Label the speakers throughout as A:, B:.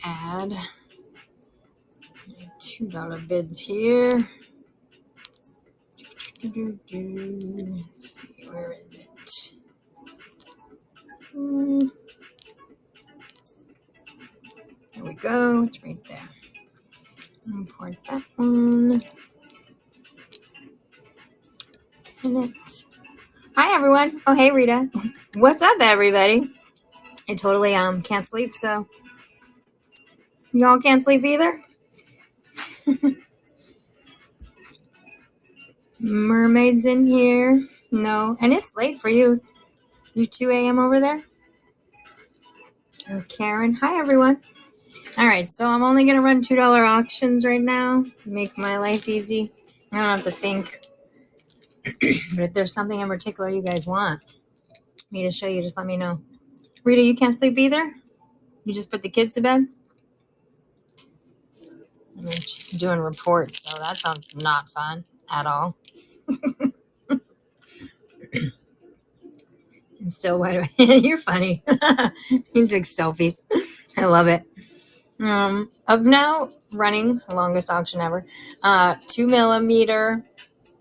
A: Add my $2 bids here. Let's see, where is it? There we go. It's right there. Import that one. Pin it. Hi, everyone. Oh, hey, Rita. What's up, everybody? I totally can't sleep, so y'all can't sleep either? Mermaids in here. No. And it's late for you. You 2 a.m. over there? Oh, Karen. Hi, everyone. All right, so I'm only going to run $2 auctions right now. Make my life easy. I don't have to think. But if there's something in particular you guys want me to show you, just let me know. Rita, you can't sleep either? You just put the kids to bed? I'm doing reports, so that sounds not fun at all. And still, you're funny. You took selfies. I love it. Of now running longest auction ever, 2 millimeter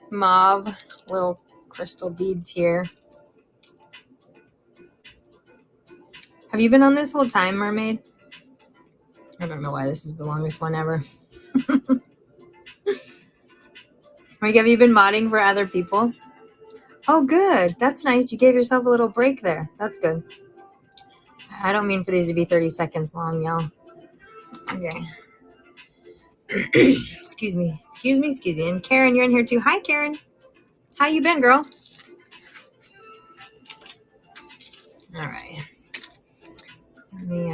A: mauve little crystal beads here. Have you been on this whole time, Mermaid? I don't know why this is the longest one ever. Like, have you been modding for other people? Oh, good. That's nice. You gave yourself a little break there. That's good. I don't mean for these to be 30 seconds long, y'all. Okay. Excuse me. And Karen, you're in here too. Hi, Karen. How you been, girl? All right. Let me,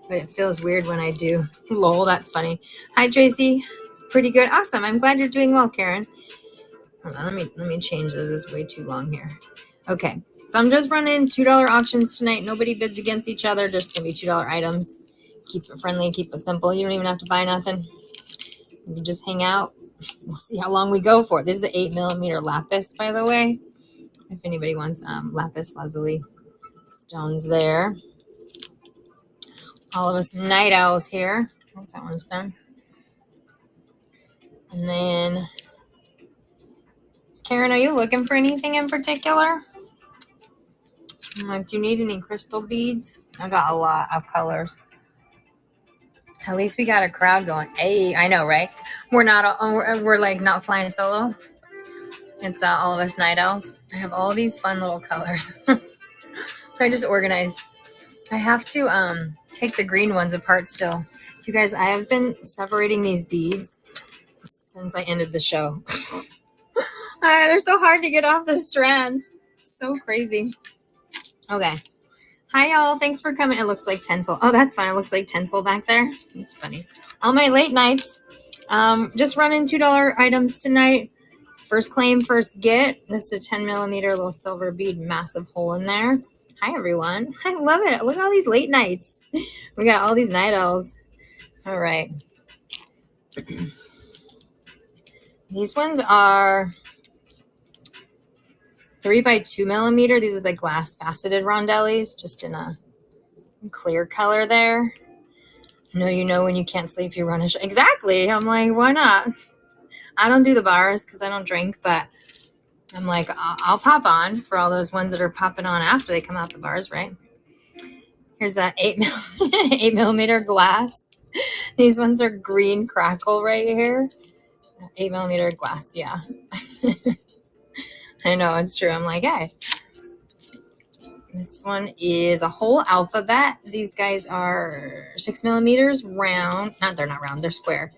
A: but it feels weird when I do. Lol, that's funny. Hi, Tracy. Pretty good. Awesome. I'm glad you're doing well, Karen. Hold on, let me change this. This is way too long here. Okay, so I'm just running $2 auctions tonight. Nobody bids against each other. Just gonna be $2 items. Keep it friendly, keep it simple. You don't even have to buy nothing. You can just hang out. We'll see how long we go for. This is an 8 millimeter lapis, by the way. If anybody wants lapis lazuli stones there. All of us night owls here. I hope that one's done. And then, Karen, are you looking for anything in particular? I'm like, do you need any crystal beads? I got a lot of colors. At least we got a crowd going. Hey, I know, right? We're like not flying solo. It's all of us night owls. I have all these fun little colors. I just organized. I have to take the green ones apart still. You guys, I have been separating these beads since I ended the show. They're so hard to get off the strands. It's so crazy. Okay. Hi, y'all. Thanks for coming. It looks like tinsel. Oh, that's fun. It looks like tinsel back there. It's funny. On my late nights, just running $2 items tonight. First claim, first get. This is a 10 millimeter little silver bead, massive hole in there. Hi, everyone. I love it. Look at all these late nights. We got all these night owls. All right. These ones are 3 by 2 millimeter. These are the glass faceted rondellis, just in a clear color there. No, you know when you can't sleep, you run a show. Exactly. I'm like, why not? I don't do the bars because I don't drink, but I'm like, I'll pop on for all those ones that are popping on after they come out the bars, right? Here's that 8 millimeter glass. These ones are green crackle right here. 8 millimeter glass, yeah. I know, it's true. I'm like, hey. This one is a whole alphabet. These guys are 6 millimeters round. They're not round, they're square.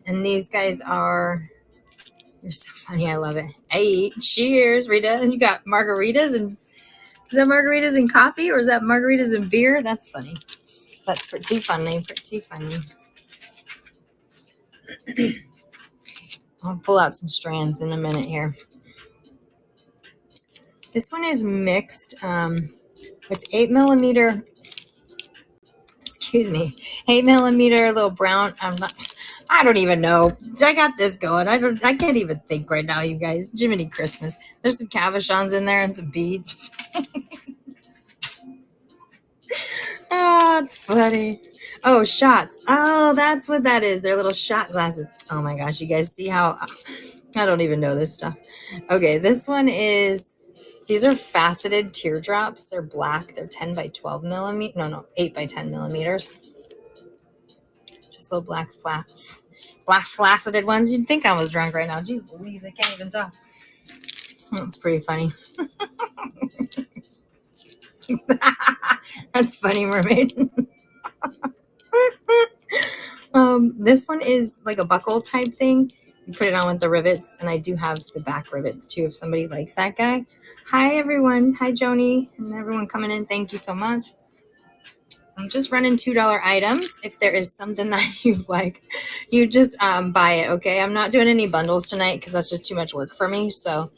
A: And these guys are, they're so funny. I love it. Hey, cheers, Rita. You got margaritas and, is that margaritas and coffee or is that margaritas and beer? That's funny. That's pretty funny. I'll pull out some strands in a minute here. This one is mixed. It's 8 millimeter. Excuse me, 8 millimeter little brown. I don't even know. I got this going. I can't even think right now, you guys. Jiminy Christmas. There's some cabochons in there and some beads. Oh, it's funny. Oh, shots. Oh, that's what that is. They're little shot glasses. Oh my gosh, you guys see how I don't even know this stuff. Okay, this one is, these are faceted teardrops. They're black. They're 10 by 12 millimeters. No, 8 by 10 millimeters. Just little black faceted ones. You'd think I was drunk right now. Jeez Louise, I can't even talk. That's pretty funny. That's funny, mermaid. This one is like a buckle type thing. You put it on with the rivets, and I do have the back rivets too if somebody likes that guy. Hi everyone. Hi Joni and everyone coming in. Thank you so much. I'm just running $2 items. If there is something that you like, you just buy it, okay? I'm not doing any bundles tonight because that's just too much work for me. So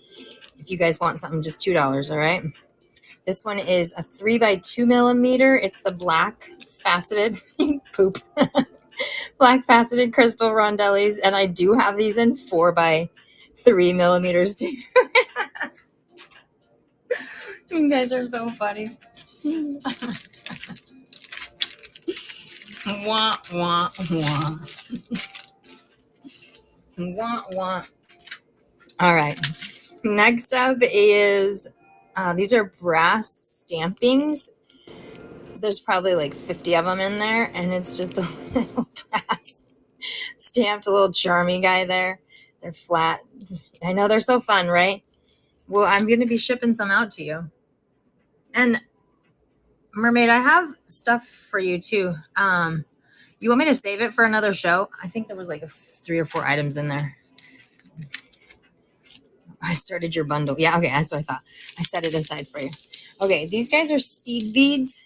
A: if you guys want something, just $2, all right? This one is a 3 by 2 millimeter. It's the black faceted poop. Black faceted crystal rondellis, and I do have these in 4 by 3 millimeters too. You guys are so funny. Wah, wah, wah. Wah, wah. All right. Next up is, these are brass stampings. There's probably like 50 of them in there, and it's just a little brass stamped little charmy guy there. They're flat. I know they're so fun, right? Well, I'm going to be shipping some out to you. And Mermaid, I have stuff for you too. You want me to save it for another show? I think there was like 3 or 4 items in there. I started your bundle. Yeah, okay, that's what I thought. I set it aside for you. Okay, these guys are seed beads.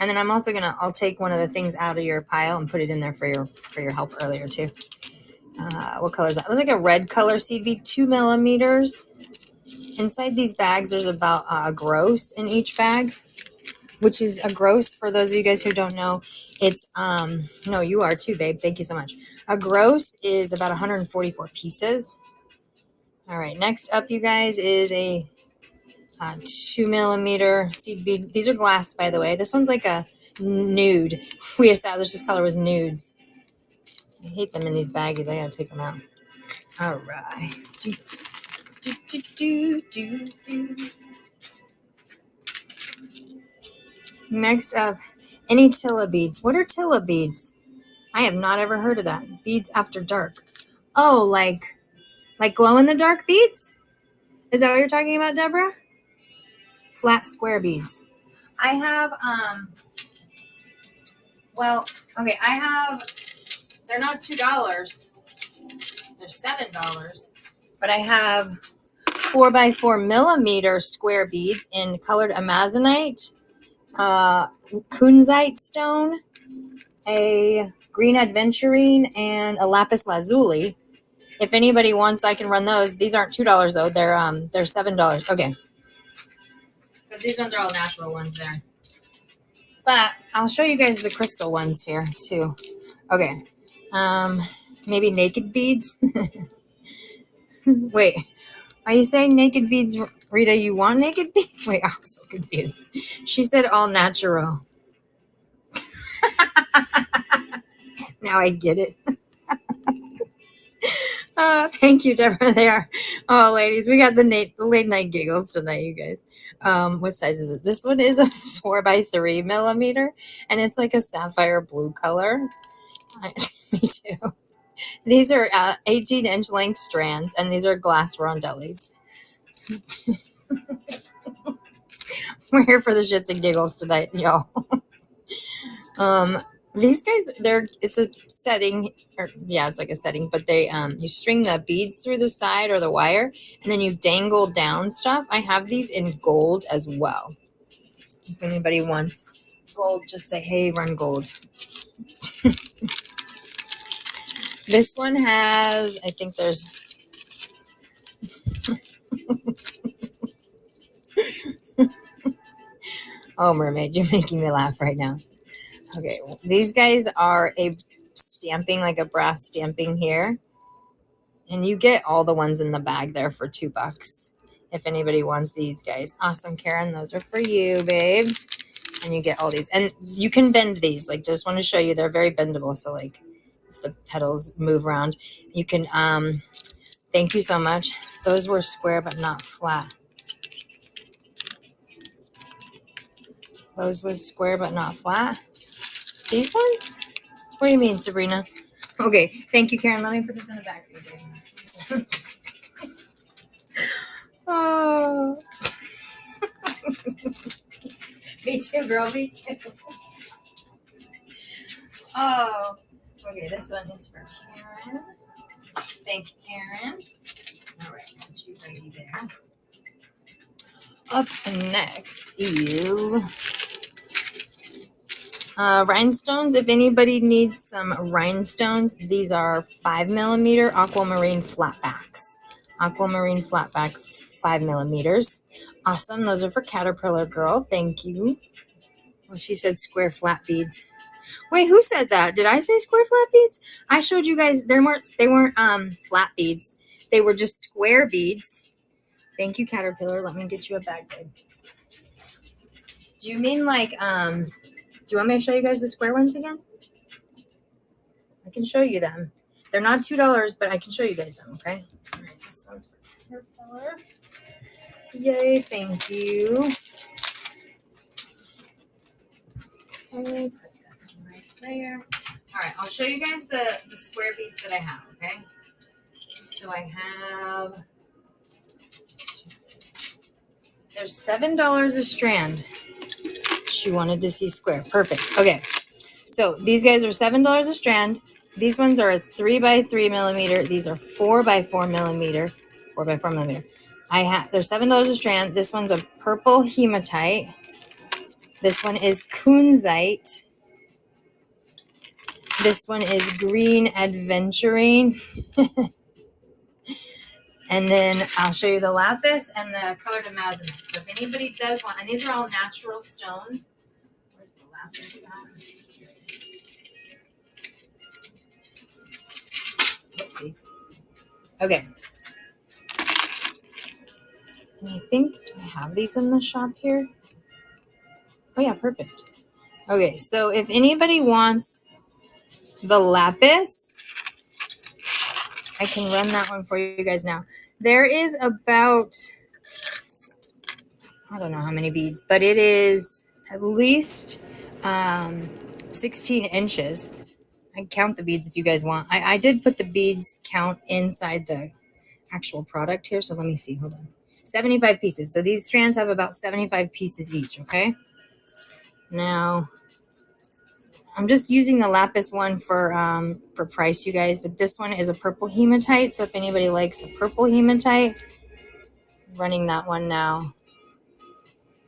A: And then I'm also I'll take one of the things out of your pile and put it in there for your help earlier too. What color is that? It looks like a red color seed bead, 2 millimeters. Inside these bags, there's about a gross in each bag, which is a gross, for those of you guys who don't know. It's, no, you are too, babe. Thank you so much. A gross is about 144 pieces. All right, next up, you guys, is a 2 millimeter seed bead. These are glass, by the way. This one's like a nude. We established this color was nudes. I hate them in these baggies. I gotta take them out. All right. Next up, any Tilla beads. What are Tilla beads? I have not ever heard of that. Beads after dark. Oh, like glow in the dark beads? Is that what you're talking about, Deborah? Flat square beads. I have they're not $2. They're $7. But I have 4 by 4 millimeter square beads in colored amazonite, kunzite stone, a green adventurine, and a lapis lazuli. If anybody wants, I can run those. These aren't $2 though. They're $7. Okay. Because these ones are all natural ones there. But I'll show you guys the crystal ones here too. Okay. Maybe naked beads. Wait, are you saying naked beads, Rita? You want naked beads? Wait, I'm so confused. She said all natural. Now I get it. Thank you, Deborah. There. Oh, ladies, we got the late night giggles tonight, you guys. What size is it? This one is a 4 by 3 millimeter, and it's like a sapphire blue color. Me too. These are 18-inch length strands, and these are glass rondellis. We're here for the shits and giggles tonight, y'all. These guys, it's a setting, or yeah, it's like a setting, but they you string the beads through the side or the wire, and then you dangle down stuff. I have these in gold as well. If anybody wants gold, just say, hey, run gold. This one has, I think there's oh, mermaid, you're making me laugh right now. Okay, well, these guys are a stamping, like a brass stamping here. And you get all the ones in the bag there for $2. If anybody wants these guys. Awesome, Karen. Those are for you, babes. and you get all these. And you can bend these. Like, just want to show you, they're very bendable. So, like, if the petals move around, you can, thank you so much. Those were square but not flat. Those was square but not flat. These ones? What do you mean, Sabrina? Okay, thank you, Karen. Let me put this in the back for you. Oh. Me too, girl. Me too. Oh. Okay, this one is for Karen. Thank you, Karen. All right, got you ready there. Up next is rhinestones. If anybody needs some rhinestones, these are 5mm aquamarine flatbacks. Aquamarine flatback, 5mm. Awesome. Those are for Caterpillar Girl. Thank you. Well, she said square flat beads. Wait, who said that? Did I say square flat beads? I showed you guys. They weren't flat beads. They were just square beads. Thank you, Caterpillar. Let me get you a bag, babe. Do you mean like do you want me to show you guys the square ones again? I can show you them. They're not $2, but I can show you guys them, okay? All right, this one's for Caterpillar. Yay, thank you. Okay, put that right there. All right, I'll show you guys the square beads that I have, okay? So I have, there's $7 a strand. She wanted to see square. Perfect. Okay. So these guys are $7 a strand. These ones are 3x3mm. These are 4x4mm. 4x4mm. They're $7 a strand. This one's a purple hematite. This one is kunzite. This one is green adventurine. And then I'll show you the lapis and the colored amazonite. So if anybody does want, and these are all natural stones. Where's the lapis at? Oopsies. Okay. And I think, do I have these in the shop here? Oh yeah, perfect. Okay, so if anybody wants the lapis, I can run that one for you guys now. There is about, I don't know how many beads, but it is at least 16 inches. I can count the beads if you guys want. I did put the beads count inside the actual product here, so let me see. Hold on. 75 pieces. So these strands have about 75 pieces each, okay? Now, I'm just using the lapis one for price, you guys, but this one is a purple hematite. So if anybody likes the purple hematite, I'm running that one now.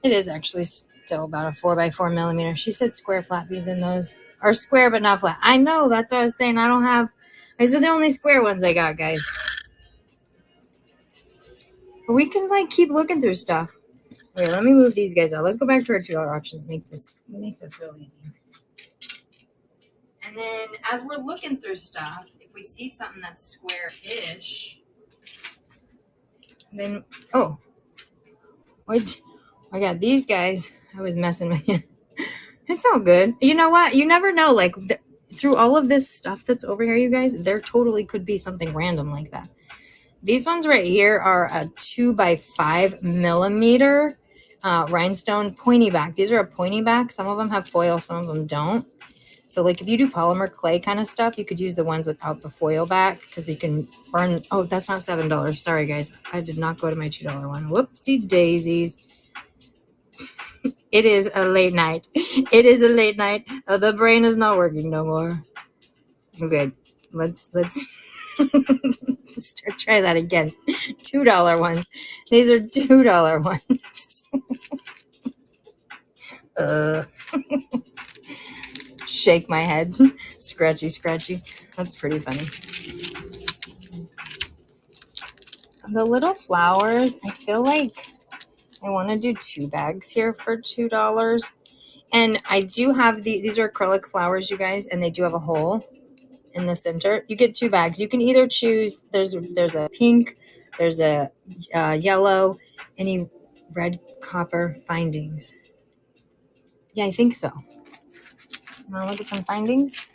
A: It is actually still about a 4x4mm. She said square flat beads in those. Or square but not flat. I know, that's what I was saying. I don't have, these are the only square ones I got, guys. But we can like keep looking through stuff. Okay, let me move these guys out. Let's go back to our $2 options. Make this real easy. And then as we're looking through stuff, if we see something that's square-ish, then, oh, what? I got these guys. I was messing with you. It's all good. You know what? You never know. Like, through all of this stuff that's over here, you guys, there totally could be something random like that. These ones right here are a 2x5mm rhinestone pointy back. These are a pointy back. Some of them have foil, some of them don't. So like if you do polymer clay kind of stuff, you could use the ones without the foil back because you can burn. Oh, that's not $7. Sorry, guys. I did not go to my $2 one. Whoopsie daisies. It is a late night. It is a late night. The brain is not working no more. Okay, let's try that again. $2 ones. These are $2 ones. Shake my head. Scratchy, scratchy. That's pretty funny. The little flowers, I feel like I want to do 2 bags here for $2. And I do have these are acrylic flowers, you guys, and they do have a hole in the center. You get 2 bags. You can either choose, there's a pink, there's a yellow, any red copper findings. Yeah, I think so. Want to look at some findings?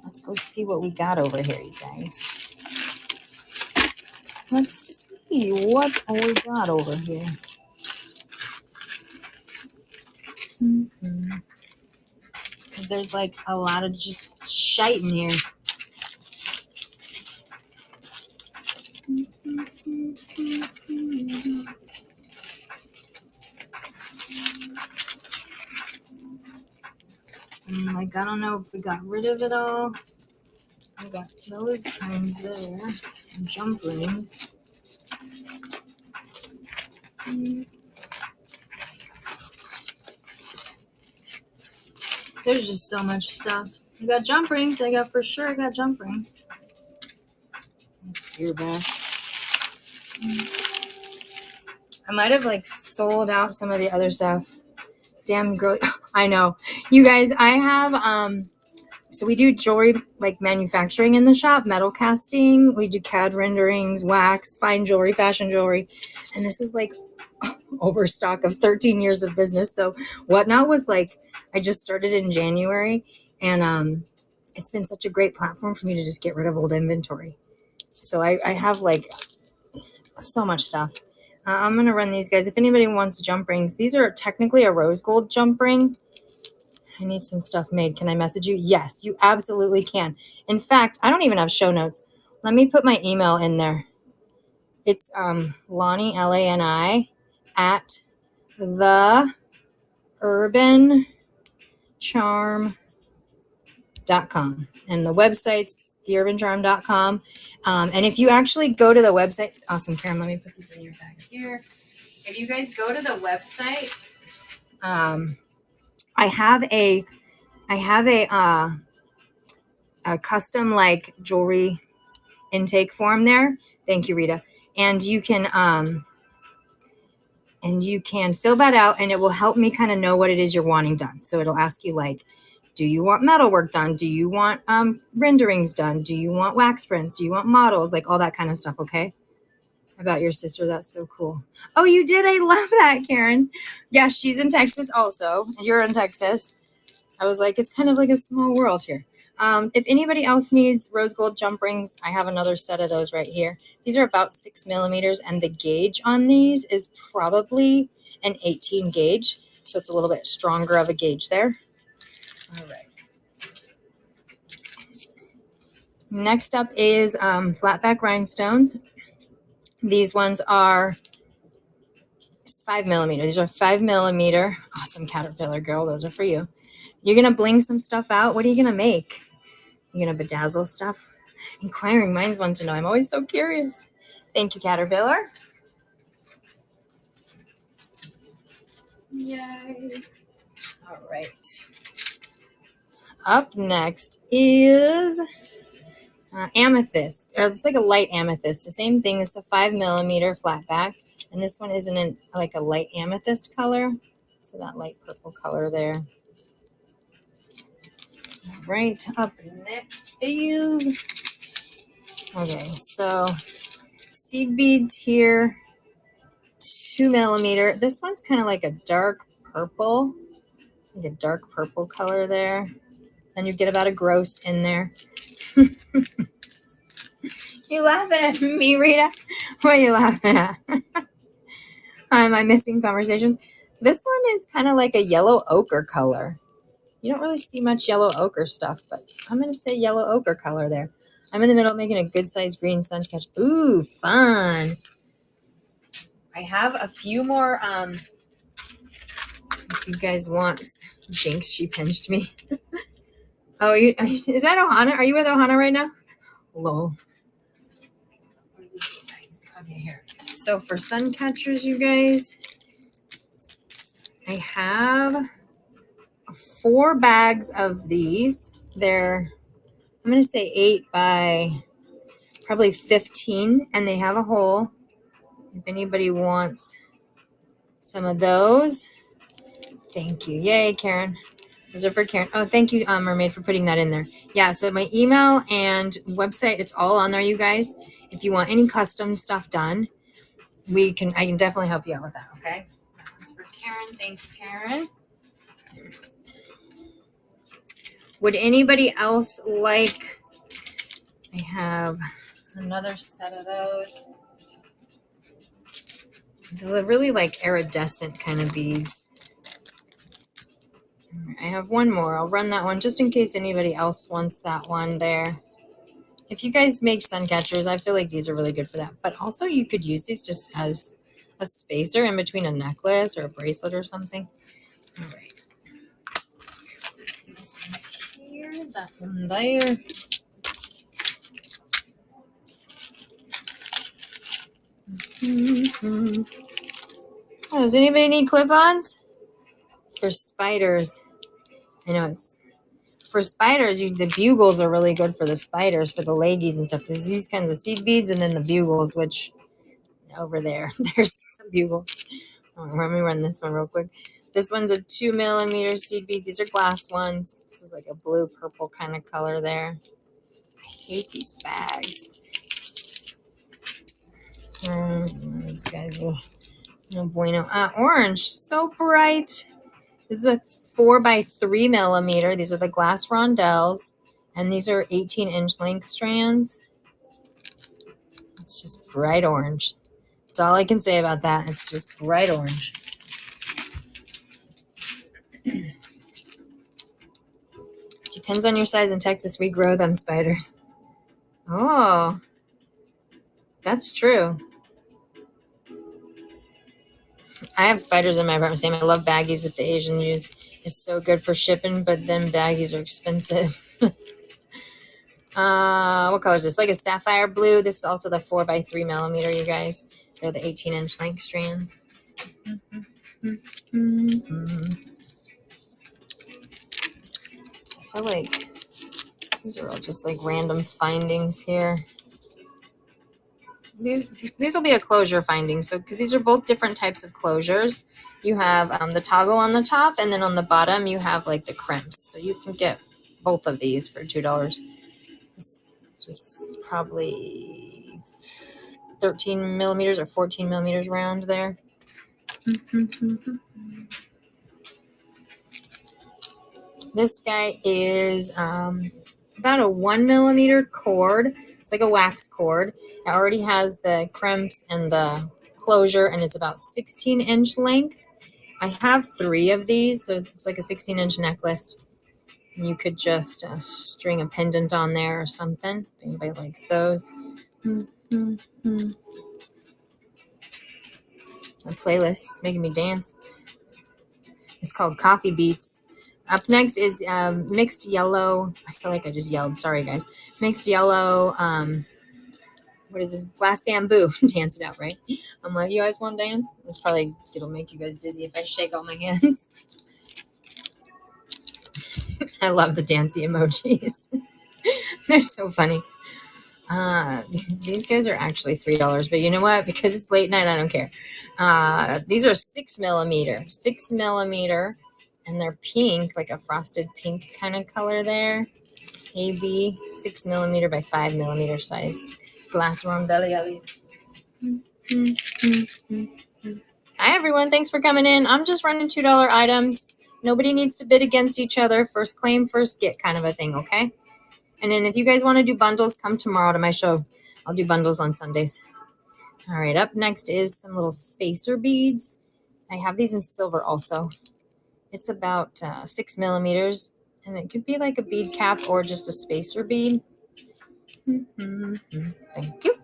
A: Let's go see what we got over here, you guys. Let's see what we got over here. Because there's like a lot of just shite in here. Like, I don't know if we got rid of it all. I got those kinds there. Some jump rings. There's just so much stuff. I got jump rings. I got jump rings. Ear back. I might have like sold out some of the other stuff. Damn girl. I know. You guys, I have so we do jewelry like manufacturing in the shop, metal casting. We do CAD renderings, wax, fine jewelry, fashion jewelry. And this is like overstock of 13 years of business. So Whatnot was like, I just started in January, and it's been such a great platform for me to just get rid of old inventory. So I have like so much stuff. I'm going to run these guys. If anybody wants jump rings, these are technically a rose gold jump ring. I need some stuff made. Can I message you? Yes, you absolutely can. In fact, I don't even have show notes. Let me put my email in there. It's Lani, Lani, at theurbancharm.com. And the website's theurbancharm.com. And if you actually go to the website, awesome, Karen, let me put these in your bag here. If you guys go to the website, I have a custom like jewelry intake form there. Thank you, Rita. And you can fill that out, and it will help me kind of know what it is you're wanting done. So it'll ask you like, do you want metal work done? Do you want renderings done? Do you want wax prints? Do you want models? Like all that kind of stuff, okay? About your sister, that's so cool. Oh, you did? I love that, Karen. Yeah, she's in Texas also. You're in Texas. I was like, it's kind of like a small world here. If anybody else needs rose gold jump rings, I have another set of those right here. These are about 6 millimeters, and the gauge on these is probably an 18 gauge. So it's a little bit stronger of a gauge there. All right. Next up is flatback rhinestones. These ones are 5 millimeter. These are 5 millimeter. Awesome, Caterpillar girl. Those are for you. You're going to bling some stuff out. What are you going to make? You're going to bedazzle stuff? Inquiring minds want to know. I'm always so curious. Thank you, Caterpillar. Yay. All right. Up next is amethyst. Or it's like a light amethyst. The same thing. It's a 5 millimeter flat back. And this one isn't like a light amethyst color. So that light purple color there. All right. Up next is... Okay, so seed beads here. 2 millimeter. This one's kind of like a dark purple. Like a dark purple color there. Then you get about a gross in there. You laughing at me, Rita? What are you laughing at? Am I missing conversations? This one is kind of like a yellow ochre color. You don't really see much yellow ochre stuff, but I'm going to say yellow ochre color there. I'm in the middle of making a good sized green sun catch. Ooh, fun. I have a few more, if you guys want. Jinx, she pinched me. Oh, is that Ohana? Are you with Ohana right now? Lol. Okay, here. So for sun catchers, you guys, I have 4 bags of these. They're, I'm going to say 8 by probably 15, and they have a hole. If anybody wants some of those, thank you. Yay, Karen. Those are for Karen. Oh, thank you, Mermaid, for putting that in there. Yeah, so my email and website, it's all on there, you guys. If you want any custom stuff done, I can definitely help you out with that, okay? That one's for Karen. Thank you, Karen. Would anybody else like, I have another set of those. They're really like iridescent kind of beads. I have one more. I'll run that one just in case anybody else wants that one there. If you guys make sun catchers, I feel like these are really good for that. But also you could use these just as a spacer in between a necklace or a bracelet or something. All right. This one's here, that one there. Oh, does anybody need clip-ons? For spiders. I know it's... For spiders, the bugles are really good for the spiders, for the leggies and stuff. There's these kinds of seed beads and then the bugles, which over there, there's some bugles. Oh, let me run this one real quick. This one's a 2 millimeter seed bead. These are glass ones. This is like a blue purple kind of color there. I hate these bags. These guys are no bueno. Orange, so bright. This is a 4 by 3 millimeter. These are the glass rondelles, and these are 18-inch length strands. It's just bright orange. That's all I can say about that. It's just bright orange. Depends on your size. In Texas, we grow them spiders. Oh, that's true. I have spiders in my apartment. Same. I love baggies with the Asian use. It's so good for shipping, but then baggies are expensive. What color is this? Like a sapphire blue. This is also the 4 by 3 millimeter, you guys. They're the 18-inch length strands. I feel like these are all just like random findings here. These will be a closure finding. So because these are both different types of closures. You have the toggle on the top, and then on the bottom you have like the crimps. So you can get both of these for $2. It's just probably 13 millimeters or 14 millimeters round there. This guy is about a 1 millimeter cord. It's like a wax cord. It already has the crimps and the closure, and it's about 16-inch length. I have 3 of these, so it's like a 16-inch necklace. You could just string a pendant on there or something, if anybody likes those. My playlist is making me dance. It's called Coffee Beats. Up next is mixed yellow. I feel like I just yelled. Sorry, guys. Mixed yellow. What is this? Glass bamboo. Dance it out, right? I'm like, you guys want to dance? It's probably, it'll make you guys dizzy if I shake all my hands. I love the dancey emojis. They're so funny. These guys are actually $3, but you know what? Because it's late night, I don't care. These are 6 millimeter, and they're pink, like a frosted pink kind of color there. AB 6 millimeter by 5 millimeter size glass rondellis. Hi everyone, thanks for coming in. I'm just running $2 items. Nobody needs to bid against each other. First claim, first get kind of a thing, okay? And then if you guys want to do bundles, come tomorrow to my show. I'll do bundles on Sundays. All right, up next is some little spacer beads. I have these in silver also. It's about 6 millimeters, and it could be like a bead cap or just a spacer bead. Thank you.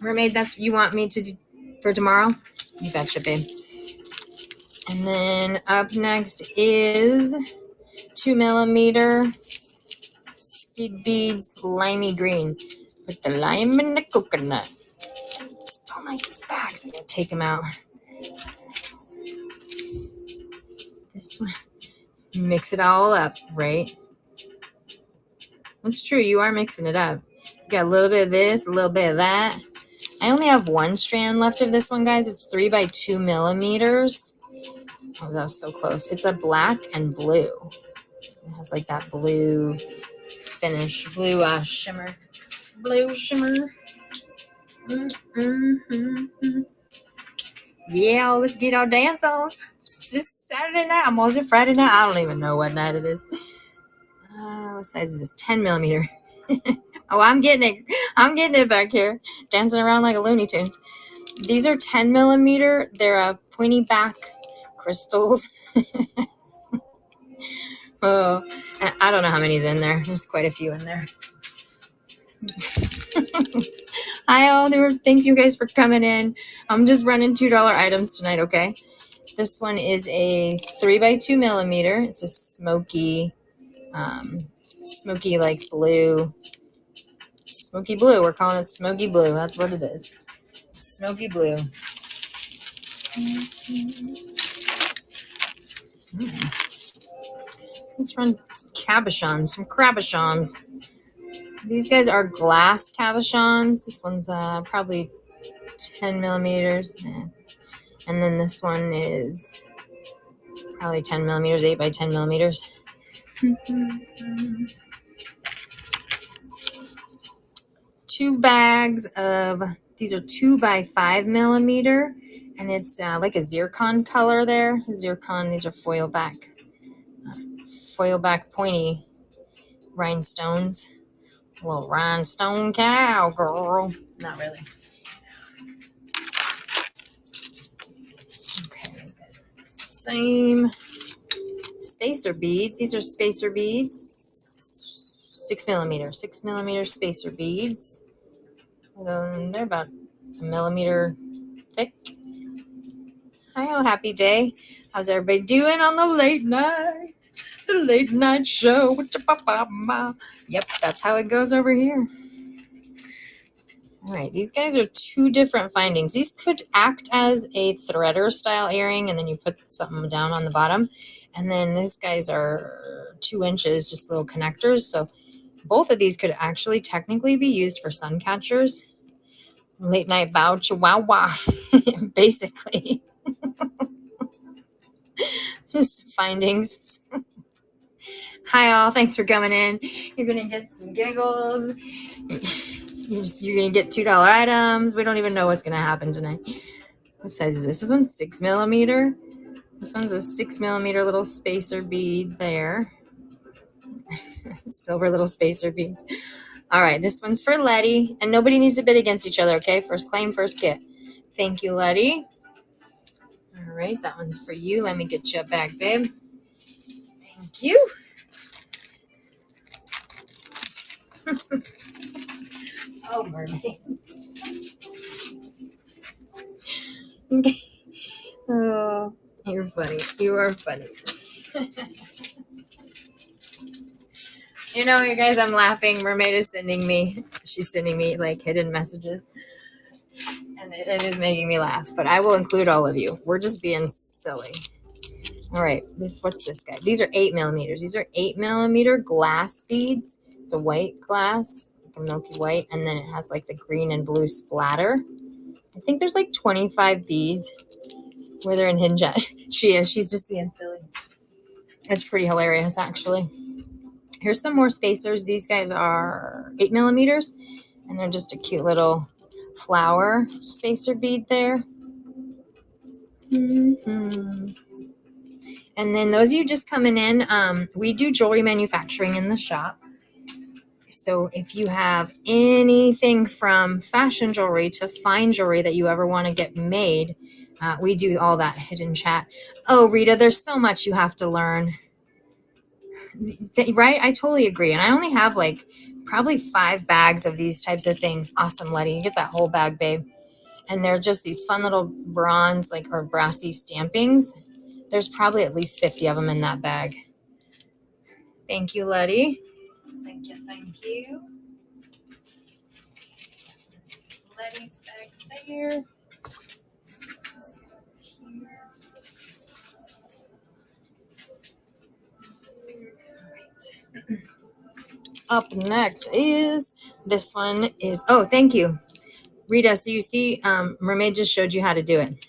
A: Mermaid, that's what you want me to do for tomorrow? You betcha, babe. And then up next is 2 millimeter seed beads, limey green, with the lime and the coconut. I just don't like these bags. I'm gonna take them out. This one, mix it all up, right? It's true, you are mixing it up. You got a little bit of this, a little bit of that. I only have 1 strand left of this one, guys. It's 3 by 2 millimeters. Oh, that was so close. It's a black and blue. It has like that blue finish, blue shimmer. Blue shimmer. Mm-hmm. Yeah, let's get our dance on. This Saturday night. I'm was it Friday night? I don't even know what night it is. What size is this? 10 millimeter. Oh, I'm getting it. I'm getting it back here. Dancing around like a Looney Tunes. These are 10 millimeter. They're pointy back crystals. Oh, and I don't know how many's in there. There's quite a few in there. Hi all. Thank you guys for coming in. I'm just running $2 items tonight, okay? This one is a 3x2 millimeter. It's a smoky like blue. Smoky blue. We're calling it smoky blue. That's what it is. Smoky blue. Let's run some cabochons. These guys are glass cabochons. This one's probably 10 millimeters. And then this one is probably 10 millimeters, 8 by 10 millimeters. Two bags of, these are 2 by 5 millimeter. And it's like a zircon color there. Zircon, these are foil back pointy rhinestones. A little rhinestone cow, girl. Not really. Okay, same. Spacer beads. These are spacer beads. 6 millimeter spacer beads. They're about a millimeter thick. Hi, oh, happy day. How's everybody doing on the late night? The late night show with the Popup. Yep, that's how it goes over here. All right, these guys are two different findings. These could act as a threader style earring, and then you put something down on the bottom. And then these guys are 2 inches, just little connectors. So both of these could actually technically be used for sun catchers. Late night bow chihuahua, basically. Just findings. Hi all, thanks for coming in. You're gonna get some giggles. You're gonna get $2 items. We don't even know what's gonna happen tonight. What size is this? This one's 6 millimeter. This one's a 6 millimeter little spacer bead there. Silver little spacer beads. All right, this one's for Letty, and nobody needs to bid against each other, okay? First claim, first get. Thank you, Letty. All right, that one's for you. Let me get you a bag, babe. Thank you. Oh, mermaid. Okay. Oh, you're funny. You are funny. You know, you guys, I'm laughing. Mermaid is she's sending me like hidden messages. And it is making me laugh, but I will include all of you. We're just being silly. All right, what's this guy? These are 8 millimeters. These are 8 millimeter glass beads. It's a white glass, like a milky white, and then it has like the green and blue splatter. I think there's like 25 beads where they're in hinge at. She's just being silly. It's pretty hilarious, actually. Here's some more spacers. These guys are 8 millimeters, and they're just a cute little flower spacer bead there. Mm-hmm. And then those of you just coming in, we do jewelry manufacturing in the shop. So if you have anything from fashion jewelry to fine jewelry that you ever want to get made, we do all that hidden chat. Oh, Rita, there's so much you have to learn. Right? I totally agree. And I only have like probably 5 bags of these types of things. Awesome, Letty. You get that whole bag, babe. And they're just these fun little bronze or brassy stampings. There's probably at least 50 of them in that bag. Thank you, Letty. Thank you. Letty's bag there. Up next is this one is, oh, thank you. Rita, so you see, Mermaid just showed you how to do it.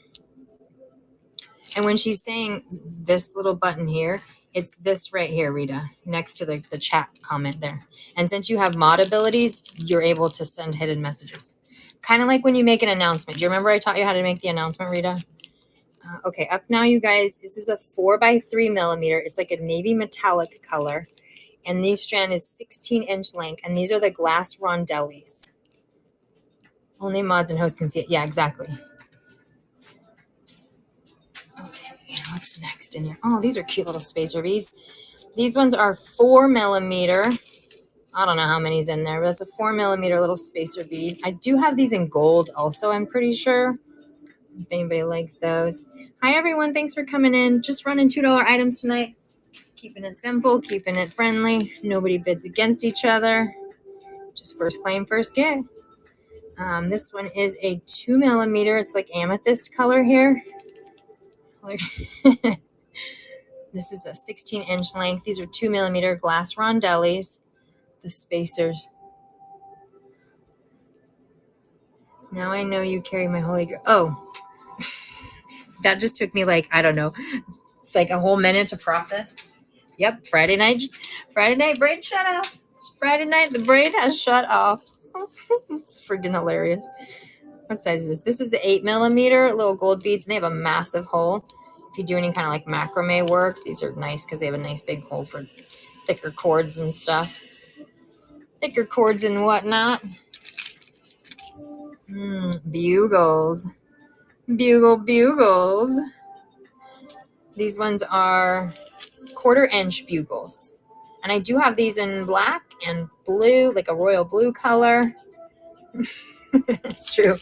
A: And when she's saying this little button here, It's this right here, Rita, next to the chat comment there. And since you have mod abilities, you're able to send hidden messages. Kind of like when you make an announcement. Do you remember I taught you how to make the announcement, Rita? Okay, up now, you guys. This is a 4x3mm. It's like a navy metallic color. And these strand is 16-inch length. And these are the glass rondellis. Only mods and hosts can see it. Yeah, exactly. Okay, what's next in here? Oh, these are cute little spacer beads. These ones are 4mm. I don't know how many's in there, but it's a 4mm little spacer bead. I do have these in gold also, I'm pretty sure. If anybody likes those. Hi, everyone. Thanks for coming in. Just running $2 items tonight. Keeping it simple, keeping it friendly. Nobody bids against each other. Just first claim, first get. This one is a 2mm. It's like amethyst color here. This is a 16-inch length. These are 2mm glass rondellis. The spacers. Now I know you carry my holy grail. Oh, that just took me like, I don't know, it's like a whole minute to process. Yep, Friday night braid shut off. Friday night the braid has shut off. It's friggin' hilarious. What size is this? This is the 8mm little gold beads, and they have a massive hole. If you do any kind of like macrame work, these are nice because they have a nice big hole for thicker cords and stuff. Thicker cords and whatnot. Bugles. Bugles. These ones are 1/4-inch bugles. And I do have these in black and blue, like a royal blue color. It's true.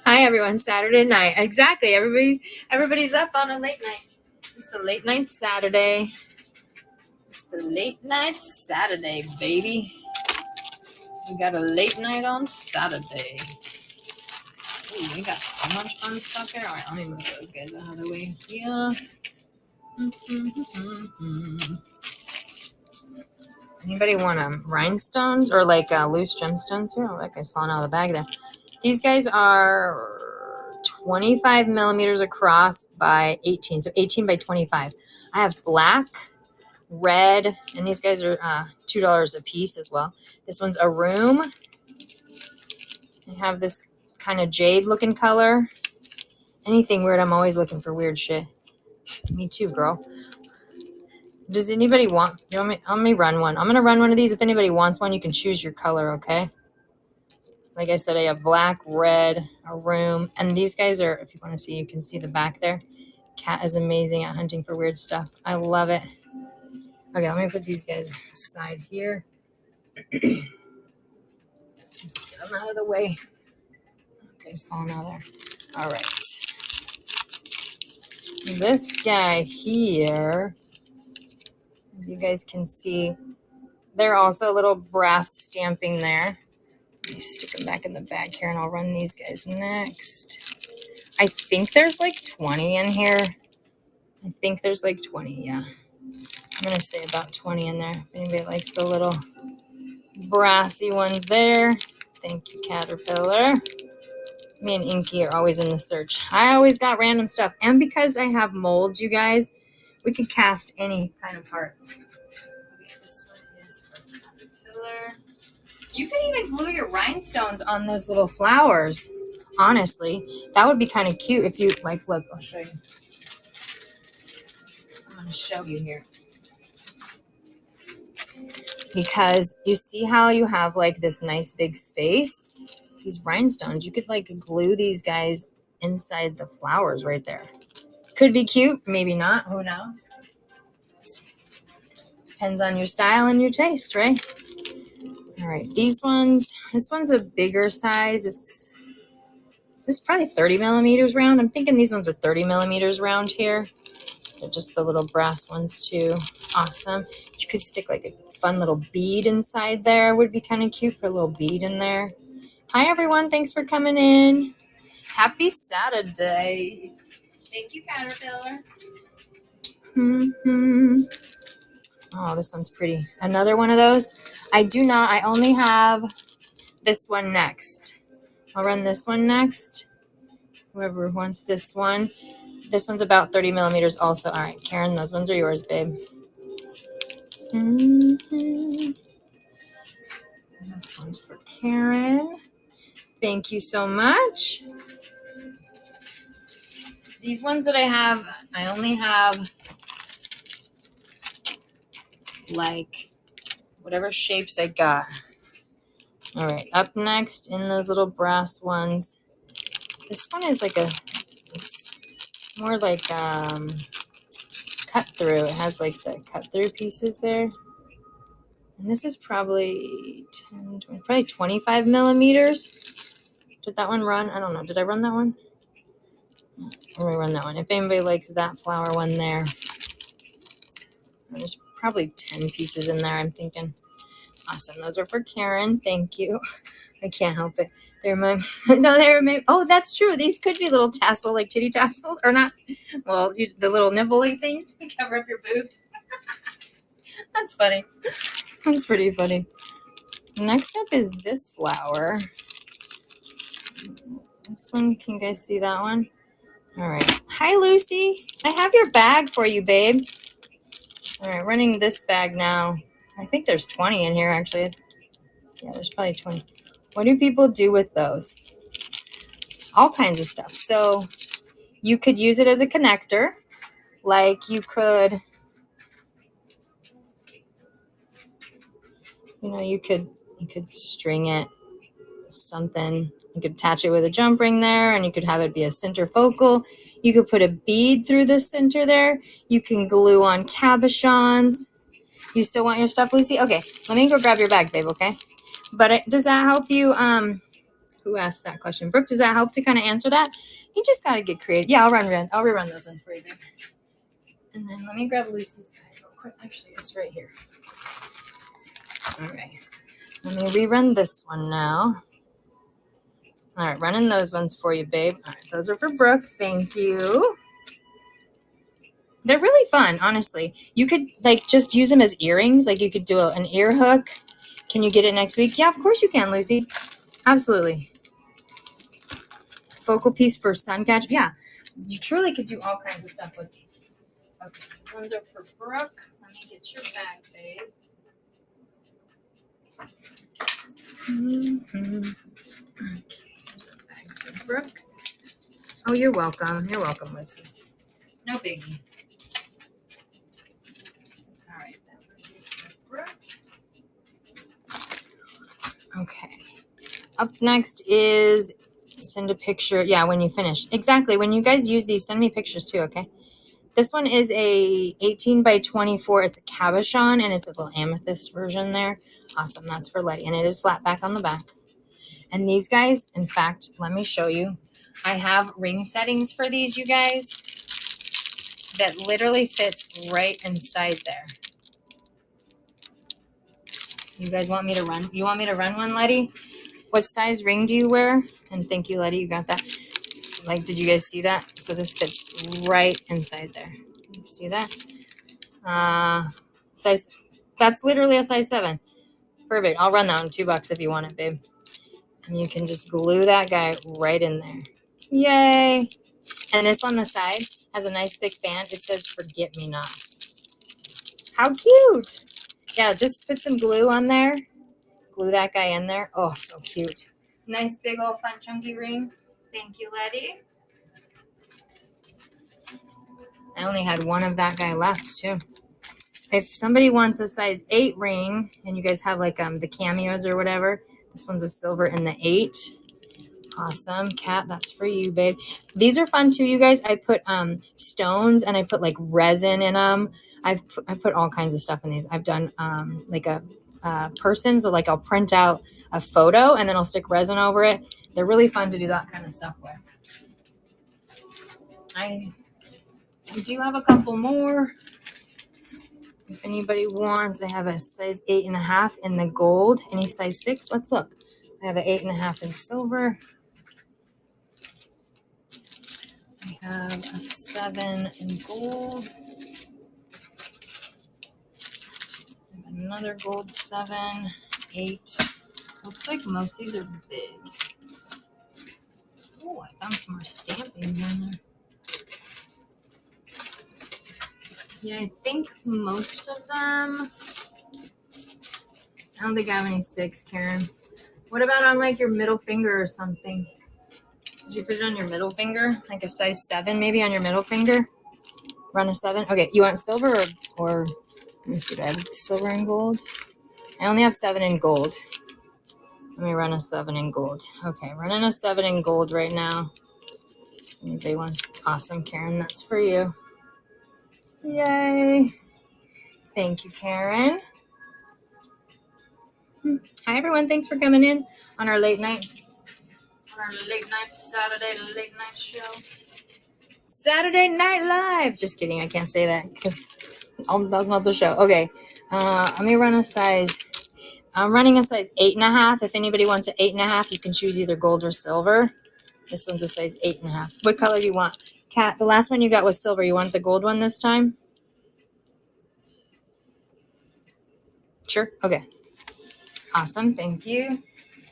A: Hi, everyone. Saturday night. Exactly. Everybody's up on a late night. It's the late night Saturday. It's the late night Saturday, baby. We got a late night on Saturday. Ooh, we got so much fun stuff here. All right, let me move those guys out of the way. Yeah. Anybody want rhinestones or like loose gemstones here? Oh, that guy's falling out of the bag there. These guys are 25mm across by 18, so 18 by 25. I have black, red, and these guys are $2 a piece as well. This one's a room. I have this kind of jade looking color. Anything weird, I'm always looking for weird shit. Me too, girl. Does anybody want, let me run one. I'm going to run one of these. If anybody wants one, you can choose your color, okay? Like I said, I have black, red, a room. And these guys are, if you want to see, you can see the back there. Cat is amazing at hunting for weird stuff. I love it. Okay, let me put these guys aside here. Just get them out of the way. Okay, falling out there. All right. This guy here, if you guys can see, they're also a little brass stamping there. Let me stick them back in the bag here, and I'll run these guys next. I think there's like 20 in here. I think there's like 20, yeah. I'm going to say about 20 in there. If anybody likes the little brassy ones there. Thank you, Caterpillar. Me and Inky are always in the search. I always got random stuff. And because I have molds, you guys, we can cast any kind of parts. Okay, this one is for Caterpillar. You can even glue your rhinestones on those little flowers. Honestly, that would be kind of cute if you, like, look, I'll show you. I'm going to show you here. Because you see how you have, like, this nice big space? These rhinestones, you could, like, glue these guys inside the flowers right there. Could be cute, maybe not, who knows? Depends on your style and your taste, right? All right, these ones, this one's a bigger size. This is probably 30mm round. I'm thinking these ones are 30mm round here. They're just the little brass ones too. Awesome. You could stick like a fun little bead inside there. Would be kind of cute. Put a little bead in there. Hi, everyone. Thanks for coming in. Happy Saturday. Thank you, Caterpillar. Oh, this one's pretty. Another one of those. I only have this one next. I'll run this one next. Whoever wants this one. This one's about 30mm also. All right, Karen, those ones are yours, babe. Mm-hmm. This one's for Karen. Thank you so much. These ones that I have, I only have like whatever shapes I got. All right, up next in those little brass ones. This one is like it's more like cut through. It has like the cut through pieces there. And this is probably 10, 20, probably 25 millimeters. Did that one run? I don't know. Did I run that one? Let me run that one. If anybody likes that flower one there. There's probably 10 pieces in there, I'm thinking. Awesome. Those are for Karen. Thank you. I can't help it. They're my, no, they're my, oh, that's true. These could be little tassel, like titty tassels, or not. Well, the little nibbly things to cover up your boobs. That's funny. That's pretty funny. Next up is this flower. This one, can you guys see that one? All right. Hi, Lucy. I have your bag for you, babe. All right, running this bag now. I think there's 20 in here, actually. Yeah, there's probably 20. What do people do with those? All kinds of stuff. So you could use it as a connector. Like you could, you could string it something. You could attach it with a jump ring there, and you could have it be a center focal. You could put a bead through the center there. You can glue on cabochons. You still want your stuff, Lucy? Okay, let me go grab your bag, babe, okay? But does that help you? Who asked that question? Brooke, does that help to kind of answer that? You just got to get creative. Yeah, I'll rerun those ones for you, babe. And then let me grab Lucy's bag real quick. Actually, it's right here. All right. Let me rerun this one now. All right, running those ones for you, babe. All right, those are for Brooke. Thank you. They're really fun, honestly. You could just use them as earrings. Like you could do an ear hook. Can you get it next week? Yeah, of course you can, Lucy. Absolutely. Focal piece for sun catch. Yeah, you truly could do all kinds of stuff with these. Okay, these ones are for Brooke. Let me get your bag, babe. Okay, here's a bag for Brooke. Oh, you're welcome. You're welcome, Lucy. No biggie. All right, that is for Brooke. Okay. Up next is send a picture. Yeah, when you finish. Exactly. When you guys use these, send me pictures too, okay? This one is a 18 by 24. It's a cabochon, and it's a little amethyst version there. Awesome. That's for Letty. And it is flat back on the back. And these guys, in fact, let me show you. I have ring settings for these, you guys, that literally fits right inside there. You guys want me to run? You want me to run one, Letty? What size ring do you wear? And thank you, Letty. You got that. Like, did you guys see that? So this fits right inside there. You see that? Size, that's literally a size 7. Perfect. I'll run that one $2 if you want it, babe. And you can just glue that guy right in there. Yay. And this on the side has a nice thick band. It says forget me not. How cute. Yeah, just put some glue on there. Glue that guy in there. Oh, so cute. Nice big old fun chunky ring. Thank you, Letty. I only had one of that guy left too. If somebody wants a size 8 ring and you guys have like the cameos or whatever, this one's a silver in the 8. Awesome. Kat, that's for you, babe. These are fun too, you guys. I put stones and I put like resin in them. I put all kinds of stuff in these. I've done like a person, so like I'll print out a photo and then I'll stick resin over it. They're really fun to do that kind of stuff with. I do have a couple more. If anybody wants, I have a size 8.5 in the gold. Any size 6? Let's look. I have an 8.5 in silver. I have a 7 in gold. I have another gold 7, 8. Looks like most of these are big. Oh, I found some more stamping down there. Yeah, I think most of them I don't think I have any 6, Karen. What about on like your middle finger or something? Did you put it on your middle finger? Like a size 7 maybe on your middle finger? Run a 7? Okay, you want silver or let me see, do I have silver and gold? I only have 7 in gold. Let me run a 7 in gold. Okay, running a 7 in gold right now. Anybody wants? Awesome, Karen, that's for you. Yay. Thank you, Karen. Hi, everyone. Thanks for coming in on our late night Saturday late night show. Saturday Night Live. Just kidding. I can't say that because that's not the show. Okay. Let me run a size. I'm running a size 8.5. If anybody wants an 8.5, you can choose either gold or silver. This one's a size 8.5. What color do you want? Kat, the last one you got was silver. You want the gold one this time? Sure. Okay. Awesome. Thank you.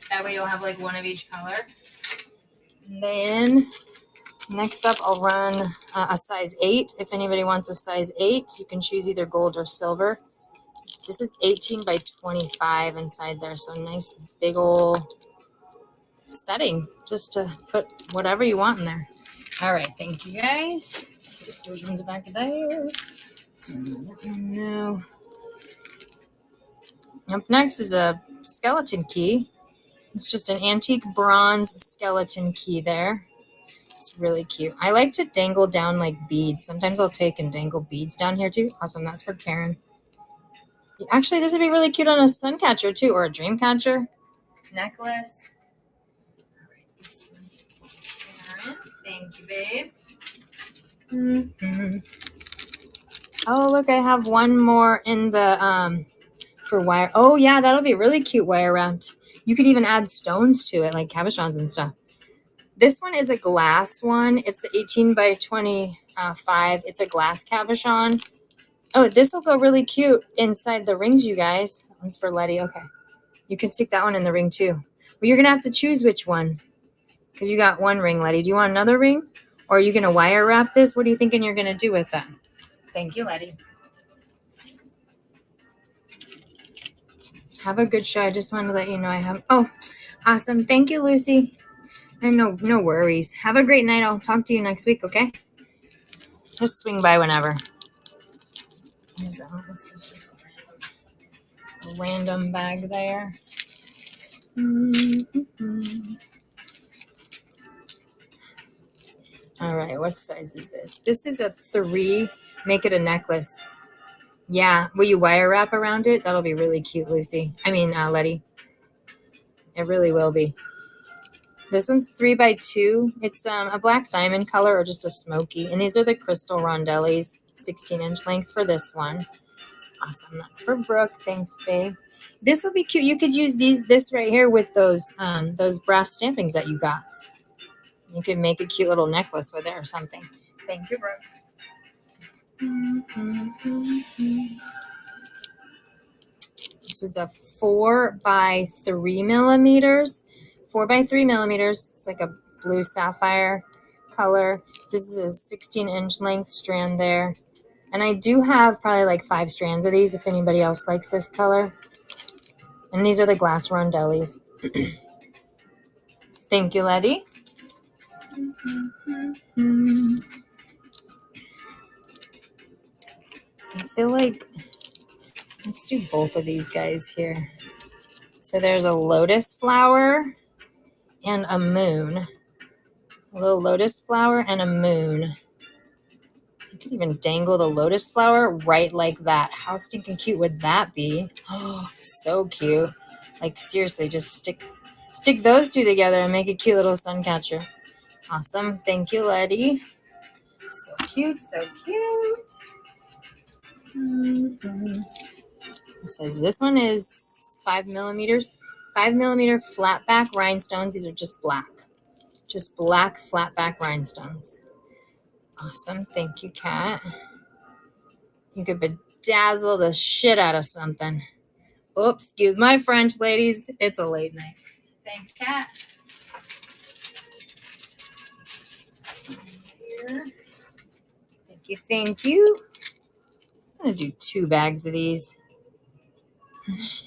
A: That way you'll have like one of each color. And then next up, I'll run a size 8. If anybody wants a size 8, you can choose either gold or silver. This is 18 by 25 inside there, so nice big old setting just to put whatever you want in there. All right, thank you guys. Stick those ones back there. No. Up next is a skeleton key. It's just an antique bronze skeleton key there. It's really cute. I like to dangle down like beads. Sometimes I'll take and dangle beads down here too. Awesome. That's for Karen. Actually, this would be really cute on a sun catcher too, or a dream catcher necklace. All right, this one's for Karen. Thank you, babe. Mm-hmm. Oh, look, I have one more in the for wire. Oh yeah, that'll be really cute wire wrapped. You could even add stones to it, like cabochons and stuff. This one is a glass one. It's the 18 by 25. It's a glass cabochon. Oh, this will go really cute inside the rings, you guys. That one's for Letty. Okay. You can stick that one in the ring too. Well, you're going to have to choose which one because you got one ring, Letty. Do you want another ring? Or are you going to wire wrap this? What are you thinking you're going to do with that? Thank you, Letty. Have a good show. I just wanted to let you know I have. Oh, awesome. Thank you, Lucy. And no worries. Have a great night. I'll talk to you next week, okay? Just swing by whenever. There's that one. This is just a random bag there. Mm-hmm. All right, what size is this? This is a 3. Make it a necklace. Yeah, will you wire wrap around it? That'll be really cute, Lucy. I mean, Letty. It really will be. This one's 3 by 2. It's a black diamond color or just a smoky. And these are the crystal rondellis, 16-inch length for this one. Awesome. That's for Brooke. Thanks, babe. This will be cute. You could use this right here with those brass stampings that you got. You could make a cute little necklace with it or something. Thank you, Brooke. This is a 4 by 3 millimeters. 4 by 3 millimeters. It's like a blue sapphire color. This is a 16-inch length strand there. And I do have probably like 5 strands of these if anybody else likes this color. And these are the glass rondellis. Thank you, Letty. I feel like, let's do both of these guys here. So there's a lotus flower and a moon. A little lotus flower and a moon. You could even dangle the lotus flower right like that. How stinking cute would that be? Oh, so cute. Like seriously, just stick those two together and make a cute little sun catcher. Awesome. Thank you, Letty. So cute, so cute. Mm-hmm. So this one is 5 millimeters. 5 millimeter flat back rhinestones. These are just black. Just black flat back rhinestones. Awesome. Thank you, Kat. You could bedazzle the shit out of something. Oops, excuse my French, ladies. It's a late night. Thanks, Kat. Here. Thank you, thank you. I'm going to do 2 bags of these.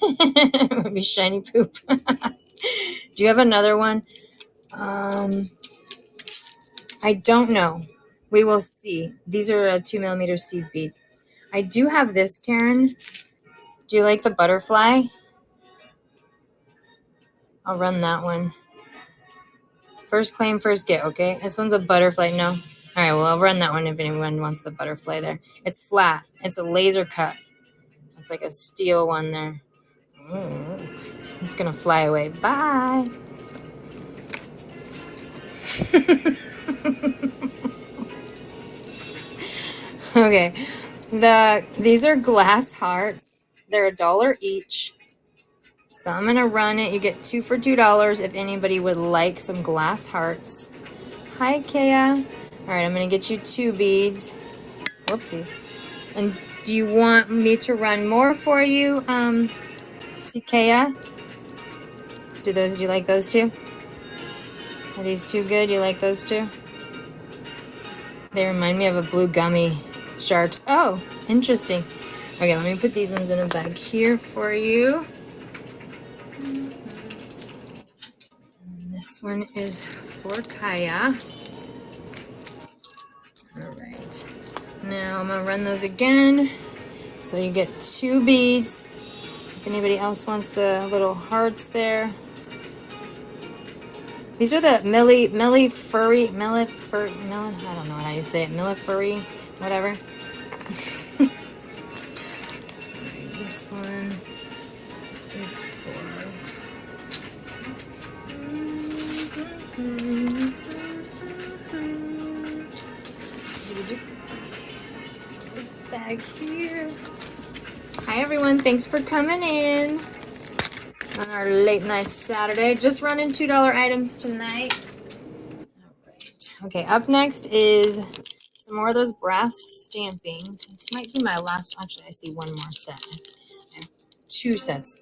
A: It would be shiny poop. Do you have another one? I don't know. We will see. These are a 2mm seed bead. I do have this, Karen. Do you like the butterfly? I'll run that one. First claim, first get, okay? This one's a butterfly, no? All right, well, I'll run that one if anyone wants the butterfly there. It's flat. It's a laser cut. It's like a steel one there. It's going to fly away. Bye. Okay. These are glass hearts. They're $1 each. So I'm going to run it. You get 2 for $2 if anybody would like some glass hearts. Hi, Kea. All right, I'm going to get you 2 beads. Whoopsies. And do you want me to run more for you, Kea? Do you like those two? Are these two good? You like those two? They remind me of a blue gummy sharks. Oh, interesting. Okay, let me put these ones in a bag here for you. And this one is for Kaya. All right. Now I'm gonna run those again. So you get 2 beads. If anybody else wants the little hearts there. These are the millifurry, I don't know how you say it, millifurry, whatever. This one is for... This bag here. Hi everyone, thanks for coming in on our late night Saturday. Just running $2 items tonight. All right. Okay, up next is some more of those brass stampings. This might be my last. Actually, I see one more set. I have 2 sets.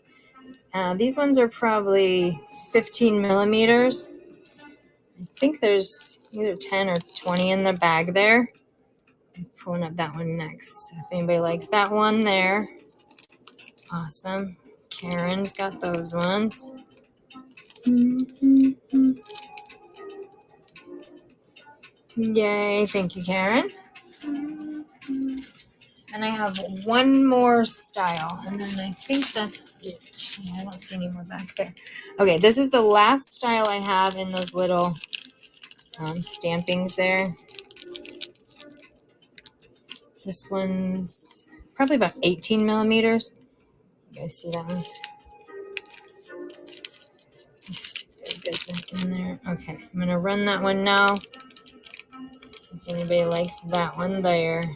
A: These ones are probably 15mm. I think there's either 10 or 20 in the bag there. I'm pulling up that one next. So if anybody likes that one there. Awesome. Karen's got those ones. Yay, thank you, Karen. And I have one more style, and then I think that's it. Yeah, I don't see any more back there. Okay, this is the last style I have in those little stampings there. This one's probably about 18mm. You guys see that one? Let's stick those guys back in there. Okay, I'm gonna run that one now. If anybody likes that one there.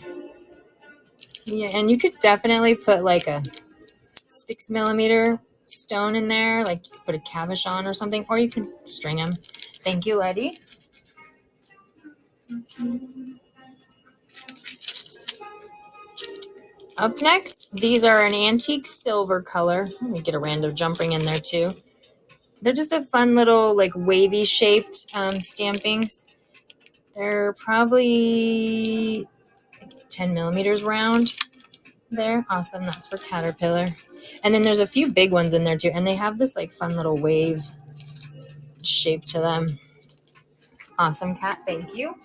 A: Yeah, and you could definitely put like a 6mm stone in there, like put a cabochon or something, or you can string them. Thank you, Letty. Up next, these are an antique silver color. Let me get a random jump ring in there too. They're just a fun little like wavy shaped stampings. They're probably 10mm round. There, awesome. That's for Caterpillar. And then there's a few big ones in there too, and they have this like fun little wave shape to them. Awesome, Kat. Thank you.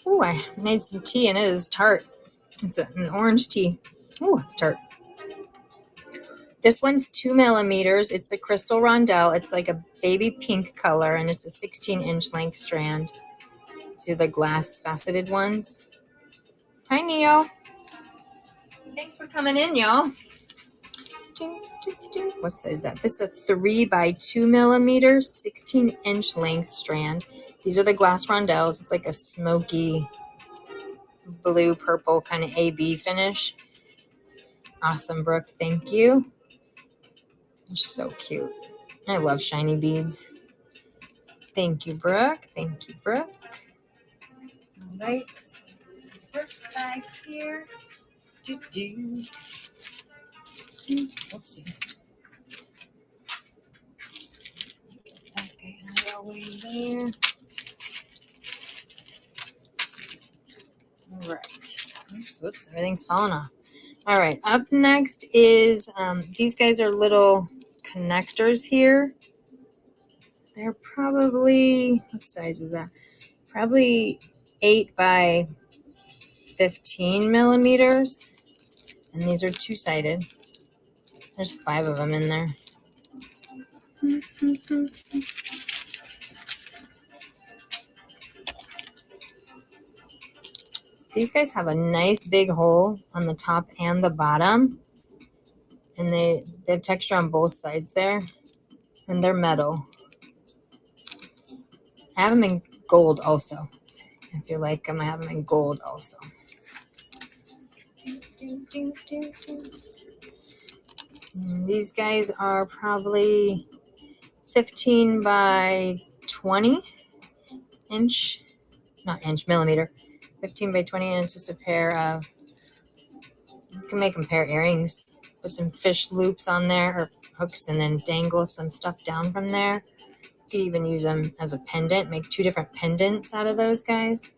A: Ooh, I made some tea and it is tart. It's an orange tea. Ooh, it's tart. This one's 2mm. It's the Crystal Rondelle. It's like a baby pink color, and it's a 16-inch length strand. See the glass faceted ones? Hi, Neo. Thanks for coming in, y'all. What size is that? This is a 3 by 2mm, 16-inch length strand. These are the glass rondelles. It's like a smoky blue purple kind of AB finish. Awesome, Brooke. Thank you. They're so cute. I love shiny beads. Thank you, Brooke. Thank you, Brooke. All right. First bag here. Oopsies. Okay, away there. All right. Oops, whoops, everything's falling off. All right, up next is, these guys are little connectors here. They're probably, what size is that? Probably 8 by 15 millimeters. And these are two-sided. There's 5 of them in there. These guys have a nice big hole on the top and the bottom. And they have texture on both sides there. And they're metal. I have them in gold also. If you like them, I have them in gold also. And these guys are probably 15 by 20 inch, not inch, millimeter. 15 by 20, and it's just a pair of, you can make them pair earrings. Put some fish loops on there, or hooks, and then dangle some stuff down from there. You could even use them as a pendant, make 2 different pendants out of those guys.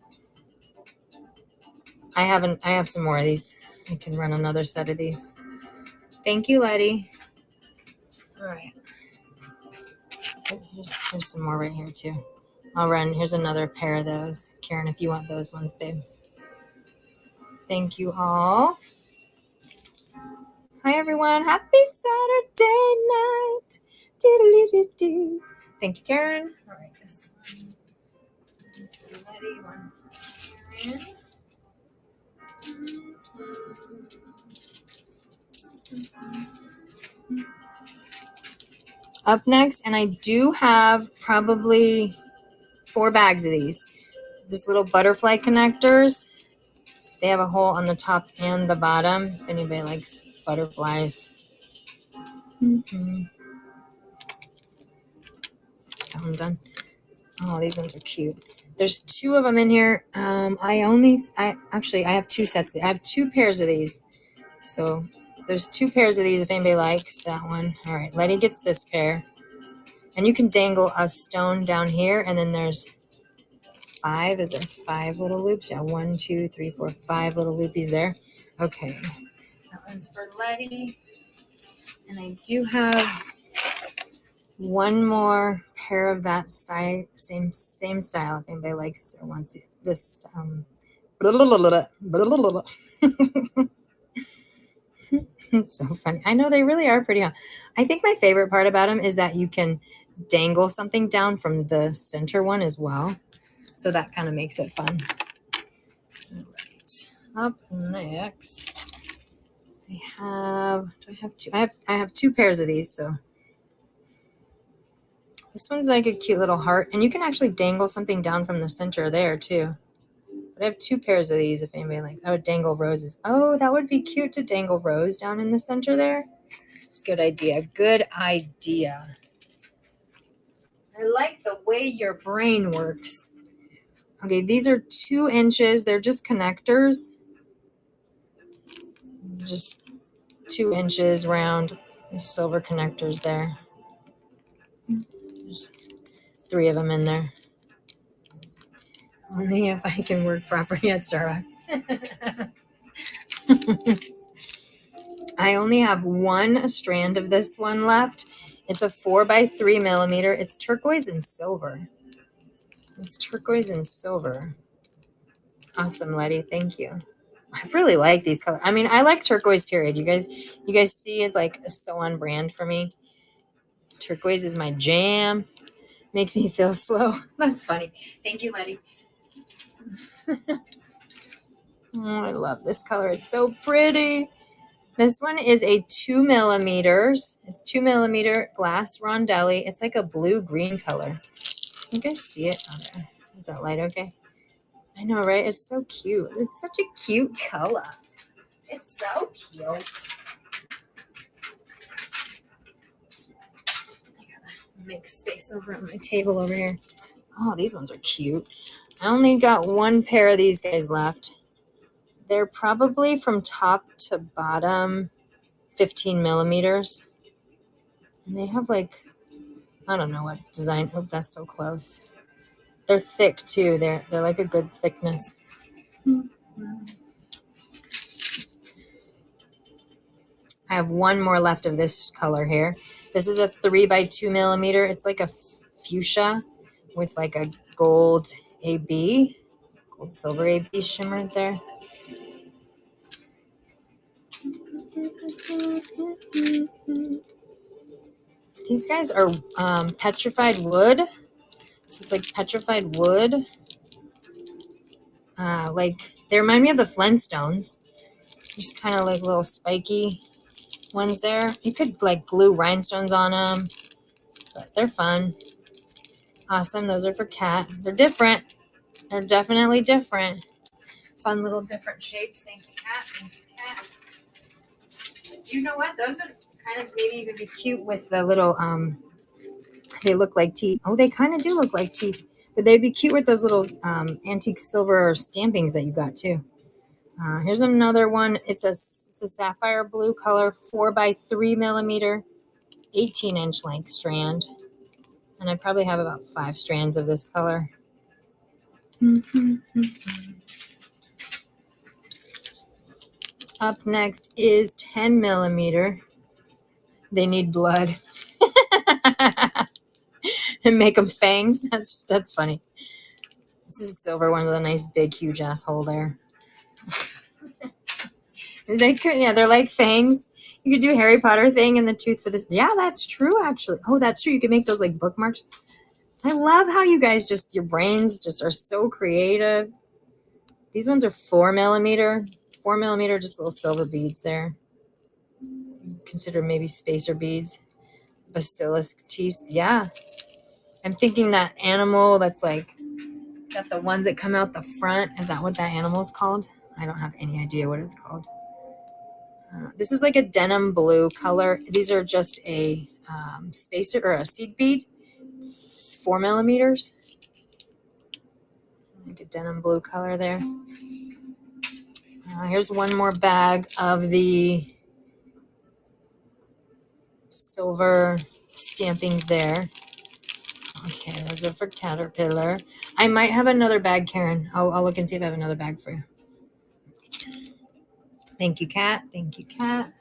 A: I have some more of these. I can run another set of these. Thank you, Letty. All right. Here's some more right here too. Here's another pair of those. Karen, if you want those ones, babe. Thank you all. Hi, everyone. Happy Saturday night. Doo-doo-doo-doo. Thank you, Karen. All right, this one. Letty, one. Karen. Up next, and I do have probably 4 bags of these. Just little butterfly connectors. They have a hole on the top and the bottom, if anybody likes butterflies. I'm done. Oh, these ones are cute. There's 2 of them in here. I have 2 sets. I have 2 pairs of these. So there's 2 pairs of these if anybody likes that one. All right, Letty gets this pair. And you can dangle a stone down here, and then there's 5. Is there 5 little loops? Yeah, 1, 2, 3, 4, 5 little loopies there. Okay. That one's for Letty. And I do have one more pair of that same style. If anybody likes or wants this, it's so funny. I know they really are pretty. I think my favorite part about them is that you can dangle something down from the center one as well. So that kind of makes it fun. All right. Up next, I have. Do I have 2? I have 2 pairs of these. So this one's like a cute little heart, and you can actually dangle something down from the center there too. But I have 2 pairs of these if anybody like. I would dangle roses. Oh, that would be cute to dangle rose down in the center there. Good idea. Good idea. I like the way your brain works. Okay, these are 2 inches. They're just connectors. Just 2 inches round. Silver connectors there. There's 3 of them in there. Only if I can work properly at Starbucks. I only have 1 strand of this one left. It's a 4 by 3 millimeter. It's turquoise and silver. Awesome, Letty. Thank you. I really like these colors. I mean, I like turquoise, period. You guys see it's like so on brand for me. Turquoise is my jam. Makes me feel slow. That's funny. Thank you, Letty. Oh, I love this color. It's so pretty. This one is a 2 millimeters. It's 2 millimeter glass rondelli. It's like a blue-green color. You guys see it? Okay. Is that light okay? I know, right? It's so cute. It's such a cute color. It's so cute. I gotta make space over on my table over here. Oh, these ones are cute. I only got 1 pair of these guys left. They're probably from top to bottom 15 millimeters. And they have like I don't know what design. Oh, that's so close. They're thick too. They're like a good thickness. I have one more left of this color here. This is a 3x2 millimeter. It's like a fuchsia with like a gold AB, gold silver AB shimmer there. These guys are petrified wood. So it's like petrified wood. Like they remind me of the Flintstones. Just kind of like little spiky ones there. You could like glue rhinestones on them, but they're fun. Awesome. Those are for Kat. They're different. They're definitely different. Fun little different shapes. Thank you, Kat. Thank you, Kat. You know what? Those would kind of maybe even be cute with the little they look like teeth. Oh, they kind of do look like teeth. But they'd be cute with those little antique silver stampings that you got too. Here's another one. It's a sapphire blue color, 4x3 millimeter, 18-inch length strand. And I probably have about 5 strands of this color. Up next is 10 millimeter. They need blood. And make them fangs. That's funny. This is a silver one with a nice big huge asshole there. They could, yeah, they're like fangs. You could do Harry Potter thing and the tooth for this. Yeah, that's true actually. Oh, that's true. You could make those like bookmarks. I love how you guys just, your brains just are so creative. These ones are 4 millimeter. 4 millimeter, just little silver beads there. Consider maybe spacer beads. Basilisk teeth. Yeah. I'm thinking that animal that's like got the ones that come out the front. Is that what that animal is called? I don't have any idea what it's called. This is like a denim blue color. These are just a spacer or a seed bead. 4 millimeters. Like a denim blue color there. Here's one more bag of the silver stampings there. Okay, those are for Caterpillar. I might have another bag, Karen. I'll look and see if I have another bag for you. Thank you, Kat. Thank you, Kat.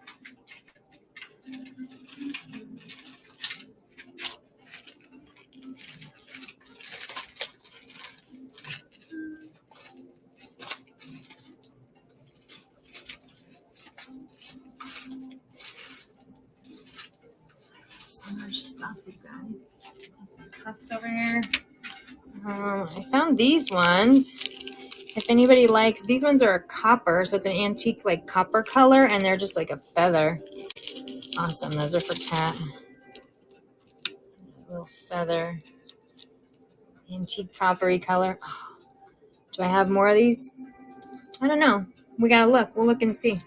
A: So much stuff, you guys. Some cups over here. I found these ones. If anybody likes, these ones are a copper, so it's an antique like copper color, and they're just like a feather. Awesome. Those are for Kat. A little feather. Antique coppery color. Oh, do I have more of these? I don't know. We gotta look. We'll look and see.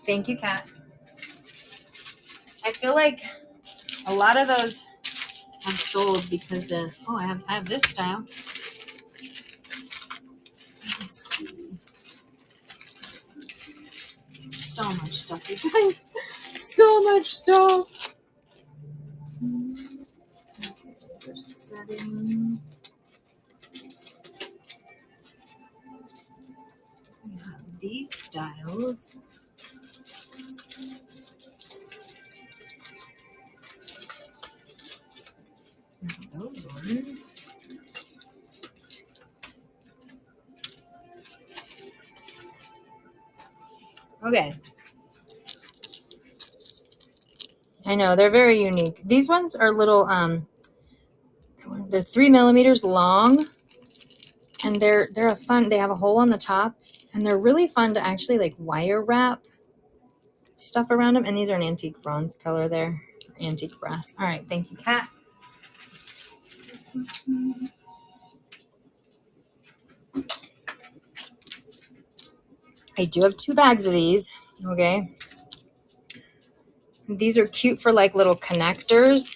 A: Thank you, Kat. I feel like a lot of those have sold because they're. Oh, I have this style. So much stuff, you guys. So much stuff. Okay, those are settings. We have these styles. Those ones. Okay. I know they're very unique. These ones are little they're 3 millimeters long, and they're a fun, they have a hole on the top, and they're really fun to actually like wire wrap stuff around them. And these are an antique bronze color there, antique brass. All right, thank you, Kat. I do have 2 bags of these. Okay. These are cute for like little connectors.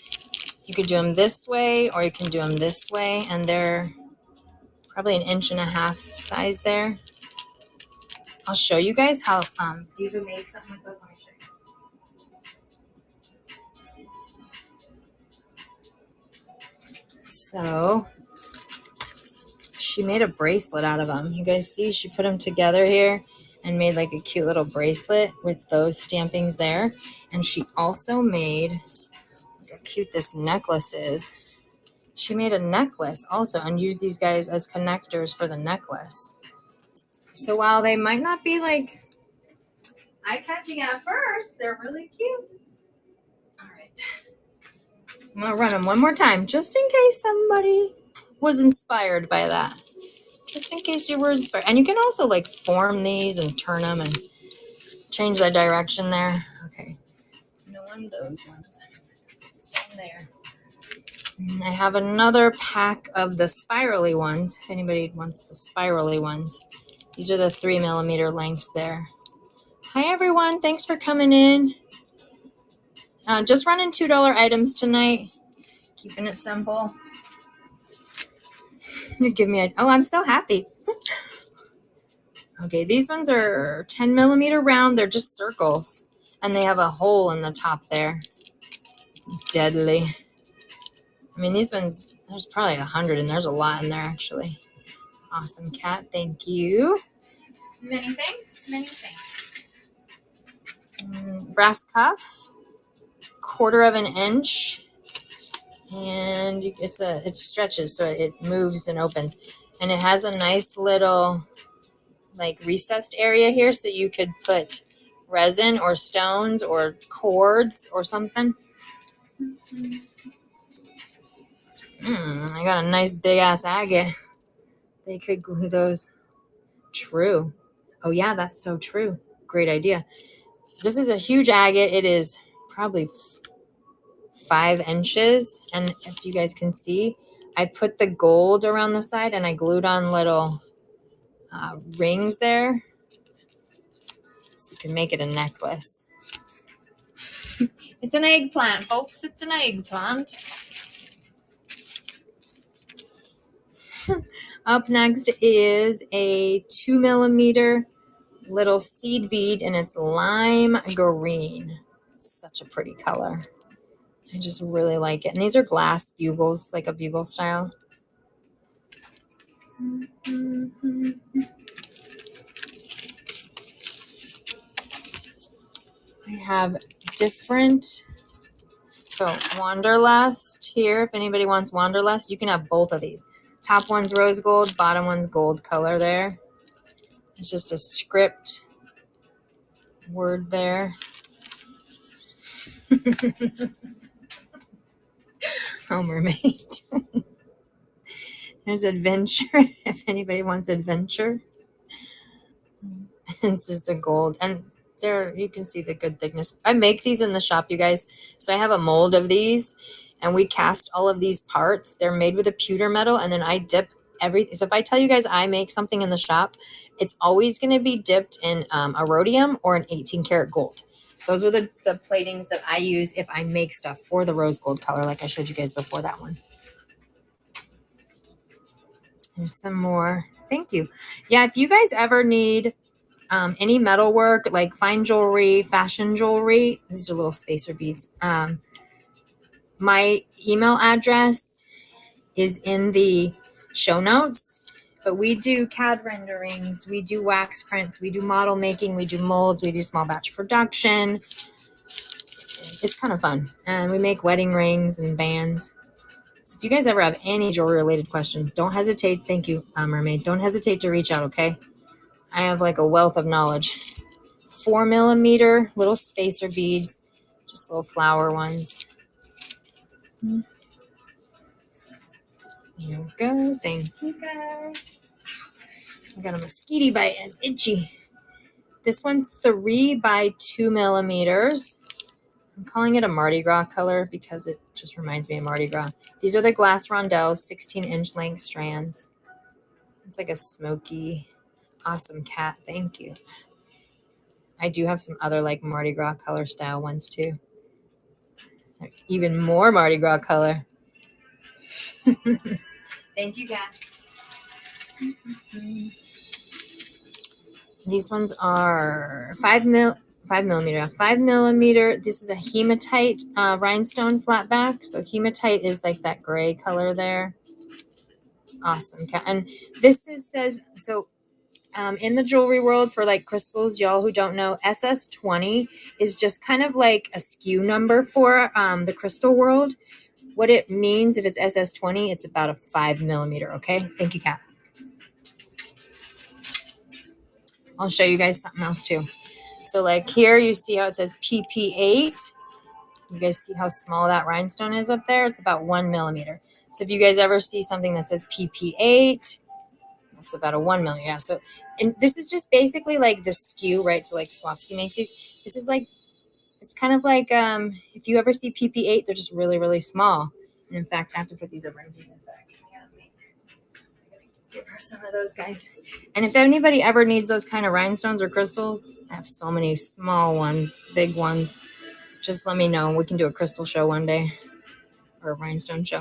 A: You could do them this way or you can do them this way, and they're probably 1.5 inch size there. I'll show you guys how Diva made something with those. Let me show So she made a bracelet out of them. You guys see, she put them together here and made like a cute little bracelet with those stampings there. And she also made, look how cute this necklace is. She made a necklace also and used these guys as connectors for the necklace. So while they might not be like eye-catching at first, they're really cute. All right. I'm going to run them one more time just in case somebody was inspired by that. Just in case you were inspired. And you can also like form these and turn them and change the direction there. Okay. No one of those ones. In there. And I have another pack of the spirally ones. If anybody wants the spirally ones. These are the 3mm lengths there. Hi everyone. Thanks for coming in. Just running $2 items tonight. Keeping it simple. You give me a, oh, I'm so happy. Okay, these ones are 10mm round. They're just circles. And they have a hole in the top there. Deadly. I mean, these ones, there's probably 100 and there's a lot in there actually. Awesome, Cat. Thank you. Many thanks. Many thanks. Brass cuff. 1/4 inch. And it stretches so it moves and opens. And it has a nice little like recessed area here so you could put resin or stones or cords or something. I got a nice big ass agate. They could glue those. True. Oh yeah, that's so true. Great idea. This is a huge agate. It is probably 5 inches. And if you guys can see, I put the gold around the side and I glued on little rings there. So you can make it a necklace. It's an eggplant, folks. It's an eggplant. Up next is a 2mm little seed bead, and it's lime green. It's such a pretty color. I just really like it. And these are glass bugles, like a bugle style. I have different, so Wanderlust here. If anybody wants Wanderlust, you can have both of these. Top one's rose gold, bottom one's gold color there. It's just a script word there. Oh, mermaid. There's adventure. If anybody wants adventure. It's just a gold. And there you can see the good thickness. I make these in the shop, you guys. So I have a mold of these and we cast all of these parts. They're made with a pewter metal and then I dip everything. So if I tell you guys I make something in the shop, it's always going to be dipped in a rhodium or an 18 karat gold. Those are the platings that I use if I make stuff, or the rose gold color like I showed you guys before that one. There's some more. Thank you. Yeah, if you guys ever need any metal work, like fine jewelry, fashion jewelry, these are little spacer beads. My email address is in the show notes, but we do CAD renderings, we do wax prints, we do model making, we do molds, we do small batch production. It's kind of fun. And we make wedding rings and bands. So if you guys ever have any jewelry related questions, don't hesitate. Thank you, Mermaid. Don't hesitate to reach out, okay? I have like a wealth of knowledge. 4mm little spacer beads, just little flower ones. Here we go. Thank you guys. I got a mosquito bite. It's itchy. This one's 3x2mm. I'm calling it a Mardi Gras color because it just reminds me of Mardi Gras. These are the glass rondelles, 16-inch length strands. It's like a smoky, awesome cat. Thank you. I do have some other like Mardi Gras color style ones too. They're even more Mardi Gras color. Thank you, cat. These ones are 5 5 millimeter. 5 millimeter. This is a hematite rhinestone flat back. So hematite is like that gray color there. Awesome. And this says so. In the jewelry world for like crystals, y'all who don't know, SS20 is just kind of like a SKU number for the crystal world. What it means if it's SS20, it's about a 5 millimeter. Okay. Thank you, Kat. I'll show you guys something else too. So like here you see how it says PP8. You guys see how small that rhinestone is up there? It's about 1 millimeter. So if you guys ever see something that says PP8, that's about a 1 millimeter. Yeah. So, and this is just basically like the SKU, right? So like Swarovski makes these. This is like, it's kind of like if you ever see PP8, they're just really, really small. And in fact, I have to put these over into this bag. Give her some of those guys. And if anybody ever needs those kind of rhinestones or crystals, I have so many small ones, big ones. Just let me know. We can do a crystal show one day or a rhinestone show.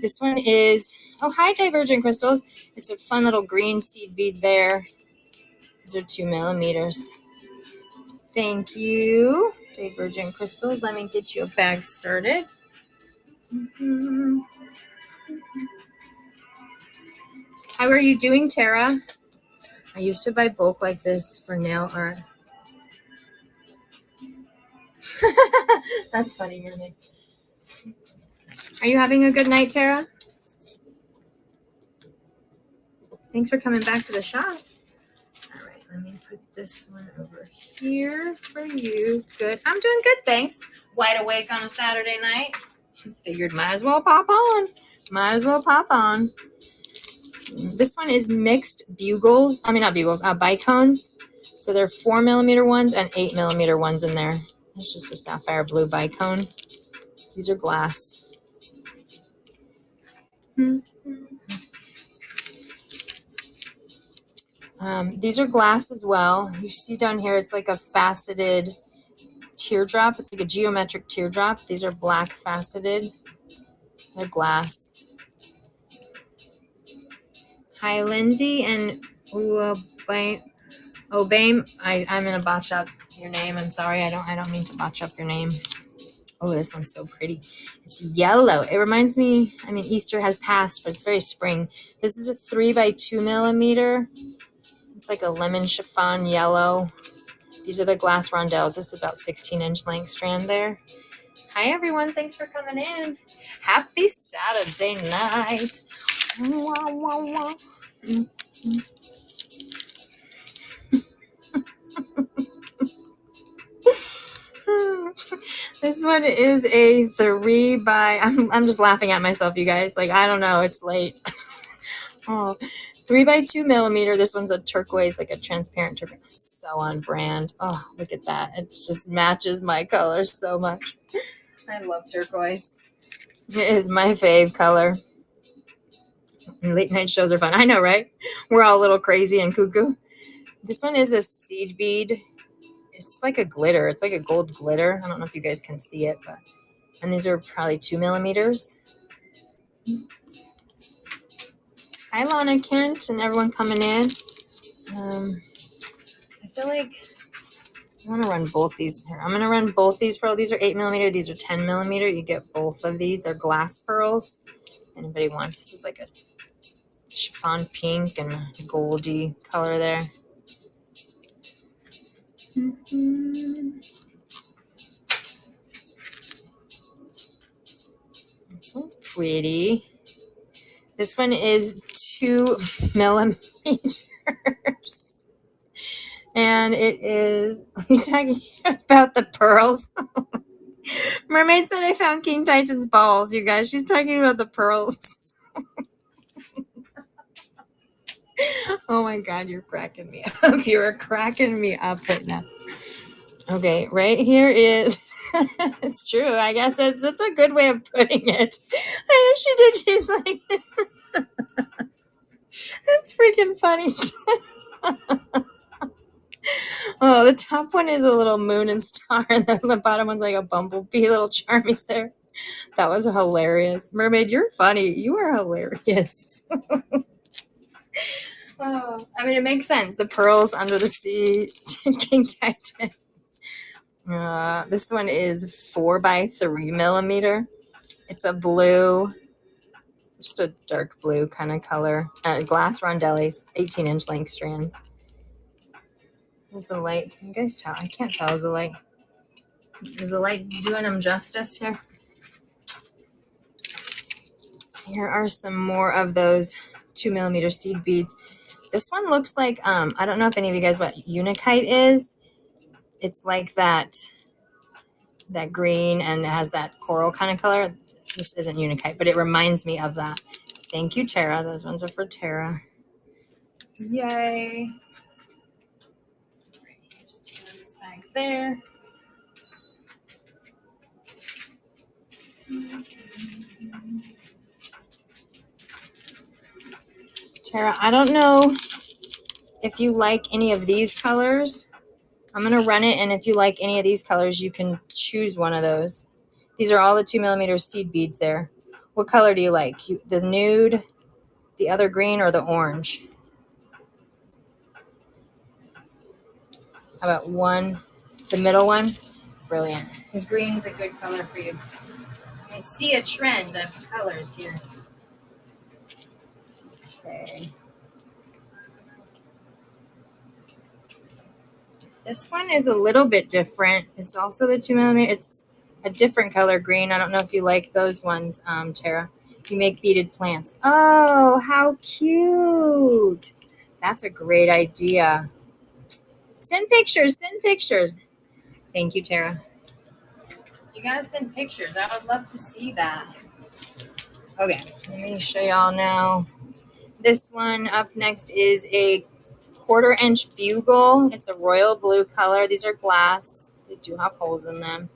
A: This one is, oh, hi, Divergent Crystals. It's a fun little green seed bead there. These are 2 millimeters. Thank you, Divergent Crystals. Let me get you a bag started. How are you doing, Tara? I used to buy bulk like this for nail art. That's funny, really. Are you having a good night, Tara? Thanks for coming back to the shop. All right, let me put this one over here for you. Good. I'm doing good, thanks. Wide awake on a Saturday night. Figured might as well pop on. Might as well pop on. This one is mixed bugles. I mean, not bugles, bicones. So there are 4 millimeter ones and 8 millimeter ones in there. It's just a sapphire blue bicone. These are glass. These are glass as well. You see down here, it's like a faceted teardrop. It's like a geometric teardrop. These are black faceted. They're glass. Hi, Lindsay and Obame. I'm gonna botch up your name. I'm sorry. I don't mean to botch up your name. Oh, this one's so pretty. It's yellow. It reminds me, I mean, Easter has passed, but it's very spring. This is a 3 by 2 millimeter. It's like a lemon chiffon yellow. These are the glass rondelles. This is about 16-inch length strand there. Hi, everyone. Thanks for coming in. Happy Saturday night. Wah, wah, wah. This one is a 3 by, I'm just laughing at myself, you guys. Like, I don't know. It's late. Oh, 3 by 2 millimeter. This one's a turquoise, like a transparent turquoise. So on brand. Oh, look at that. It just matches my color so much. I love turquoise. It is my fave color. And late night shows are fun. I know, right? We're all a little crazy and cuckoo. This one is a seed bead. It's like a glitter. It's like a gold glitter. I don't know if you guys can see it, but and these are probably 2 millimeters. Hi, Lana Kent and everyone coming in. I feel like I want to run both these here. I'm going to run both these pearls. These are 8 millimeter. These are 10 millimeter. You get both of these. They're glass pearls. Anybody wants. This is like a chiffon pink and goldy color there. This one's pretty. This one is 2 millimeters. And it is, are you talking about the pearls? Mermaid said I found King Titan's balls, you guys. She's talking about the pearls. Oh my God, you're cracking me up. You're cracking me up right now. Okay, right here is, it's true. I guess that's a good way of putting it. I know she did. She's like, that's freaking funny. Oh, the top one is a little moon and star, and then the bottom one's like a bumblebee, little charmies there. That was hilarious. Mermaid, you're funny. You are hilarious. Oh, I mean, it makes sense. The pearls under the sea, King Titan. This one is 4x3 mm. It's a blue, just a dark blue kind of color. Glass rondellis, 18-inch length strands. Is the light? Can you guys tell? I can't tell. Is the light doing them justice here? Here are some more of those 2mm seed beads. This one looks like I don't know if any of you guys know what Unikite is. It's like that green, and it has that coral kind of color. This isn't Unikite, but it reminds me of that. Thank you, Tara. Those ones are for Tara. Yay. Here's Tara's bag there. Tara, I don't know if you like any of these colors. I'm going to run it, and if you like any of these colors, you can choose one of those. These are all the 2mm seed beads there. What color do you like? The nude, the other green, or the orange? How about one, the middle one? Brilliant. Because green is a good color for you. I see a trend of colors here. Okay. This one is a little bit different. It's also the 2mm. It's a different color green. I don't know if you like those ones, Tara. You make beaded plants. Oh, how cute. That's a great idea. Send pictures. Send pictures. Thank you, Tara. You gotta send pictures. I would love to see that. Okay, let me show y'all now. This one up next is a 1/4-inch bugle. It's a royal blue color. These are glass. They do have holes in them.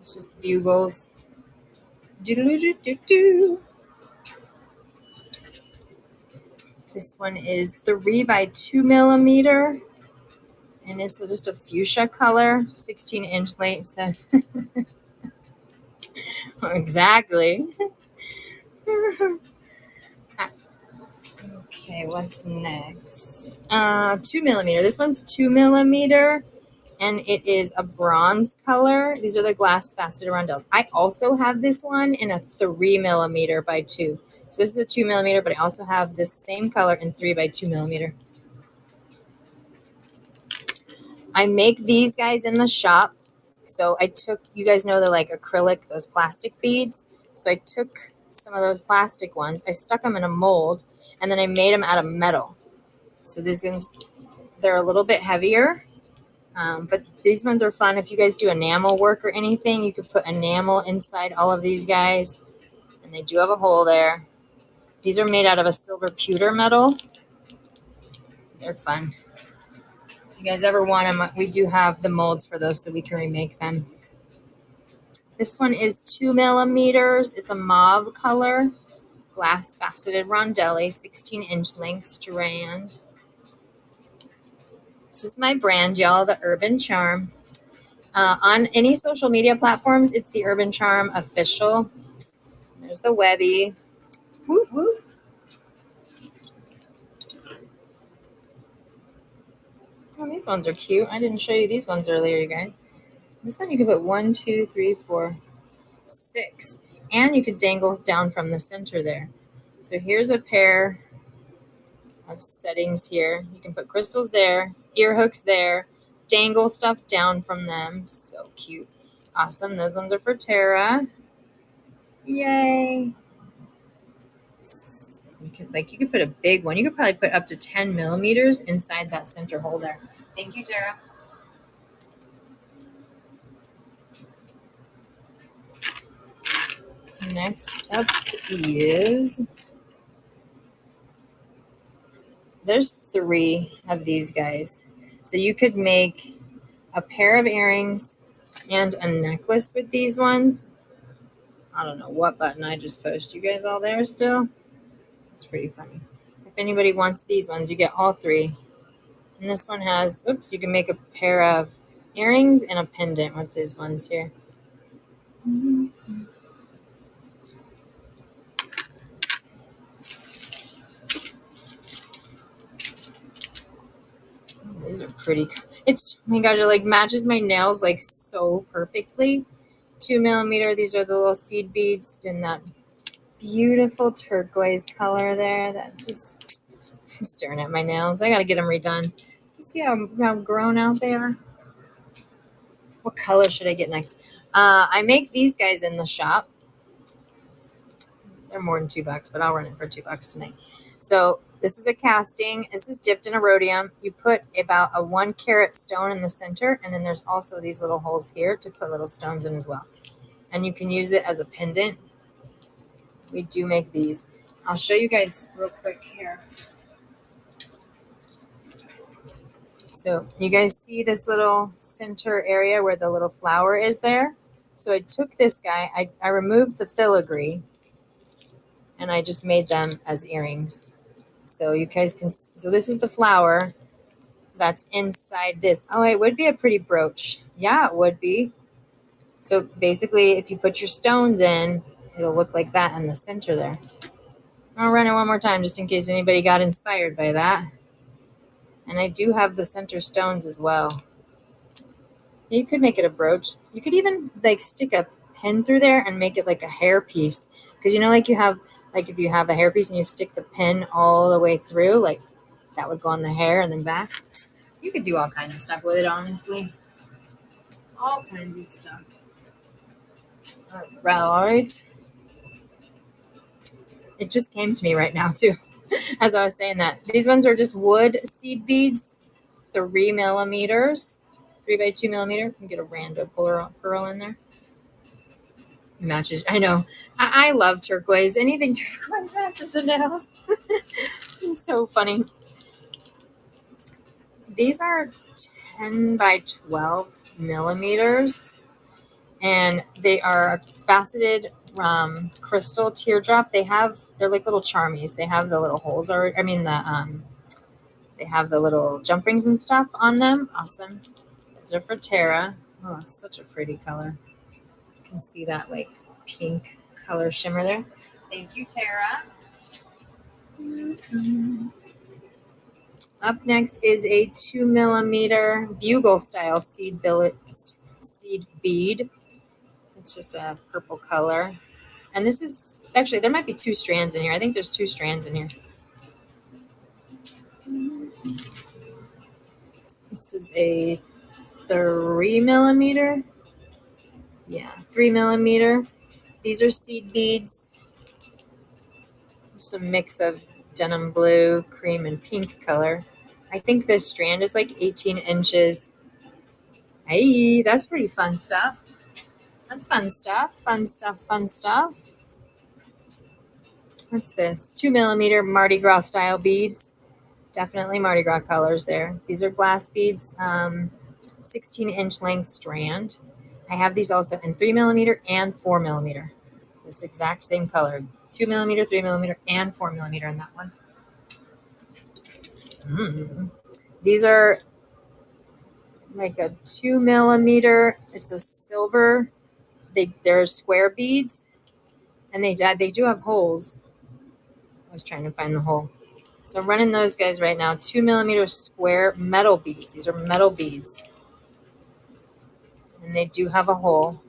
A: It's just bugles. Doo-doo-doo-doo-doo. This one is 3x2mm, and it's just a fuchsia color, 16-inch length. So exactly. Okay, what's next? 2mm. This one's 2mm, and it is a bronze color. These are the glass faceted rondelles. I also have this one in a 3mm by 2. So this is a 2mm, but I also have this same color in 3x2mm. I make these guys in the shop. So I took, you guys know the like acrylic, those plastic beads. So I took some of those plastic ones, I stuck them in a mold, and then I made them out of metal. So these ones, they're a little bit heavier, but these ones are fun. If you guys do enamel work or anything, you could put enamel inside all of these guys, and they do have a hole there. These are made out of a silver pewter metal. They're fun. If you guys ever want them, we do have the molds for those, so we can remake them. This one is 2mm. It's a mauve color, glass faceted rondelli, 16-inch length strand. This is my brand, y'all, the Urban Charm. On any social media platforms, it's the Urban Charm Official. There's the Webby. Whoop, whoop. Oh, these ones are cute. I didn't show you these ones earlier, you guys. This one you could put 1, 2, 3, 4, 6. And you could dangle down from the center there. So here's a pair of settings here. You can put crystals there, ear hooks there, dangle stuff down from them. So cute. Awesome. Those ones are for Tara. Yay. You could put a big one. You could probably put up to 10mm inside that center hole there. Thank you, Tara. Next up is, there's 3 of these guys. So you could make a pair of earrings and a necklace with these ones. I don't know what button I just pushed. You guys all there still? It's pretty funny. If anybody wants these ones, you get all 3. And this one has, oops, you can make a pair of earrings and a pendant with these ones here. These are pretty. It's, oh my gosh, it like matches my nails like so perfectly. 2 millimeter. These are the little seed beads in that beautiful turquoise color there. That just, I'm staring at my nails. I gotta get them redone. You see how grown out they are? What color should I get next? I make these guys in the shop. They're more than $2, but I'll run it for $2 tonight. So this is a casting. This is dipped in a rhodium. You put about a 1 carat stone in the center, and then there's also these little holes here to put little stones in as well. And you can use it as a pendant. We do make these. I'll show you guys real quick here. So you guys see this little center area where the little flower is there? So I took this guy, I removed the filigree, and I just made them as earrings. So you guys can, so this is the flower that's inside this. Oh, it would be a pretty brooch. Yeah, it would be. So basically, if you put your stones in, it'll look like that in the center there. I'll run it one more time just in case anybody got inspired by that. And I do have the center stones as well. You could make it a brooch. You could even like stick a pin through there and make it like a hair piece. Because you know, like you have, like if you have a hair piece and you stick the pin all the way through, like that would go on the hair and then back. You could do all kinds of stuff with it, honestly. All kinds of stuff. All right. It just came to me right now, too, as I was saying that. These ones are just wood seed beads, 3 millimeters, 3 by 2 millimeter. You can get a rando pearl in there. Matches. I know. I love turquoise. Anything turquoise matches the nails. It's so funny. These are 10 by 12 millimeters, and they are faceted crystal teardrop. They're like little charmies. They have the little holes, or I mean they have the little jump rings and stuff on them. Awesome. Those are for Tara. Oh, it's such a pretty color. You can see that like pink color shimmer there. Thank you, Tara. Mm-hmm. Up next is a 2 millimeter bugle style seed bead. It's just a purple color. And this is, actually, there might be 2 strands in here. I think there's 2 strands in here. This is a 3 millimeter. Yeah, 3 millimeter. These are seed beads. Some mix of denim blue, cream, and pink color. I think this strand is like 18 inches. Hey, that's pretty fun stuff. That's fun stuff. Fun stuff. Fun stuff. What's this? 2 millimeter Mardi Gras style beads. Definitely Mardi Gras colors there. These are glass beads, 16-inch length strand. I have these also in 3 millimeter and 4 millimeter. This exact same color. 2 millimeter, 3 millimeter, and 4 millimeter in that one. These are like a 2 millimeter. It's a silver. They're square beads, and they do have holes. I was trying to find the hole. So I'm running those guys right now. 2 millimeter square metal beads. These are metal beads. And they do have a hole.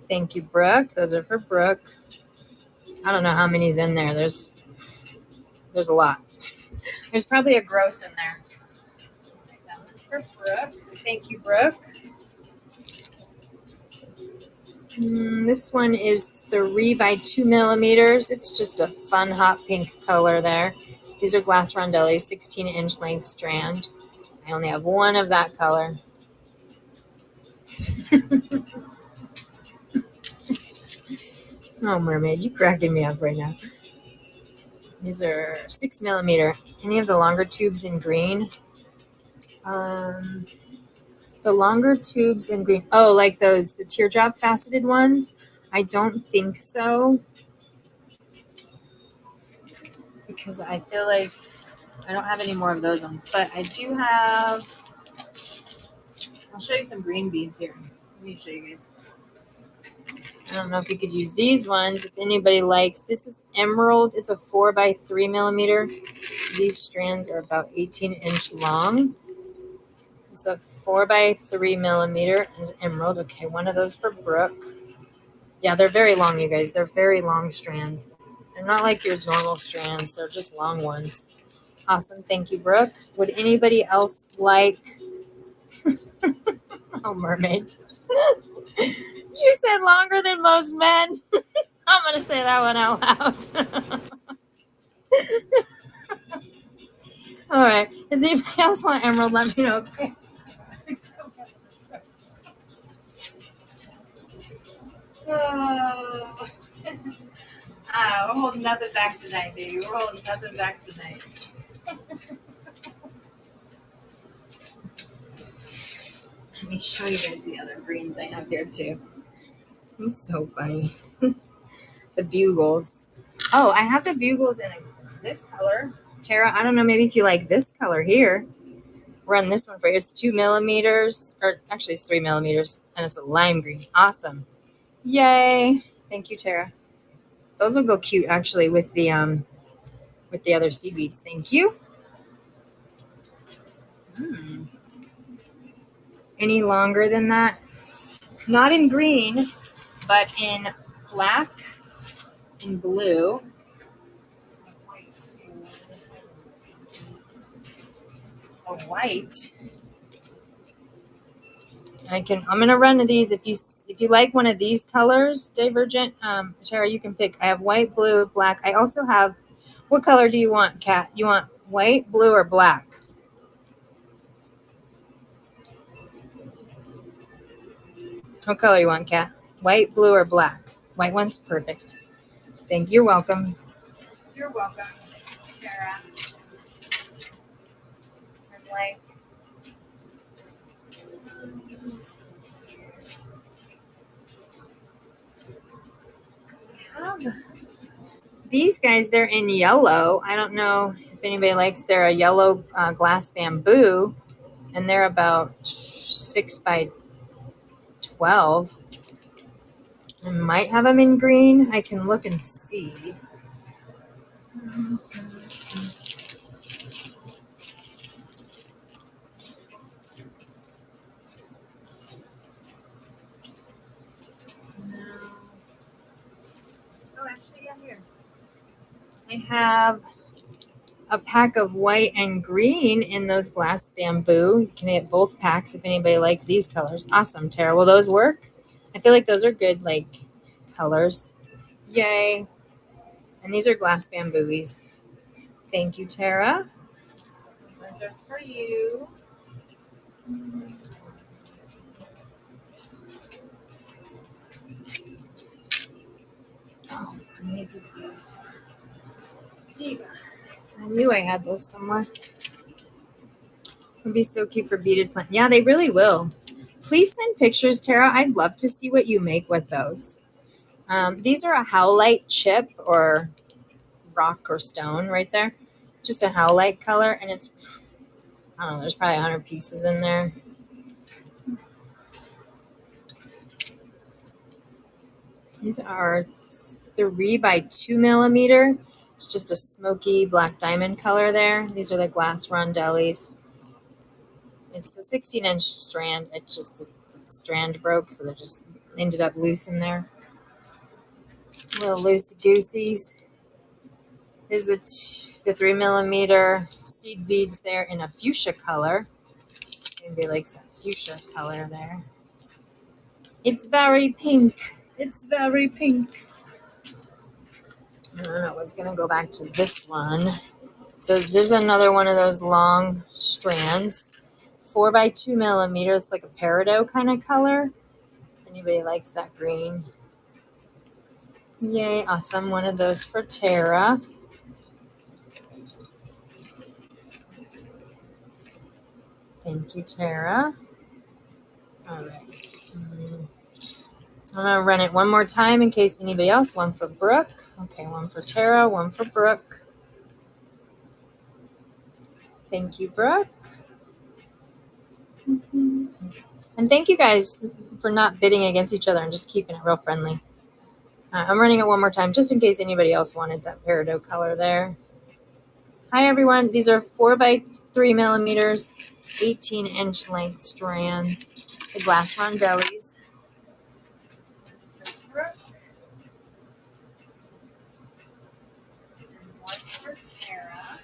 A: Thank you, Brooke. Those are for Brooke. I don't know how many's in there. There's a lot. There's probably a gross in there. That one's for Brooke. Thank you, Brooke. This one is 3 by 2 millimeters. It's just a fun hot pink color there. These are glass rondellis, 16-inch length strand. I only have one of that color. Oh, mermaid, you cracking me up right now. These are 6 millimeter. Any of the longer tubes in green? The longer tubes in green. Oh, like those, the teardrop faceted ones? I don't think so. Because I feel like I don't have any more of those ones. But I do have, I'll show you some green beads here. Let me show you guys. I don't know if you could use these ones if anybody likes. This is emerald. It's a 4 by 3 millimeter. These strands are about 18-inch long. It's a 4x3 millimeter emerald. Okay, one of those for Brooke. Yeah, they're very long, you guys. They're very long strands. They're not like your normal strands. They're just long ones. Awesome. Thank you, Brooke. Would anybody else like... Oh, mermaid. You said longer than most men. I'm going to say that one out loud. All right. Does anybody else want emerald? Let me know. Okay. Oh. We're holding nothing back tonight, baby. We're holding nothing back tonight. Let me show you guys the other greens I have here, too. It's so funny. The bugles. Oh, I have the bugles in this color. Tara, I don't know, maybe if you like this color here. Run this one for you. It's 2 millimeters, or actually it's 3 millimeters, and it's a lime green. Awesome. Yay. Thank you, Tara. Those will go cute actually with the other seed beads. Thank you. Any longer than that? Not in green, but in black and blue. A white. I'm gonna run these. If you like one of these colors, Divergent, Tara, you can pick. I have white, blue, black. I also have. What color do you want, Kat? You want white, blue, or black? What color you want, Kat? White, blue, or black? White one's perfect. Thank you. You're welcome. You're welcome, Tara. I'm like. These guys, they're in yellow. I don't know if anybody likes. They're a yellow glass bamboo, and they're about 6x12. I might have them in green. I can look and see. Oh, actually, yeah, here. I have a pack of white and green in those glass bamboo. You can get both packs if anybody likes these colors. Awesome, Tara. Will those work? I feel like those are good, like, colors. Yay. And these are glass bambooies. Thank you, Tara. These ones are for you. Oh, I need to do this. Diva. I knew I had those somewhere. Would be so cute for beaded plant. Yeah, they really will. Please send pictures, Tara. I'd love to see what you make with those. These are a howlite chip or rock or stone right there. Just a howlite color, and it's, I don't know, there's probably 100 pieces in there. These are 3x2 millimeter. It's just a smoky black diamond color there. These are the glass rondellis. It's a 16-inch strand. It just, the strand broke, so they just ended up loose in there. Little loosey-gooseys. There's the 3 millimeter seed beads there in a fuchsia color. Anybody likes that fuchsia color there. It's very pink. It's very pink. I don't know. I was going to go back to this one. So there's another one of those long strands. 4x2 millimeter. It's like a peridot kind of color. Anybody likes that green? Yay. Awesome. One of those for Tara. Thank you, Tara. All right. I'm going to run it one more time in case anybody else. One for Brooke. Okay, one for Tara, one for Brooke. Thank you, Brooke. And thank you guys for not bidding against each other and just keeping it real friendly. I'm running it one more time just in case anybody else wanted that peridot color there. Hi, everyone. These are 4x3 millimeters 18-inch length strands. The glass rondellis. One for Tara.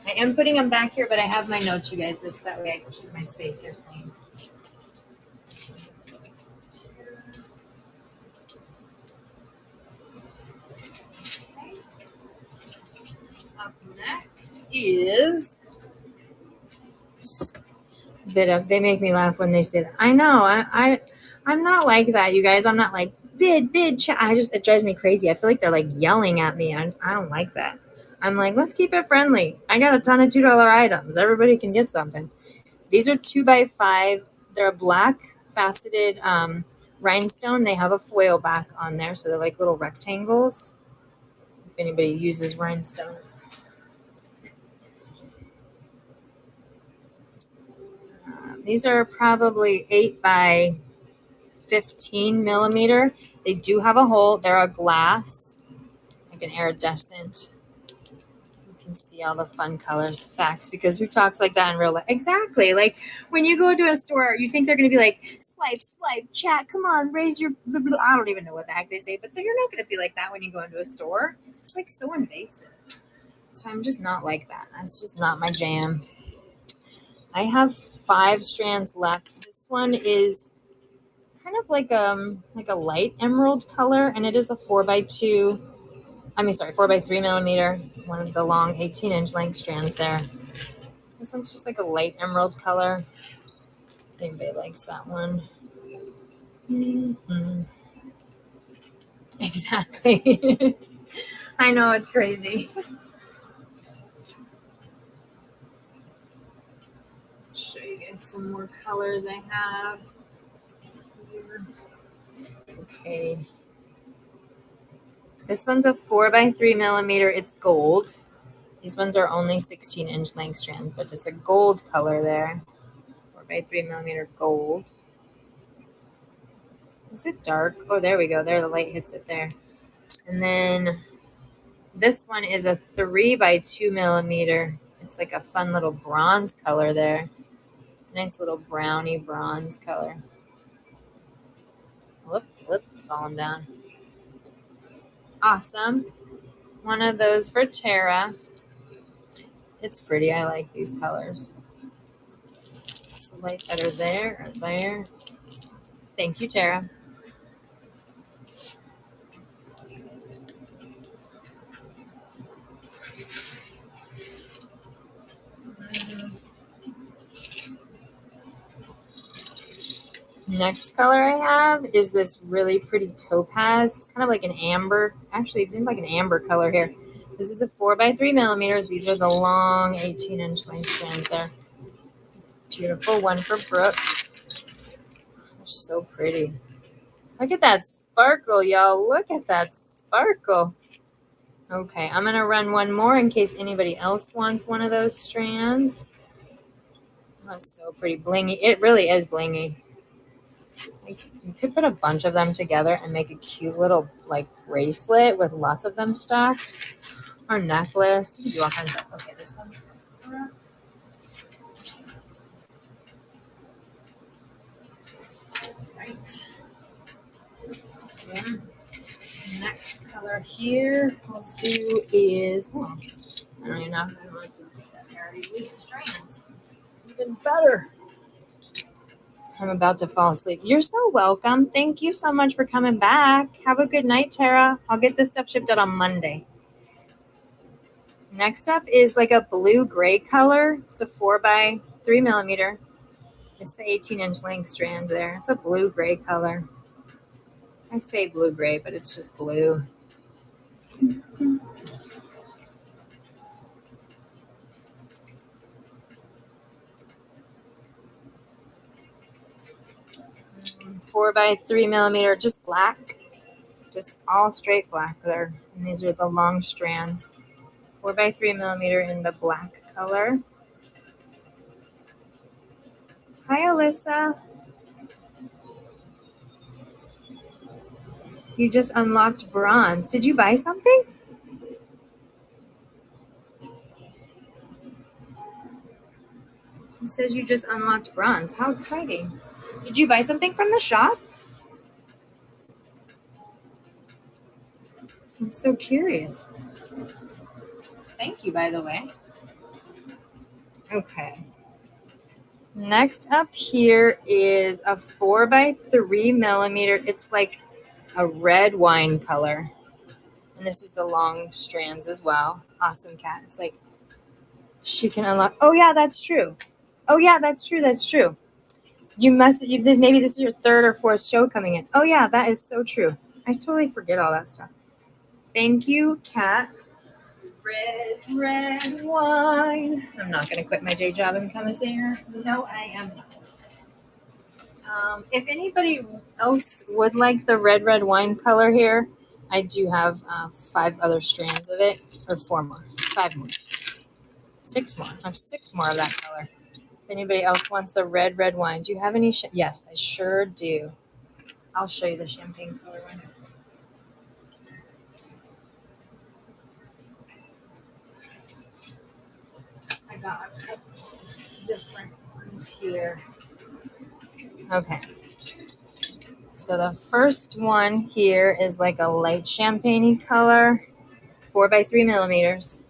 A: I am putting them back here, but I have my notes, you guys, just that way I can keep my space here clean. Okay. Up next is they make me laugh when they say that. I know, I'm not like that, you guys. I'm not like bid. It drives me crazy. I feel like they're like yelling at me. I don't like that. I'm like, let's keep it friendly. I got a ton of $2 items. Everybody can get something. These are 2x5. They're a black faceted rhinestone. They have a foil back on there, so they're like little rectangles. If anybody uses rhinestones. These are probably 8x15 millimeter. They do have a hole. They're a glass, like an iridescent. You can see all the fun colors, facts, because who talks like that in real life? Exactly. Like when you go to a store, you think they're going to be like, swipe, chat, come on, raise your, I don't even know what the heck they say, but you're not going to be like that when you go into a store. It's like so invasive. So I'm just not like that. That's just not my jam. I have 5 strands left. This one is kind of like a light emerald color, and it is a 4x3 millimeter. One of the long 18-inch length strands there. This one's just like a light emerald color. If anybody likes that one. Mm-hmm. Exactly. I know, it's crazy. Show you guys some more colors I have here. Okay. This one's a 4x3 millimeter. It's gold. These ones are only 16-inch length strands, but it's a gold color there. 4x3 millimeter gold. Is it dark? Oh, there we go. There, the light hits it there. And then this one is a 3x2 millimeter. It's like a fun little bronze color there. Nice little brownie bronze color. Whoop, it's falling down. Awesome. One of those for Tara. It's pretty. I like these colors. So light that are there. Thank you, Tara. Next color I have is this really pretty topaz. It's kind of like an amber. Actually, it's like an amber color here. This is a 4x3 millimeter. These are the long 18-inch length strands there. Beautiful one for Brooke. They're so pretty. Look at that sparkle, y'all. Look at that sparkle. Okay, I'm going to run one more in case anybody else wants one of those strands. Oh, it's so pretty blingy. It really is blingy. Like, you could put a bunch of them together and make a cute little like bracelet with lots of them stacked, or necklace. You can do all kinds of stuff. Okay, this one. Right. Yeah. Next color here we'll do is I don't even know if I want to do that. I already loose strands. Even better. I'm about to fall asleep. You're so welcome. Thank you so much for coming back. Have a good night, Tara. I'll get this stuff shipped out on Monday. Next up is like a blue-gray color. It's a 4x3 millimeter. It's the 18-inch length strand there. It's a blue-gray color. I say blue-gray, but it's just blue. Four by 3 millimeter, just black. Just all straight black there. And these are the long strands. 4x3 millimeter in the black color. Hi, Alyssa. You just unlocked bronze. Did you buy something? It says you just unlocked bronze. How exciting. Did you buy something from the shop? I'm so curious. Thank you, by the way. Okay. Next up here is a 4x3 millimeter. It's like a red wine color. And this is the long strands as well. Awesome cat. It's like she can unlock. Oh yeah, that's true. Oh yeah, that's true. That's true. Maybe this is your third or fourth show coming in. Oh yeah, that is so true. I totally forget all that stuff. Thank you, cat. Red wine. I'm not gonna quit my day job and become a singer. No, I am not. If anybody else would like the red wine color here, I do have 5 other strands of it, or 4 more, 5 more, 6 more. I have 6 more of that color. If anybody else wants the red wine, do you have any? Yes, I sure do. I'll show you the champagne color ones. I got a couple different ones here. Okay. So the first one here is like a light champagne color, 4x3 millimeters.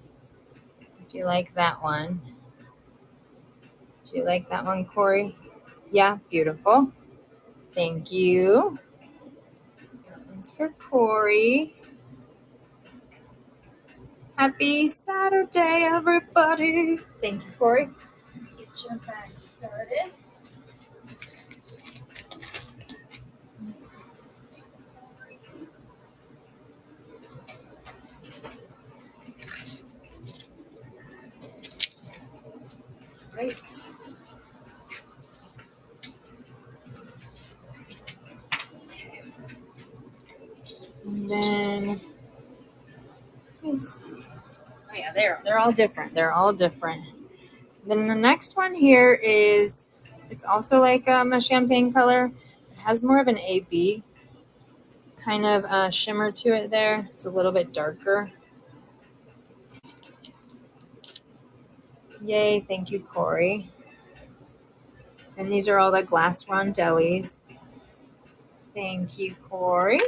A: If you like that one. Do you like that one, Corey? Yeah, beautiful. Thank you. That one's for Corey. Happy Saturday, everybody. Thank you, Corey. Get your bag started. Right. Okay. And then, let me see. Oh yeah, they're all different. They're all different. Then the next one here is, it's also like a champagne color. It has more of an AB kind of shimmer to it there. It's a little bit darker. Yay, thank you, Corey. And these are all the glass rondellis. Thank you, Corey.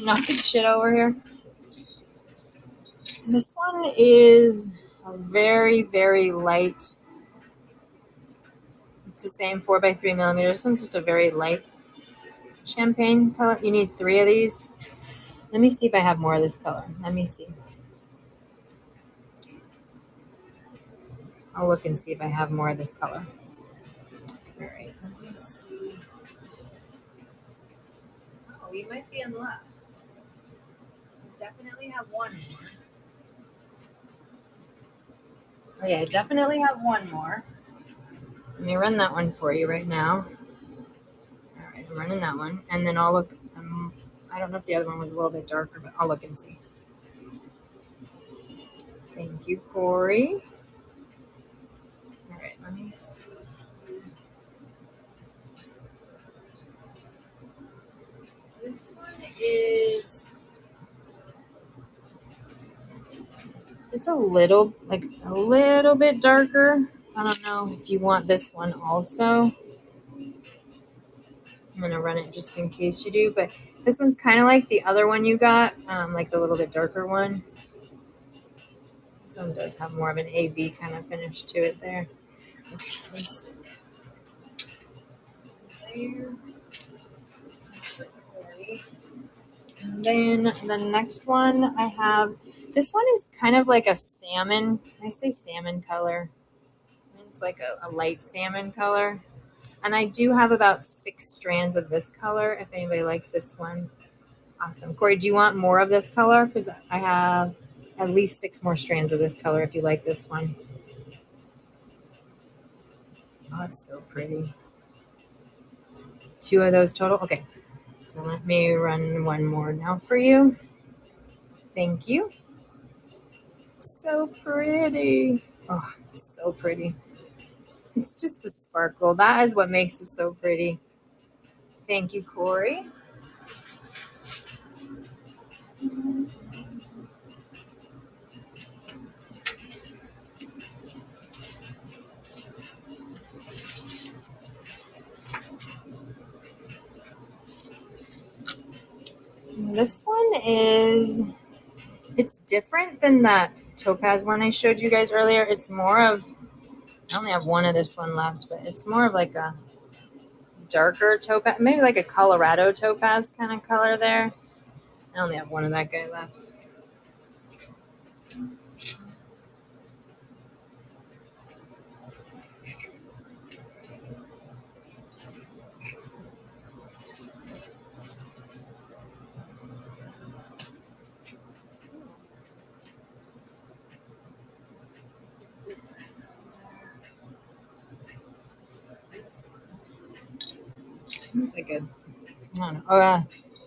A: Knocking shit over here. This one is a very light. It's the same 4x3 millimeters. This one's just a very light champagne color. You need 3 of these. Let me see if I have more of this color. Let me see. I'll look and see if I have more of this color. All right, let me see. Oh, you might be in luck. Definitely have one more. Oh yeah, I definitely have one more. Let me run that one for you right now. All right, I'm running that one. And then I'll look. I don't know if the other one was a little bit darker, but I'll look and see. Thank you, Corey. All right, let me see. This one is, it's a little bit darker. I don't know if you want this one also. I'm going to run it just in case you do, but this one's kind of like the other one you got, like the little bit darker one. This one does have more of an AB kind of finish to it there. Okay, just there. And then the next one I have, this one is kind of like a salmon. I say salmon color. It's like a light salmon color. And I do have about 6 strands of this color if anybody likes this one. Awesome. Corey, do you want more of this color? Because I have at least 6 more strands of this color if you like this one. Oh, it's so pretty. 2 of those total? Okay. So let me run one more now for you. Thank you. So pretty. Oh, it's so pretty. It's just the sparkle. That is what makes it so pretty. Thank you, Corey. This one is, it's different than that topaz one I showed you guys earlier. It's more of, I only have one of this one left, but it's more of like a darker topaz, maybe like a Colorado topaz kind of color there. I only have one of that guy left. It's like a, I don't know. Oh,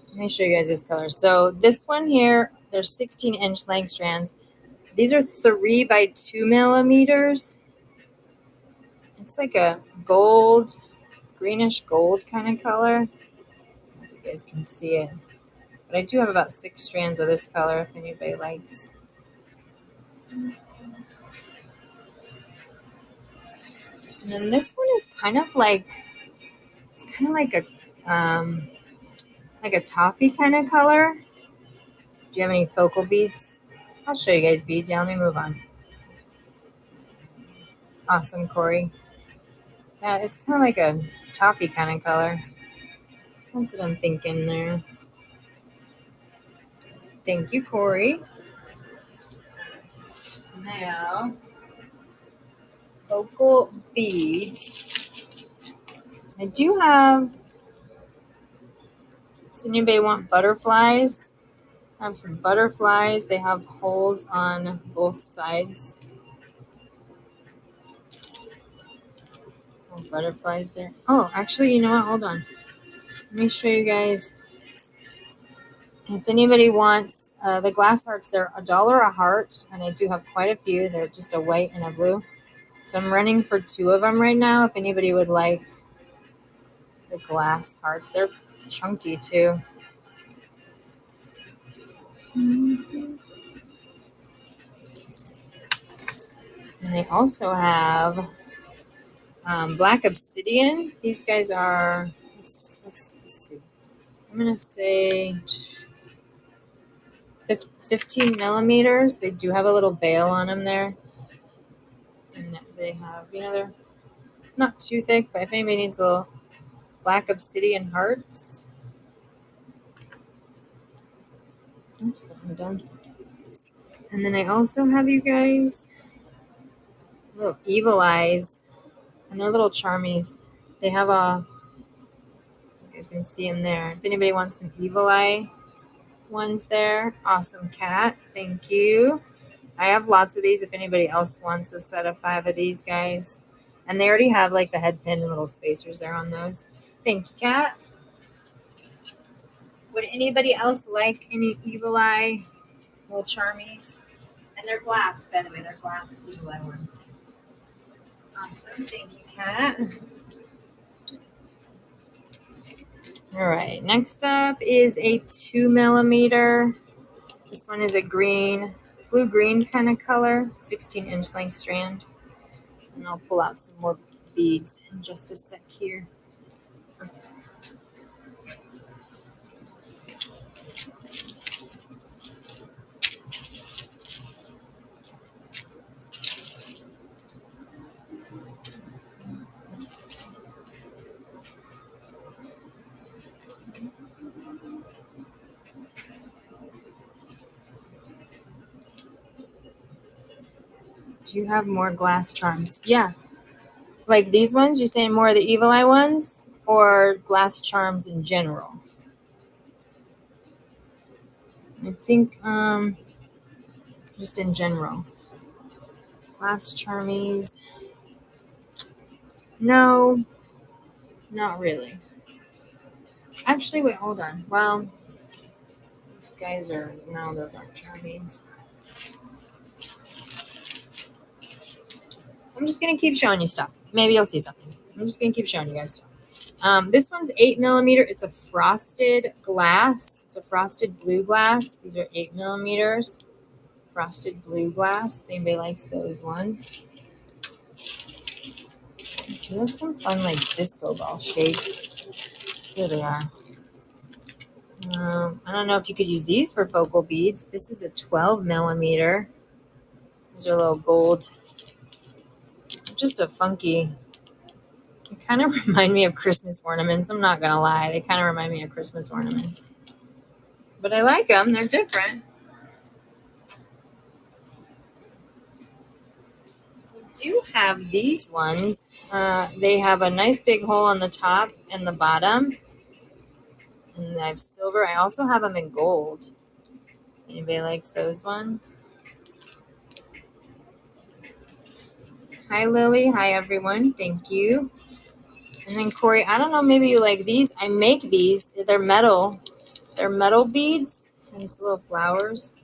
A: let me show you guys this color. So this one here, there's 16-inch length strands. These are 3 by 2 millimeters. It's like a gold, greenish gold kind of color. I don't know if you guys can see it. But I do have about 6 strands of this color if anybody likes. And then this one is kind of like, it's kind of like a toffee kind of color. Do you have any focal beads? I'll show you guys beads. Yeah, let me move on. Awesome, Corey. Yeah, it's kind of like a toffee kind of color. That's what I'm thinking there. Thank you, Corey. Now, focal beads. I do have, does anybody want butterflies? I have some butterflies. They have holes on both sides. Oh, butterflies there. Oh, actually, you know what? Hold on. Let me show you guys. If anybody wants the glass hearts, they're $1 a heart, and I do have quite a few. They're just a white and a blue. So I'm running for 2 of them right now. If anybody would like the glass hearts, they're chunky too. And they also have black obsidian. These guys are, let's see. I'm going to say 15 millimeters. They do have a little bail on them there. And they have, they're not too thick, but if anybody needs a little black obsidian hearts. Oops, I'm done. And then I also have you guys little evil eyes, and they're little charmies. They have you guys can see them there. If anybody wants some evil eye ones there, awesome cat. Thank you. I have lots of these if anybody else wants a set of 5 of these guys. And they already have like the head pin and little spacers there on those. Thank you, cat. Would anybody else like any evil eye little charmies? And they're glass, by the way. They're glass evil eye ones. Awesome. Thank you, cat. All right. Next up is a 2 millimeter. This one is a green, blue-green kind of color, 16-inch length strand. And I'll pull out some more beads in just a sec here. Do you have more glass charms? Yeah. Like these ones? You're saying more of the evil eye ones or glass charms in general? I think just in general. Glass charmies. No, not really. Actually, wait, hold on. Well, these guys are, no, those aren't charmies. I'm just going to keep showing you stuff. Maybe you'll see something. I'm just going to keep showing you guys stuff. This one's 8 millimeter. It's a frosted glass. It's a frosted blue glass. These are 8 millimeters. Frosted blue glass. If anybody likes those ones. Do have some fun like disco ball shapes. Here they are. I don't know if you could use these for focal beads. This is a 12 millimeter. These are a little gold. Just a funky. They kind of remind me of Christmas ornaments. I'm not going to lie. They kind of remind me of Christmas ornaments. But I like them. They're different. We do have these ones. They have a nice big hole on the top and the bottom. And I have silver. I also have them in gold. Anybody likes those ones? Hi, Lily. Hi, everyone. Thank you. And then Corey, I don't know, maybe you like these. I make these. They're metal. They're metal beads and it's little flowers.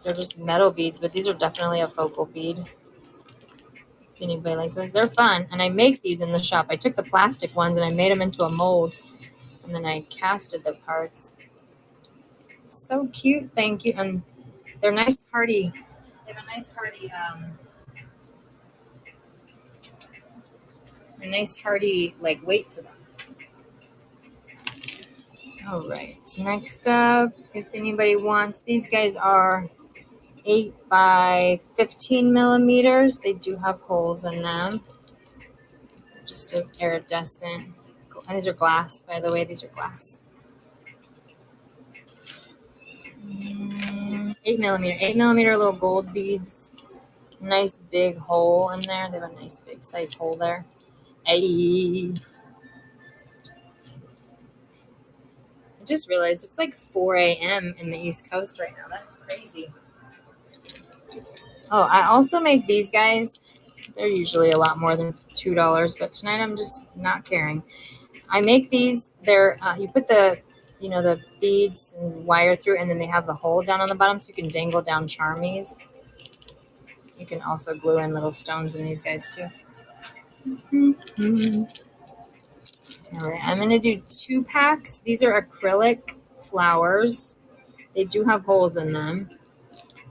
A: They're just metal beads, but these are definitely a focal bead. If anybody likes those, they're fun. And I make these in the shop. I took the plastic ones and I made them into a mold, and then I casted the parts. So cute, thank you. And they're nice, hardy. They have a nice, hardy, like weight to them. All right. Next up, if anybody wants, these guys are 8 by 15 millimeters. They do have holes in them. Just a iridescent. And these are glass, by the way. These are glass. 8 millimeter. 8 millimeter little gold beads. Nice big hole in there. They have a nice big size hole there. Hey. I just realized it's like 4 a.m. in the East Coast right now. That's crazy. Oh, I also make these guys. They're usually a lot more than $2, but tonight I'm just not caring. I make these. They're you put the the beads and wire through, and then they have the hole down on the bottom, so you can dangle down charmies. You can also glue in little stones in these guys too. All right, I'm gonna do 2 packs. These are acrylic flowers. They do have holes in them.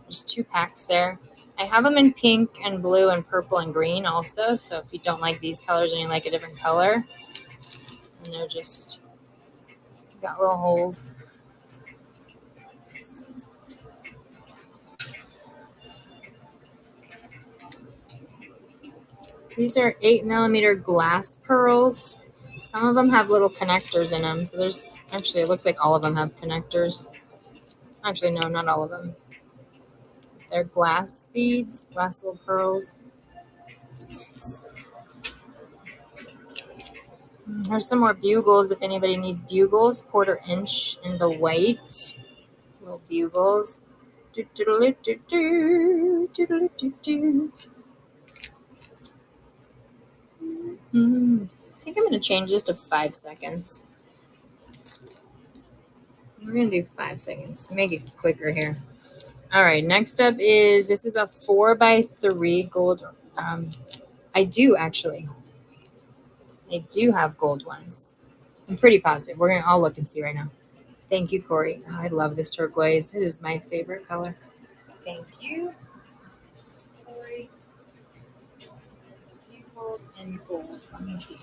A: There's 2 packs there. I have them in pink and blue and purple and green also. So if you don't like these colors and you like a different color, and they're just got little holes. These are 8 millimeter glass pearls. Some of them have little connectors in them. So there's actually, it looks like all of them have connectors. Actually, no, not all of them. They're glass beads, glass little pearls. Here's some more bugles if anybody needs bugles. 1/4 inch in the white. Little bugles. I think I'm going to change this to 5 seconds. We're going to do 5 seconds. Make it quicker here. All right, next up is, this is a 4 by 3 gold. I do actually. I do have gold ones. I'm pretty positive. We're going to all look and see right now. Thank you, Corey. Oh, I love this turquoise. It is my favorite color. Thank you, Corey. Pupils and gold. Let me see.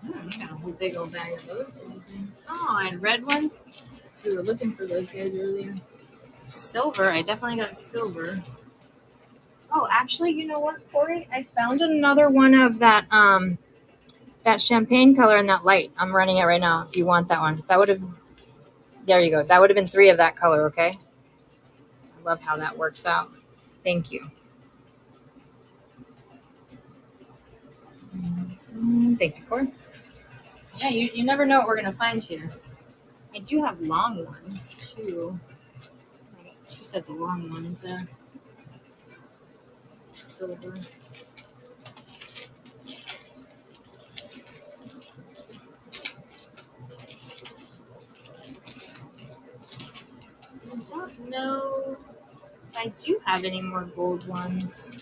A: I got a whole big old bag of those. Oh, and red ones. We were looking for those guys earlier. Silver. I definitely got silver. Oh, actually, you know what, Corey? I found another one of that that champagne color and that light. I'm running it right now. If you want that one, that would have. There you go. That would have been 3 of that color. Okay. I love how that works out. Thank you. Thank you, Corey. Yeah, you never know what we're gonna find here. I do have long ones too. I got 2 sets of long ones there. Silver. I don't know if I do have any more gold ones.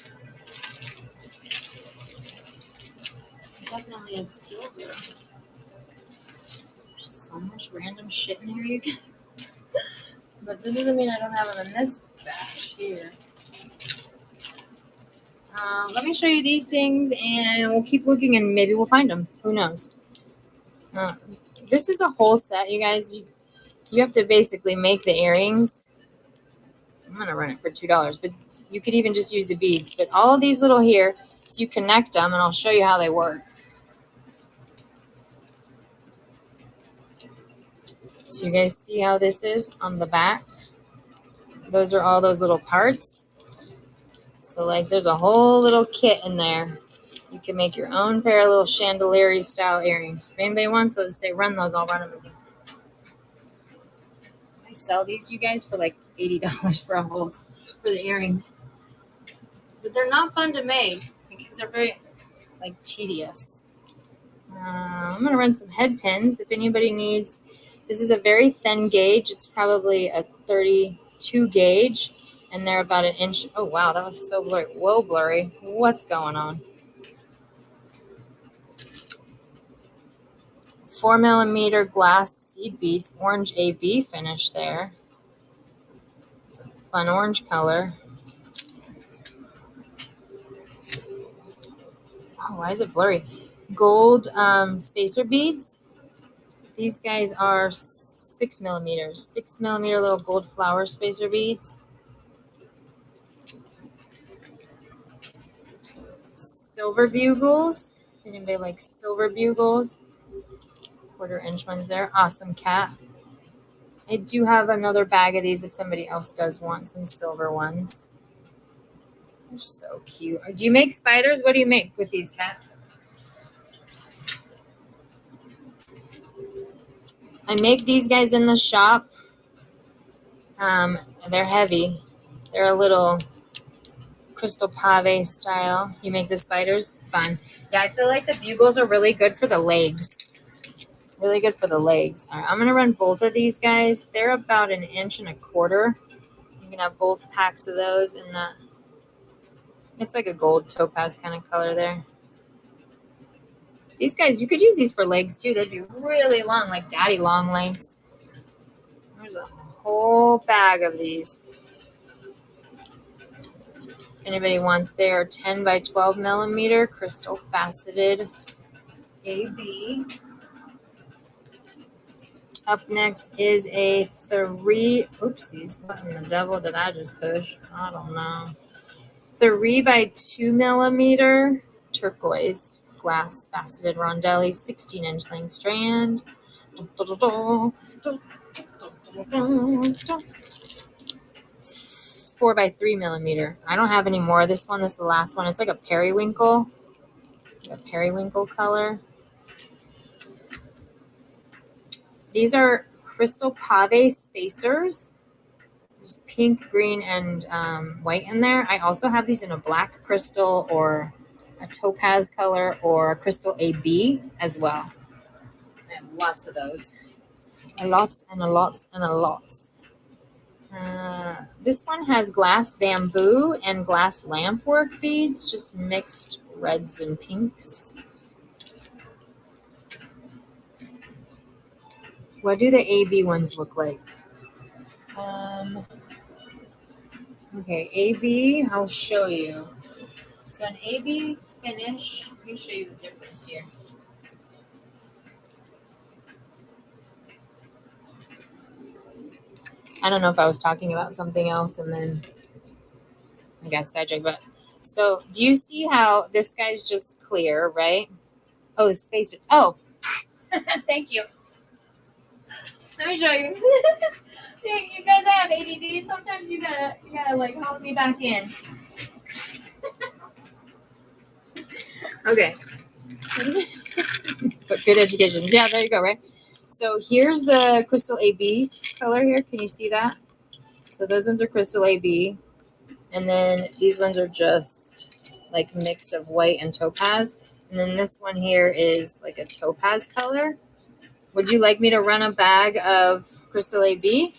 A: I definitely have silver. There's so much random shit in here, you guys. But this doesn't mean I don't have them in this batch here. Let me show you these things, and we'll keep looking, and maybe we'll find them. Who knows? Uh, this is a whole set, you guys. You have to basically make the earrings. I'm gonna run it for $2, but you could even just use the beads. But all of these little here, so you connect them, and I'll show you how they work. So you guys see how this is on the back? Those are all those little parts. So like there's a whole little kit in there. You can make your own pair of little chandelier style earrings. If anybody wants those, say run those, I'll run them again. I sell these, you guys, for like $80 for a whole for the earrings. But they're not fun to make because they're very like tedious. I'm gonna run some head pins if anybody needs. This is a very thin gauge. It's probably a 32 gauge, and they're about an inch. Oh wow, that was so blurry. Whoa, blurry. What's going on? 4mm glass seed beads, orange AB finish there. It's a fun orange color. Oh, why is it blurry? Gold spacer beads. These guys are 6mm. 6mm little gold flower spacer beads. Silver bugles. Anybody like silver bugles? 1/4-inch ones there. Awesome cat. I do have another bag of these if somebody else does want some silver ones. They're so cute. Do you make spiders? What do you make with these, Cat? I make these guys in the shop. They're heavy. They're a little crystal pave style. You make the spiders? Fun. Yeah, I feel like the bugles are really good for the legs. Really good for the legs. All right, I'm going to run both of these guys. They're about 1.25 inches. You can have both packs of those in that. It's like a gold topaz kind of color there. These guys, you could use these for legs too. They'd be really long, like daddy long legs. There's a whole bag of these. If anybody wants their 10 by 12mm crystal faceted AB. Up next is a 3, oopsies, what in the devil did I just push? I don't know. 3 by 2mm turquoise glass faceted rondelli, 16-inch length strand. 4 by 3mm. I don't have any more. This one is the last one. It's like a periwinkle color. These are crystal pave spacers. There's pink, green, and white in there. I also have these in a black crystal or a topaz color or a crystal AB as well. I have lots of those. A lots and a lots and a lots. This one has glass bamboo and glass lampwork beads, just mixed reds and pinks. What do the AB ones look like? Okay, AB, I'll show you. So an AB finish, let me show you the difference here. I don't know if I was talking about something else and then I got sidetracked, but so do you see how this guy's just clear, right? Oh, the spacer. Oh, thank you. Let me show you. You guys have ADD. Sometimes you gotta like help me back in. Okay. But good education. Yeah, there you go, right? So here's the crystal AB color here. Can you see that? So those ones are crystal AB. And then these ones are just like mixed of white and topaz. And then this one here is like a topaz color. Would you like me to run a bag of crystal AB?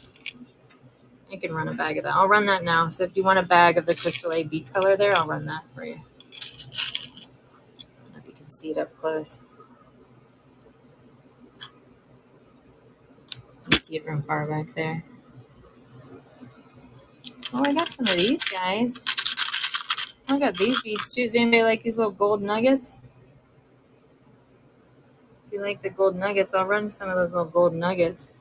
A: I can run a bag of that. I'll run that now. So if you want a bag of the crystal AB color there, I'll run that for you. I don't know if you can see it up close. Let me see it from far back there. Oh, I got some of these guys. I got these beads too. Does anybody like these little gold nuggets? If you like the gold nuggets, I'll run some of those little gold nuggets.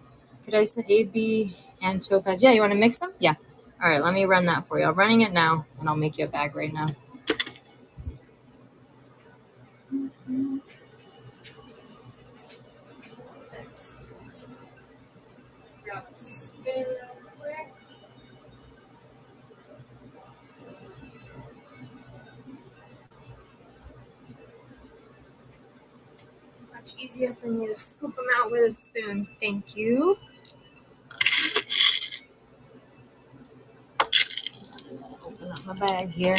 A: Could I say A, B, and topaz? Yeah, you want to mix them? Yeah. All right, let me run that for you. I'm running it now, and I'll make you a bag right now. Let's grab a spin real quick. Much easier for me to scoop them out with a spoon. Thank you. Open up my bag here.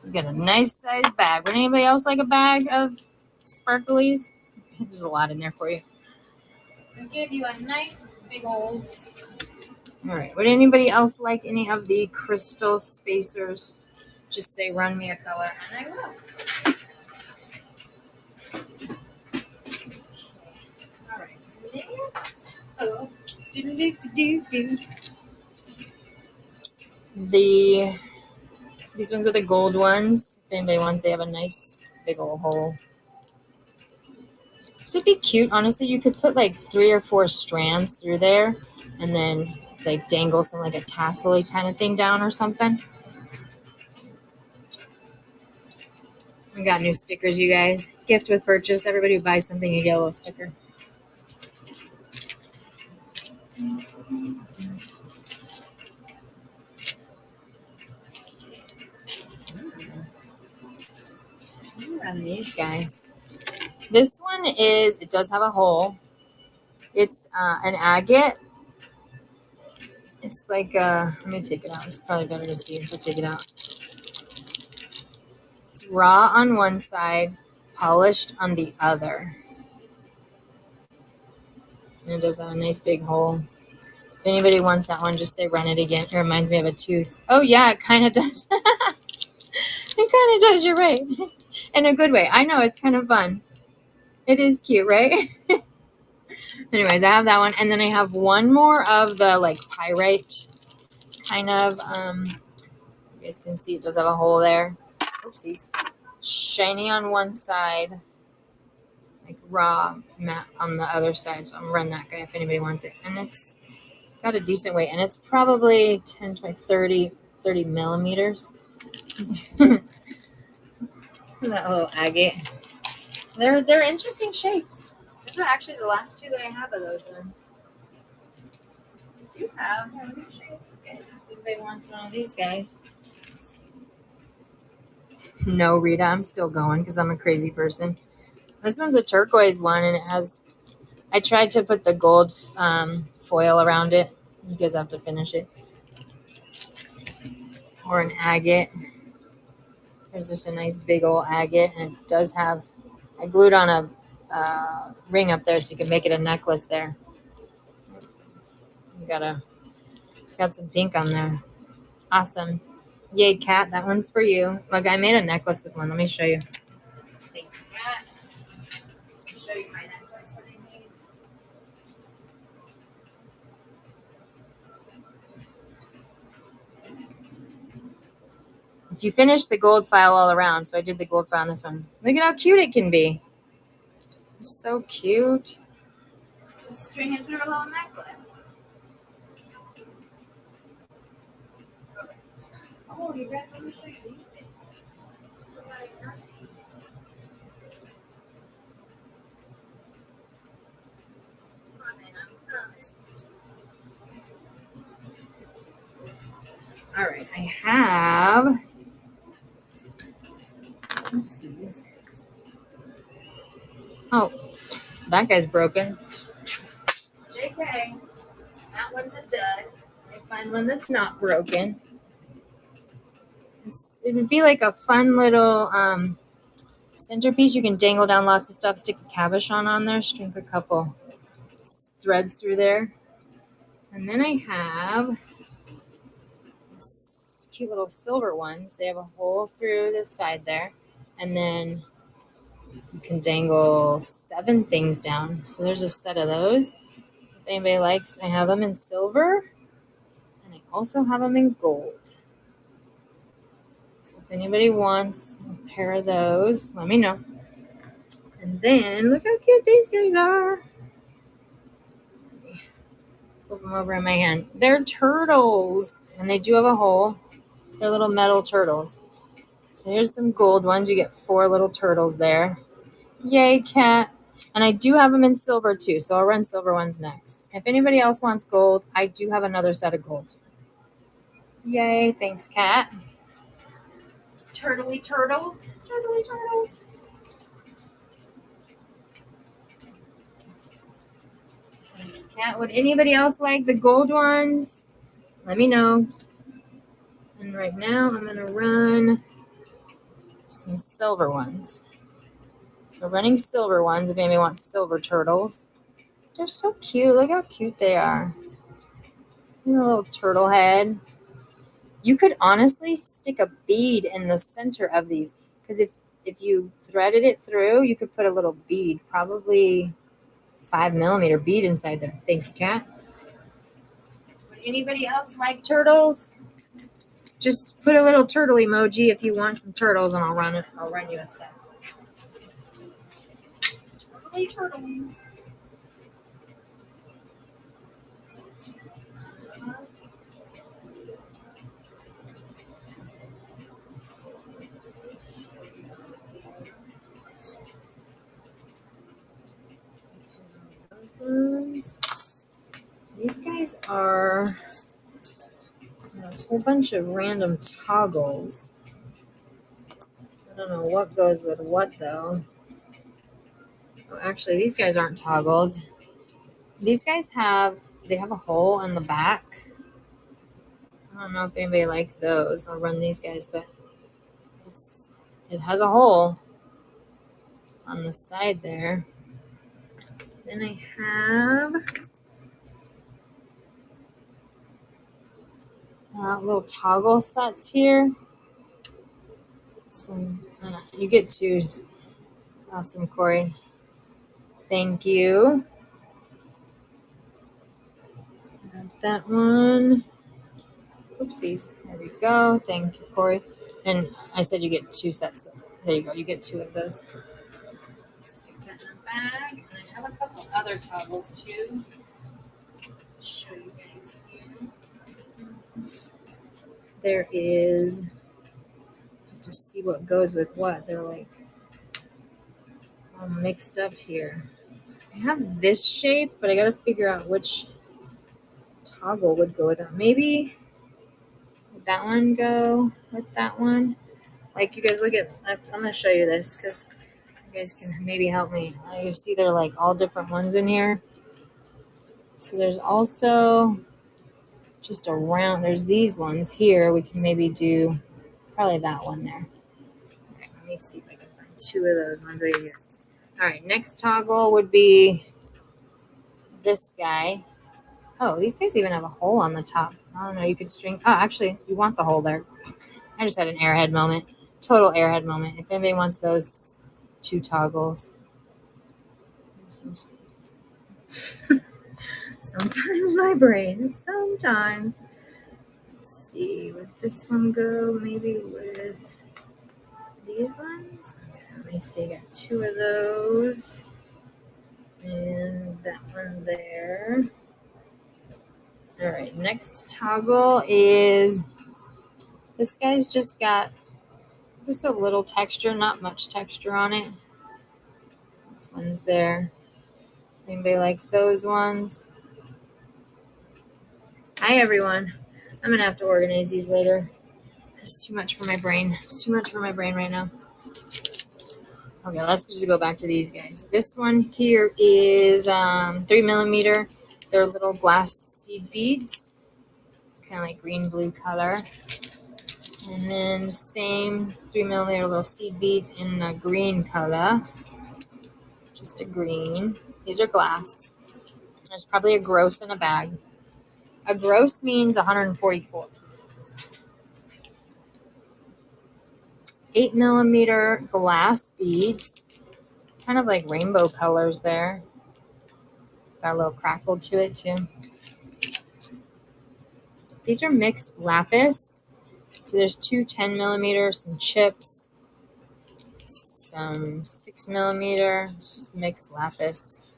A: We got a nice size bag. Would anybody else like a bag of sparklies? There's a lot in there for you. I'll give you a nice big old. All right. Would anybody else like any of the crystal spacers? Just say run me a color and I will. All right. Next. Oh. These ones are the gold ones. If anybody wants, they have a nice big old hole. This would be cute. Honestly, you could put like 3 or 4 strands through there and then like dangle some like a tassel-y kind of thing down or something. We got new stickers, you guys. Gift with purchase. Everybody who buys something, you get a little sticker. Run these guys. This one it does have a hole. It's an agate. It's like, let me take it out. It's probably better to see if I take it out. It's raw on one side, polished on the other. And it does have a nice big hole. If anybody wants that one, just say run it again. It reminds me of a tooth. Oh, yeah, it kind of does. It kind of does. You're right. In a good way. I know. It's kind of fun. It is cute, right? Anyways, I have that one. And then I have one more of the like pyrite kind of. You guys can see it does have a hole there. Oopsies. Shiny on one side. Like raw matte on the other side. So I'm going to run that guy if anybody wants it. And it's got a decent weight. And it's probably 10, 20, 30 millimeters. That little agate. They're interesting shapes. These are actually the last 2 that I have of those ones. I do have new shapes. If anybody wants one of these guys. No, Rita, I'm still going because I'm a crazy person. This one's a turquoise one, and it has. I tried to put the gold foil around it. You guys have to finish it. Or an agate. There's just a nice big old agate, and it does have. I glued on a ring up there so you can make it a necklace there. It's got some pink on there. Awesome. Yay, Cat, that one's for you. Look, I made a necklace with one. Let me show you. Thanks, Cat. I'll show you my necklace that I made. If you finish the gold file all around, so I did the gold file on this one. Look at how cute it can be. It's so cute. Just string it through a little necklace. Oh, you guys, let me show you these things. All right, I have. Let's see this. Oh, that guy's broken. JK, that one's a dud. I find one that's not broken. It would be like a fun little centerpiece. You can dangle down lots of stuff, stick a cabochon on there, string a couple threads through there. And then I have cute little silver ones. They have a hole through the side there. And then You can dangle 7 things down. So there's a set of those. If anybody likes, I have them in silver. And I also have them in gold. So if anybody wants a pair of those, let me know. And then look how cute these guys are. Flip them over in my hand. They're turtles. And they do have a hole. They're little metal turtles. So here's some gold ones. You get 4 little turtles there. Yay, cat. And I do have them in silver too, so I'll run silver ones next. If anybody else wants gold, I do have another set of gold. Yay, thanks, cat. Turtly turtles. Turtly turtles. Cat, would anybody else like the gold ones? Let me know. And right now I'm going to run some silver ones. So running silver ones if anybody wants silver turtles. They're so cute. Look how cute they are. And a little turtle head. You could honestly stick a bead in the center of these because if you threaded it through, you could put a little bead, probably 5mm bead inside there. Thank you, cat. Would anybody else like turtles? Just put a little turtle emoji if you want some turtles, and I'll run you a set. Turtly turtles. These guys are a whole bunch of random toggles. I don't know what goes with what though. Oh, actually, these guys aren't toggles. These guys have a hole in the back. I don't know if anybody likes those. I'll run these guys, but it has a hole on the side there. Then I have little toggle sets here. So you get 2. Awesome, Corey. Thank you. Got that one. Oopsies. There we go. Thank you, Corey. And I said you get 2 sets. So there you go. You get 2 of those. Stick that in the bag. And I have a couple other toggles too. Show you guys here. There is. Just see what goes with what. They're like all mixed up here. I have this shape, but I gotta figure out which toggle would go with that. Maybe would that one go with that one? Like you guys look at. I'm gonna show you this because you guys can maybe help me. You see, they're like all different ones in here. So there's also just around. There's these ones here. We can maybe do probably that one there. Okay, let me see if I can find 2 of those ones right here. All right, next toggle would be this guy. Oh, these guys even have a hole on the top. I don't know. You could string. Oh, actually, you want the hole there. I just had an airhead moment. Total airhead moment. If anybody wants those 2 toggles. Sometimes my brain. Sometimes. Let's see. Would this one go? Maybe with these ones? Okay, let me see. I got 2 of those. And that one there. All right. Next toggle is this guy's just got just a little texture, not much texture on it. This one's there. Anybody likes those ones? Hi, everyone. I'm going to have to organize these later. It's too much for my brain. It's too much for my brain right now. Okay, let's just go back to these guys. This one here is 3mm. They're little glass seed beads. It's kind of like green-blue color. And then same 3mm little seed beads in a green color. Just a green. These are glass. There's probably a gross in a bag. A gross means 144. 8mm glass beads. kind of like rainbow colors there. Got a little crackle to it too. These are mixed lapis. So there's two 10 millimeter, some chips, some 6 millimeter. It's just mixed lapis.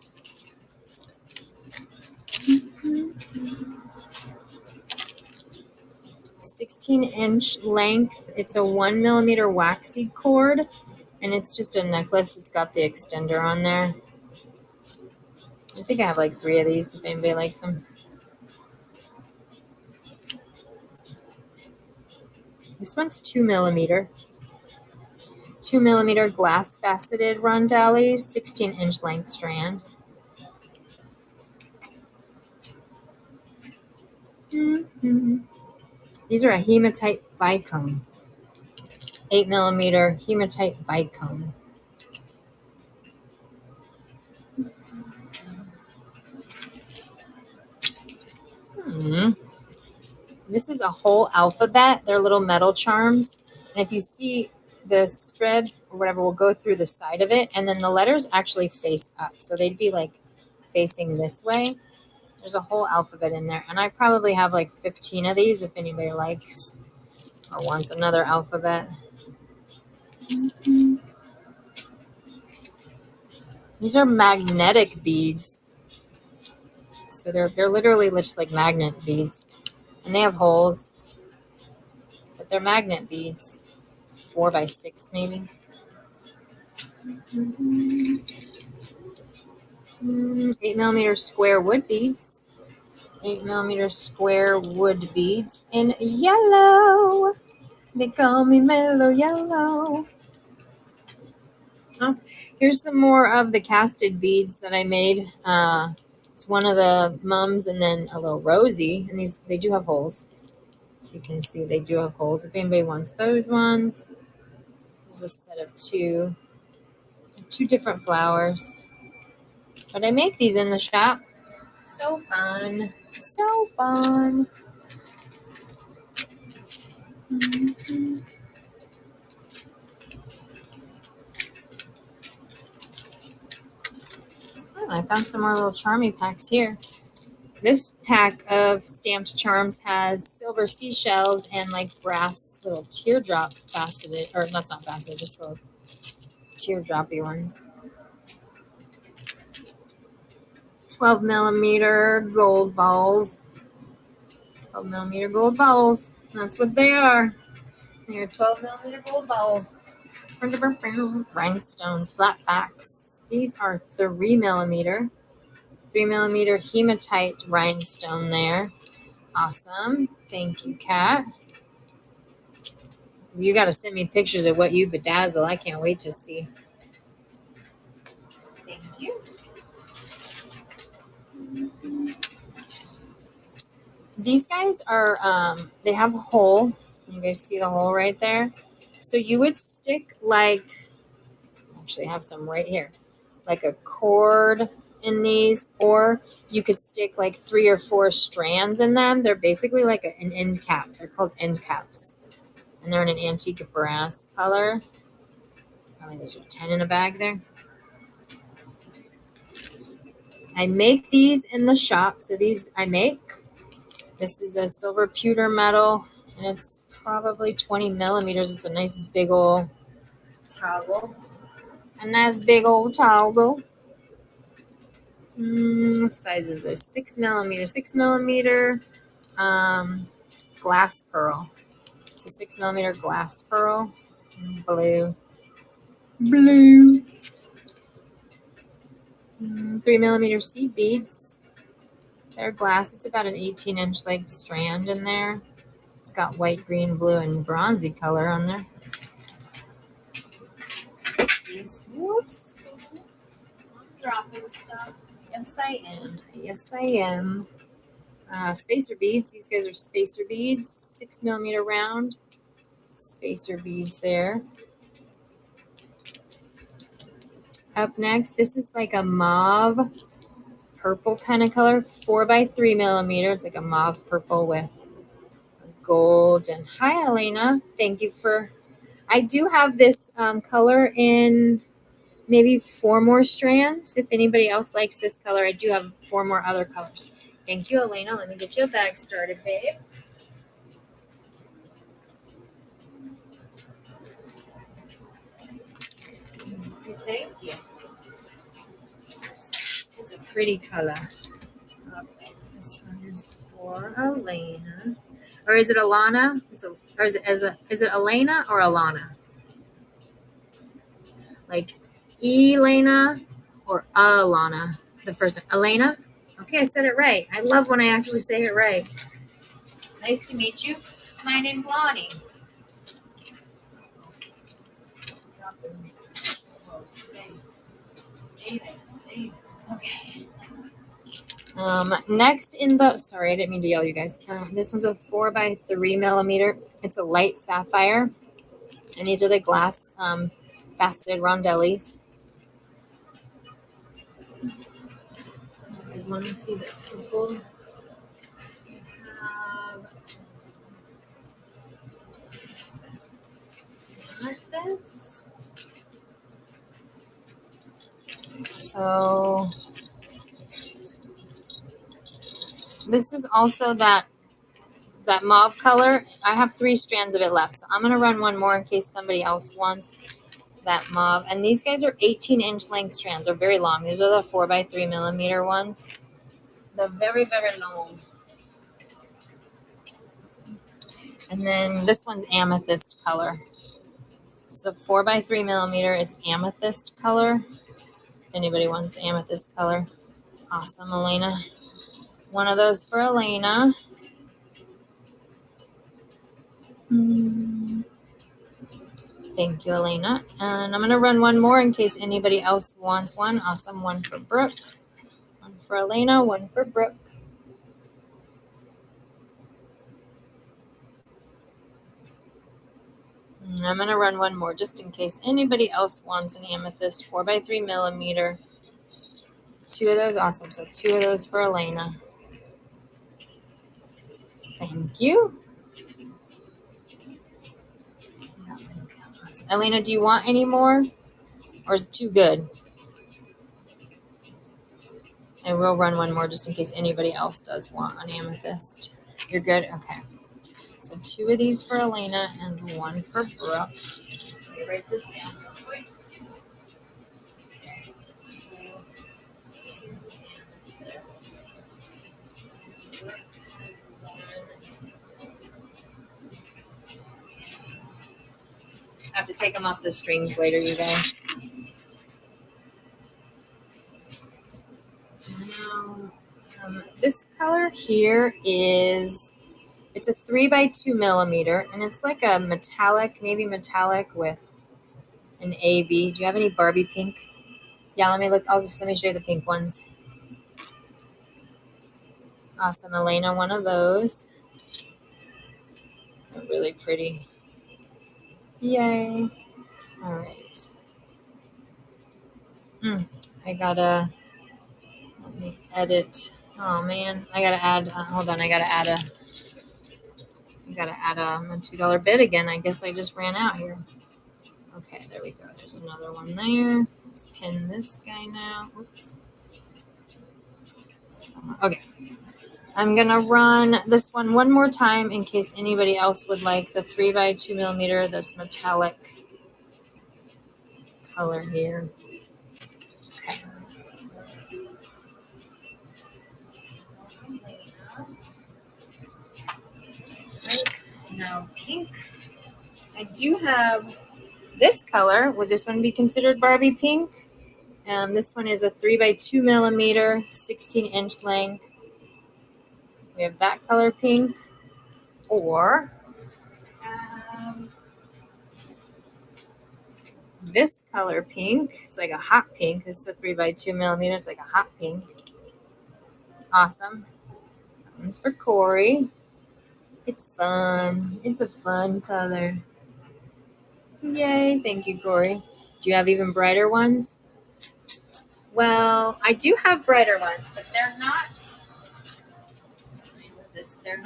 A: 16-inch length. It's a 1 millimeter waxy cord, and it's just a necklace. It's got the extender on there. I think I have like 3 of these if anybody likes them. This one's 2 millimeter. 2 millimeter glass faceted rondelles, 16-inch length strand. These are a hematite bicone. 8 millimeter hematite bicone. This is a whole alphabet. They're little metal charms. And if you see this thread or whatever will go through the side of it, and then the letters actually face up. So they'd be like facing this way. There's a whole alphabet in there. And I probably have like 15 of these if anybody likes or wants another alphabet. These are magnetic beads. So they're literally just like magnet beads. And they have holes. But they're magnet beads. 4 by 6 maybe. 8 millimeter square wood beads. 8 millimeter square wood beads in yellow. They call me mellow yellow. Oh, here's some more of the casted beads that I made. It's one of the mums and then a little rosy. And these, they do have holes. So you can see they do have holes. If anybody wants those ones, there's a set of 2 different flowers. But I make these in the shop. So fun. So fun. Oh, I found some more little charmy packs here. This pack of stamped charms has silver seashells and like brass little teardrop faceted, or that's not faceted, just little teardroppy ones. 12 millimeter gold balls. 12 millimeter gold balls. That's what they are. They're 12 millimeter gold balls. Rhinestones, flat backs. These are 3 millimeter. 3 millimeter hematite rhinestone there. Awesome. Thank you, Kat. You got to send me pictures of what you bedazzle. I can't wait to see. Thank you. These guys are, they have a hole. You guys see the hole right there? So you would stick like, actually I have some right here, like a cord in these, or you could stick like 3 or 4 strands in them. They're basically like an end cap. They're called end caps. And they're in an antique brass color. Probably there's a 10 in a bag there. I make these in the shop. So these I make. This is a silver pewter metal, and it's probably 20 millimeters. It's a nice big old toggle. A nice big old toggle. What size is this? 6 millimeter. 6 millimeter glass pearl. It's a 6 millimeter glass pearl. Blue. Blue. 3 millimeter seed beads. They're glass. It's about an 18-inch like strand in there. It's got white, green, blue, and bronzy color on there. Whoops. I'm dropping stuff. Yes, I am. Yes, I am. Spacer beads. These guys are spacer beads. 6 millimeter round. Spacer beads there. Up next, this is like a mauve purple kind of color. 4 by 3 millimeter. It's like a mauve purple with gold. And hi, Elena. Thank you for... I do have this color in maybe 4 more strands. If anybody else likes this color, I do have 4 more other colors. Thank you, Elena. Let me get you a bag started, babe. Thank you. It's a pretty color. Okay, this one is for Elena. Or is it Alana? Is it Elena or Alana? Like Elena or Alana? The first one. Elena? Okay, I said it right. I love when I actually say it right. Nice to meet you. My name's Lonnie. Stay there. Okay. Next in the, sorry, I didn't mean to yell, you guys. This one's a 4x3 millimeter. It's a light sapphire, and these are the glass faceted rondellis. You guys want to see the purple? Amethyst. So this is also that mauve color. I have 3 strands of it left, so I'm gonna run one more in case somebody else wants that mauve. And these guys are 18-inch length strands. They're very long. These are the 4x3 millimeter ones. They're very, very long. And then this one's amethyst color. So 4x3 millimeter. It's amethyst color. If anybody wants amethyst color. Awesome, Elena. One of those for Elena. Thank you, Elena. And I'm going to run one more in case anybody else wants one. Awesome. One for Brooke. One for Elena. One for Brooke. I'm going to run one more just in case anybody else wants an amethyst 4x3 millimeter. 2 of those. Awesome. So 2 of those for Elena. Thank you. Awesome. Elena, do you want any more? Or is it too good? And we'll run one more just in case anybody else does want an amethyst. You're good? Okay. So 2 of these for Elena and 1 for Brooke. Let me write this down real quick. Okay. So 2 amethysts. Brooke has 1 amethyst. I have to take them off the strings later, you guys. Now, this color here is, it's a 3x2 millimeter, and it's like a metallic, navy metallic with an AB. Do you have any Barbie pink? Yeah, let me look. Let me show you the pink ones. Awesome, Elena, one of those. They're really pretty. Yay. All right. I gotta, let me edit. Oh man, I gotta add, hold on, I gotta add a $2 bid again. I guess I just ran out here. Okay, there we go. There's another one there. Let's pin this guy now. Oops. Okay. I'm gonna run this one more time in case anybody else would like the 3x2 millimeter, this metallic color here. Okay. Right, now pink. I do have this color. Would this one be considered Barbie pink? This one is a 3x2 millimeter, 16-inch length. We have that color pink, or this color pink. It's like a hot pink. This is a 3x2 millimeter. It's like a hot pink. Awesome. That one's for Corey. It's fun. It's a fun color. Yay. Thank you, Corey. Do you have even brighter ones? Well, I do have brighter ones, but they're not. They're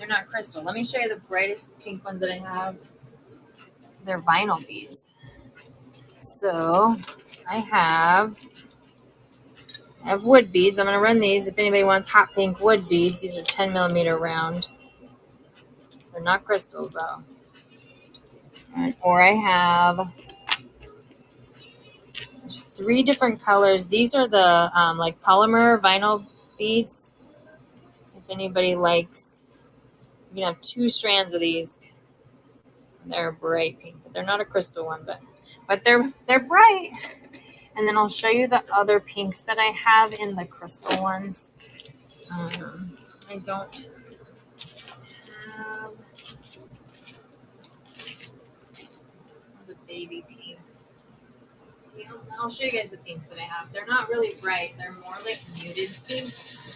A: not crystal. Let me show you the brightest pink ones that I have. They're vinyl beads. So I have wood beads. I'm going to run these. If anybody wants hot pink wood beads, these are 10 millimeter round. They're not crystals though. Or I have, there's 3 different colors. These are the like polymer vinyl beads. If anybody likes, you can have 2 strands of these. They're bright pink, but they're not a crystal one, but they're bright. And then I'll show you the other pinks that I have in the crystal ones. I don't have the baby pink. I'll show you guys the pinks that I have. They're not really bright. They're more like muted pinks.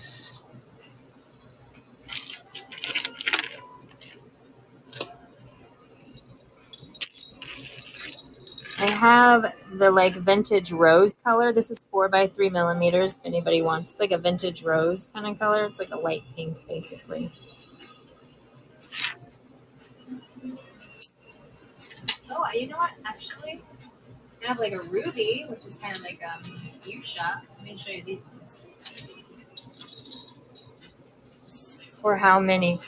A: I have the like vintage rose color. This is 4 by 3 millimeters. If anybody wants, it's like a vintage rose kind of color. It's like a light pink, basically. Oh, you know what? Actually, I have like a ruby, which is kind of like fuchsia. Let me show you these ones. For how many?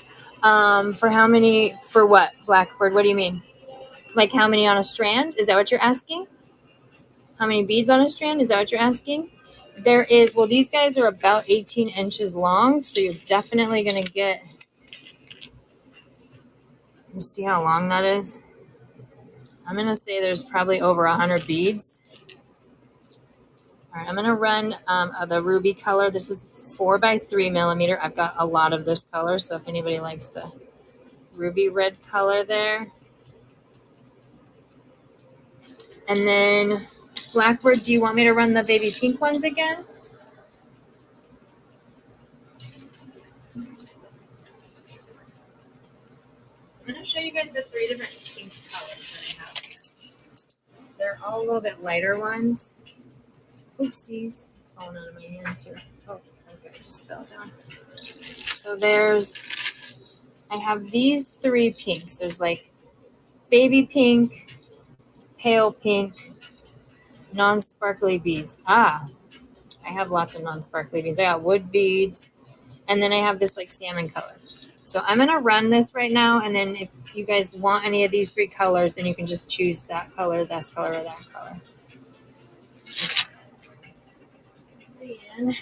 A: For what? Blackbird, what do you mean? Like how many on a strand? Is that what you're asking? How many beads on a strand? Is that what you're asking? There is, well, these guys are about 18 inches long, so you're definitely going to get, you see how long that is? I'm going to say there's probably over 100 beads. All right, I'm going to run the ruby color. This is 4 by 3 millimeter. I've got a lot of this color, so if anybody likes the ruby red color there. And then Blackbird, do you want me to run the baby pink ones again? I'm going to show you guys the 3 different pink colors that I have here. They're all a little bit lighter ones. Oopsies. Falling out of my hands here. Oh, okay, I just fell down. So I have these 3 pinks. There's like baby pink, pale pink, non-sparkly beads. I have lots of non-sparkly beads. I got wood beads, and then I have this like salmon color. So I'm going to run this right now, and then if you guys want any of these 3 colors, then you can just choose that color, this color, or that color. And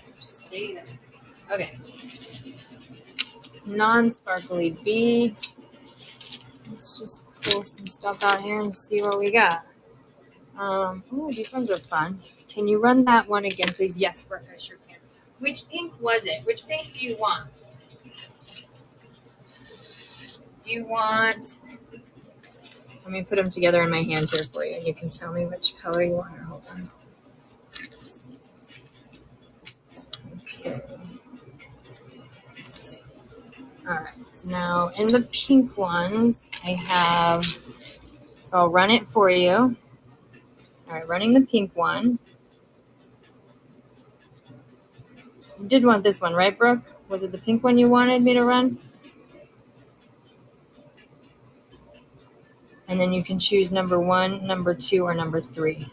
A: stay there. Okay. Non-sparkly beads. Let's just pull some stuff out here and see what we got. Oh, these ones are fun. Can you run that one again, please? Yes, Brooke, I sure can. Which pink was it? Which pink do you want? Do you want... Let me put them together in my hand here for you, and you can tell me which color you want. Hold on. Okay. All right. Now, in the pink ones, I have... So I'll run it for you. All right, running the pink one. You did want this one, right, Brooke? Was it the pink one you wanted me to run? And then you can choose number 1, number 2, or number 3.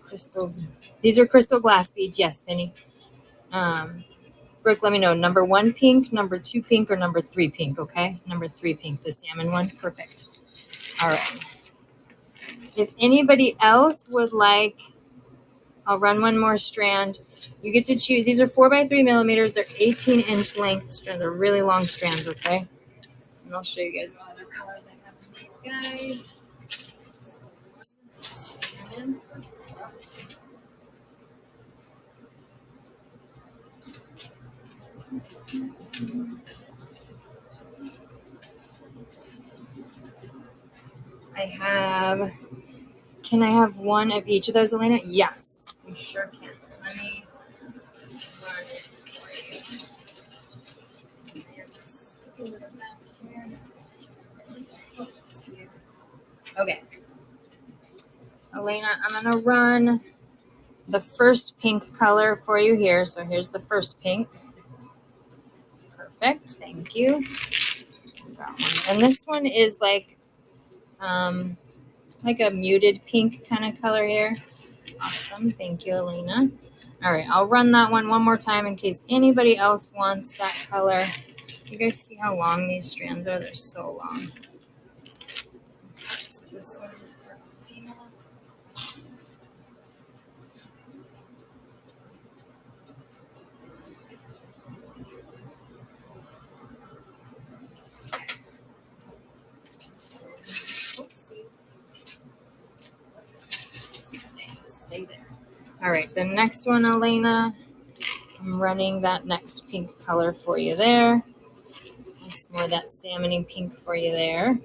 A: Crystal. These are crystal glass beads. Yes, Penny. Brooke, let me know. Number 1 pink, number 2 pink, or number 3 pink, okay? Number 3 pink, the salmon one. Perfect. All right. If anybody else would like, I'll run one more strand. You get to choose. These are 4 by 3 millimeters. They're 18-inch length strands. They're really long strands, okay? And I'll show you guys what other colors I have in these guys. Salmon. Can I have one of each of those, Elena? Yes, you sure can. Let me run it for you. Okay. Elena, I'm going to run the first pink color for you here. So here's the first pink. Perfect. Thank you. And this one is like a muted pink kind of color here. Awesome. Thank you, Elena. All right, I'll run that one more time in case anybody else wants that color. You guys see how long these strands are? They're so long. So this one is for Elena. Oopsies. Stay there. All right, the next one, Elena. I'm running that next pink color for you there. It's more that salmony pink for you there.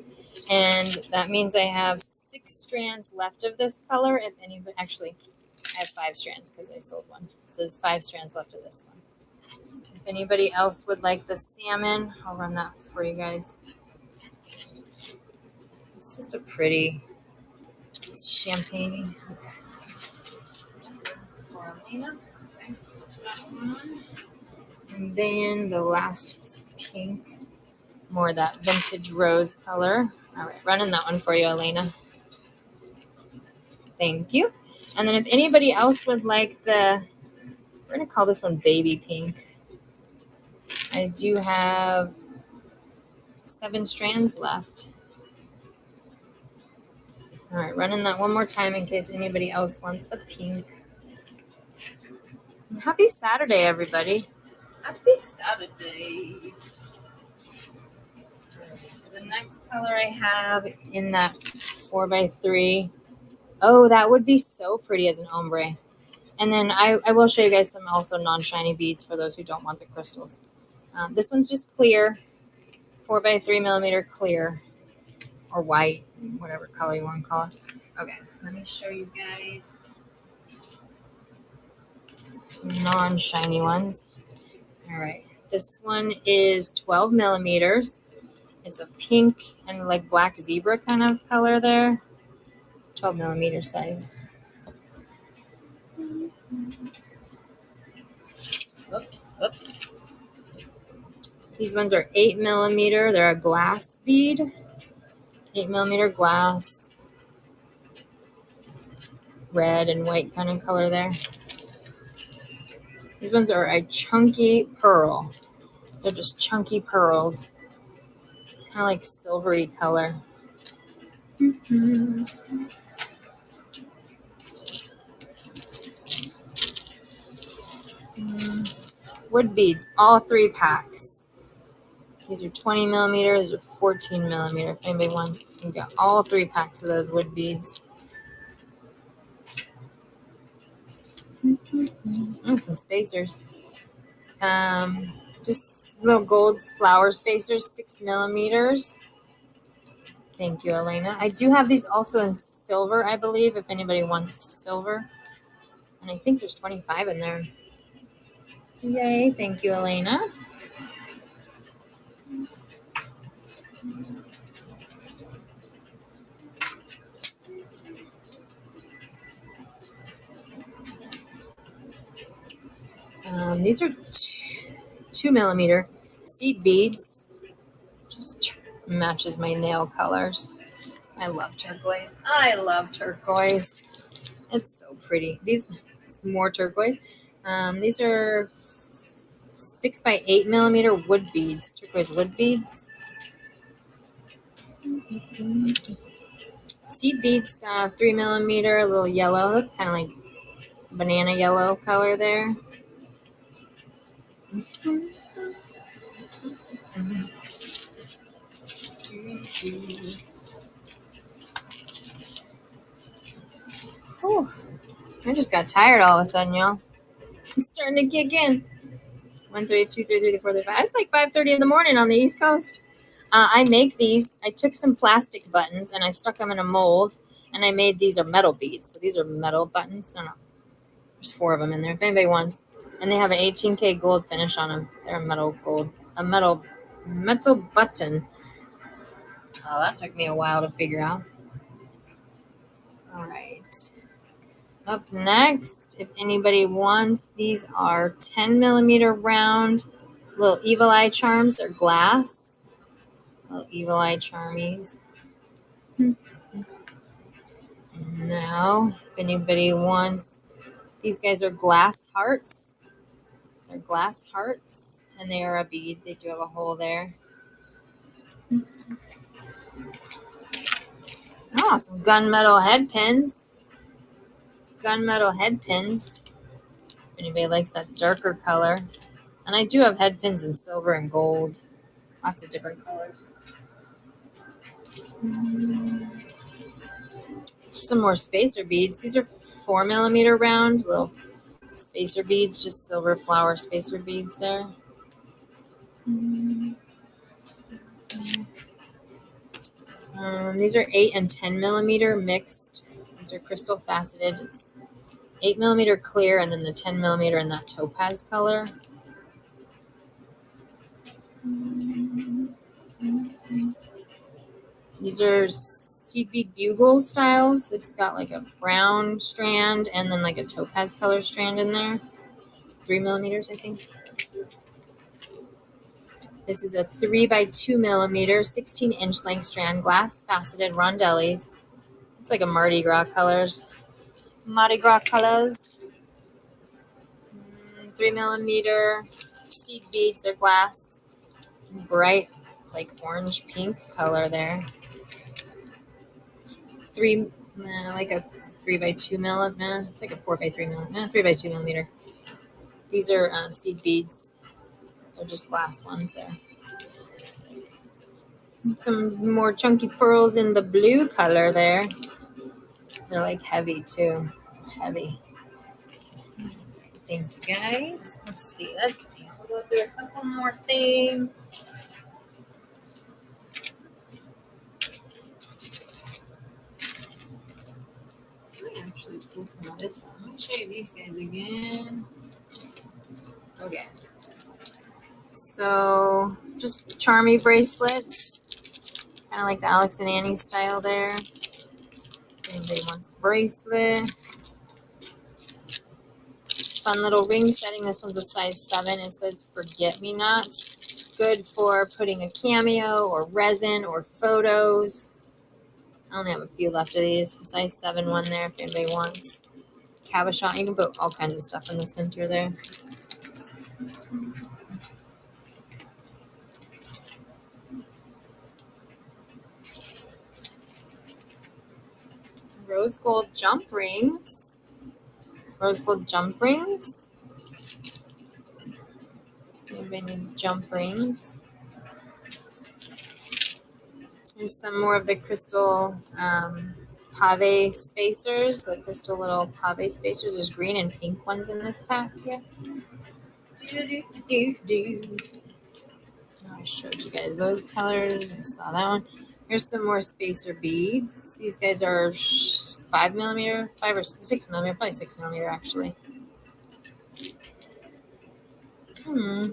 A: And that means I have 6 strands left of this color. If anybody, actually, I have 5 strands because I sold one. So there's 5 strands left of this one. If anybody else would like the salmon, I'll run that for you guys. It's just a pretty champagne. And then the last pink, more that vintage rose color. All right, running that one for you, Elena. Thank you. And then if anybody else would like we're going to call this one baby pink. I do have 7 strands left. All right, running that one more time in case anybody else wants the pink. And happy Saturday, everybody. Happy Saturday. The next color I have in that 4x3. Oh, that would be so pretty as an ombre. And then I will show you guys some also non-shiny beads for those who don't want the crystals. This one's just clear, 4x3 millimeter clear, or white, whatever color you want to call it. Okay, let me show you guys some non-shiny ones. All right, this one is 12 millimeters. It's a pink and like black zebra kind of color there. 12 millimeter size. Oop. These ones are 8 millimeter. They're a glass bead. 8 millimeter glass. Red and white kind of color there. These ones are a chunky pearl. They're just chunky pearls. It's kind of like silvery color. Wood beads, all 3 packs. These are 20 millimeter. These are 14 millimeter. If anybody wants, you can get all 3 packs of those wood beads. And some spacers. Just little gold flower spacers, 6 millimeters. Thank you, Elena. I do have these also in silver, I believe, if anybody wants silver. And I think there's 25 in there. Yay, thank you, Elena. These are 2 millimeter seed beads. Just matches my nail colors. I love turquoise. It's so pretty. It's more turquoise. These are 6x8 millimeter wood beads, turquoise wood beads. Seed beads, 3 millimeter, a little yellow, kind of like banana yellow color there. Oh, I just got tired all of a sudden, y'all. It's starting to kick in. 1, 3, 2, 3, 3, 4, 5. It's like 5:30 in the morning on the East Coast. I make these. I took some plastic buttons and I stuck them in a mold, and I made these are metal beads. So these are metal buttons. No, there's 4 of them in there. If anybody wants, and they have an 18K gold finish on them. They're a metal button. Oh, that took me a while to figure out. All right. Up next, if anybody wants, these are 10 millimeter round little evil eye charms. They're glass. Little evil eye charmies. And now, if anybody wants, these guys are glass hearts. They're glass hearts, and they are a bead. They do have a hole there. Oh, some gunmetal head pins. Gunmetal head pins. If anybody likes that darker color. And I do have head pins in silver and gold. Lots of different colors. Some more spacer beads. These are 4mm round little spacer beads, just silver flower spacer beads there. These are 8 and 10mm mixed. These are crystal faceted. It's 8mm clear, and then the 10mm in that topaz color. These are seed bead bugle styles. It's got like a brown strand and then like a topaz color strand in there. 3mm, I think. This is a 3x2mm, 16-inch length strand, glass faceted rondellis. It's like a Mardi Gras colors. Mardi Gras colors. 3mm seed beads. They're glass. Bright, like orange pink color there. Like a 3x2mm. It's like a 4x3mm. 3x2mm. These are seed beads. They're just glass ones there. Some more chunky pearls in the blue color there. They're like heavy too. Heavy. Thank you guys. Let's see. We'll go through a couple more things. I might actually pull some of this one. Let me show you these guys again. Okay. So just charmy bracelets. Kind of like the Alex and Annie style there. If anybody wants a bracelet. Fun little ring setting. This one's a size 7. It says forget me nots. Good for putting a cameo or resin or photos. I only have a few left of these. Size 7 one there if anybody wants. Cabochon. You can put all kinds of stuff in the center there. Rose gold jump rings. Rose gold jump rings. Anybody needs jump rings. There's some more of the crystal pave spacers. The crystal little pave spacers. There's green and pink ones in this pack here. I showed you guys those colors. I saw that one. Here's some more spacer beads. These guys are 5mm, 5 or 6mm, probably 6mm actually.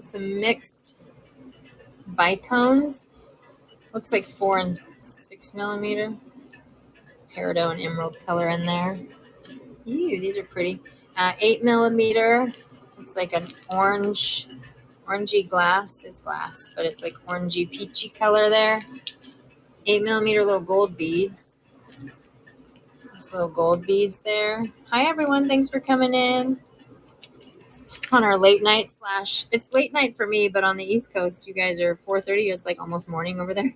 A: Some mixed bicones. Looks like 4 and 6mm. Peridot and emerald color in there. Ew, these are pretty. 8mm. It's like an orangey glass. It's glass, but it's like orangey peachy color there. 8mm little gold beads. Just little gold beads there. Hi everyone, thanks for coming in. On our late night / it's late night for me, but on the East Coast, you guys are 4:30. It's like almost morning over there.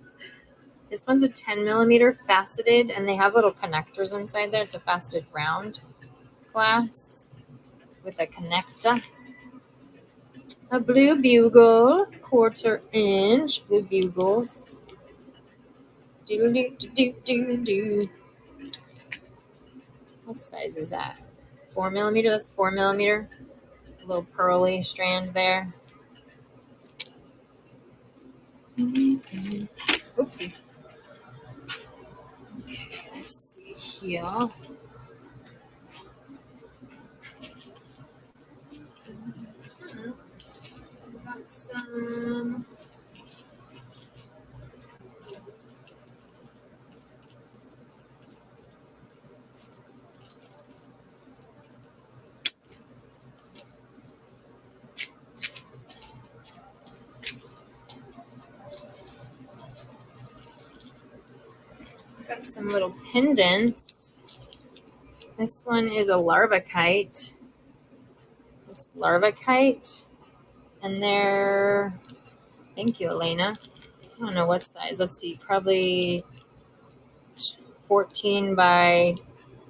A: This one's a 10mm faceted, and they have little connectors inside there. It's a faceted round glass with a connector. A blue bugle, 1/4 inch blue bugles. Do. What size is that? 4mm. That's 4mm. A little pearly strand there. Oopsies. Okay, let's see here. Got some. Got some little pendants. This one is a larva kite. It's larva kite. And they're, thank you, Elena. I don't know what size. Let's see, probably 14 by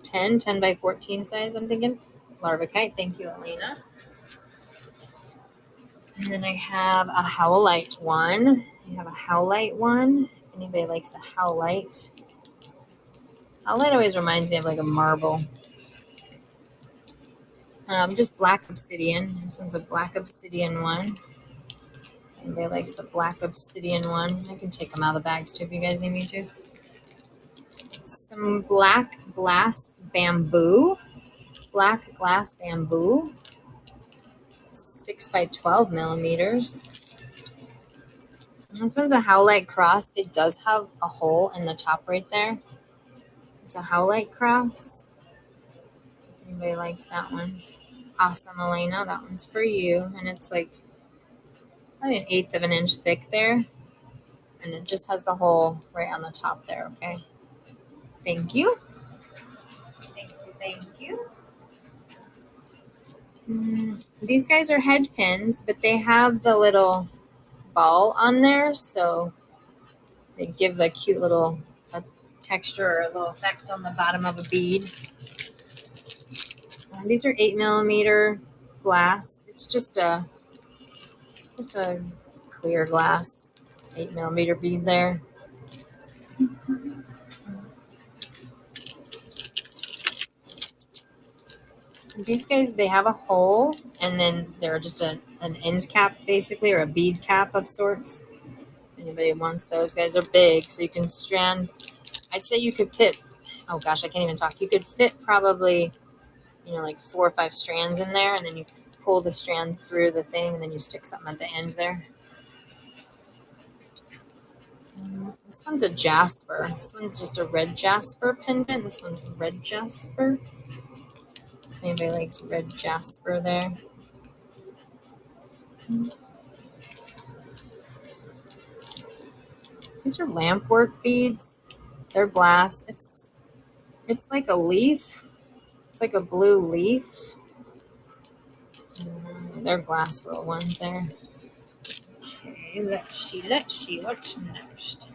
A: 10, 10 by 14 size, I'm thinking. Larva kite. Thank you, Elena. And then I have a howlite one. I have a howlite one. If anybody likes the howlite. Howlite always reminds me of like a marble. Just black obsidian. This one's a black obsidian one. Anybody likes the black obsidian one? I can take them out of the bags too if you guys need me to. Some black glass bamboo. Black glass bamboo. 6 by 12 millimeters. This one's a howlite cross. It does have a hole in the top right there. It's a howlite cross. Anybody likes that one? Awesome, Elena. That one's for you. And it's like probably 1/8 of an inch thick there. And it just has the hole right on the top there, okay? Thank you. Thank you, thank you. These guys are head pins, but they have the little ball on there, so they give the cute little texture or a little effect on the bottom of a bead. These are 8 millimeter glass. It's just a clear glass 8 millimeter bead there. These guys, they have a hole, and then they're just an end cap basically, or a bead cap of sorts. Anybody wants those guys? They're big, so you can strand. I'd say you could fit, oh gosh, I can't even talk. You could fit probably, like 4 or 5 strands in there, and then you pull the strand through the thing, and then you stick something at the end there. This one's a jasper. This one's just a red jasper pendant. This one's red jasper. Anybody likes red jasper there? These are lampwork beads. They're glass. It's like a leaf. It's like a blue leaf. They're glass little ones there. Okay, let's see what's next.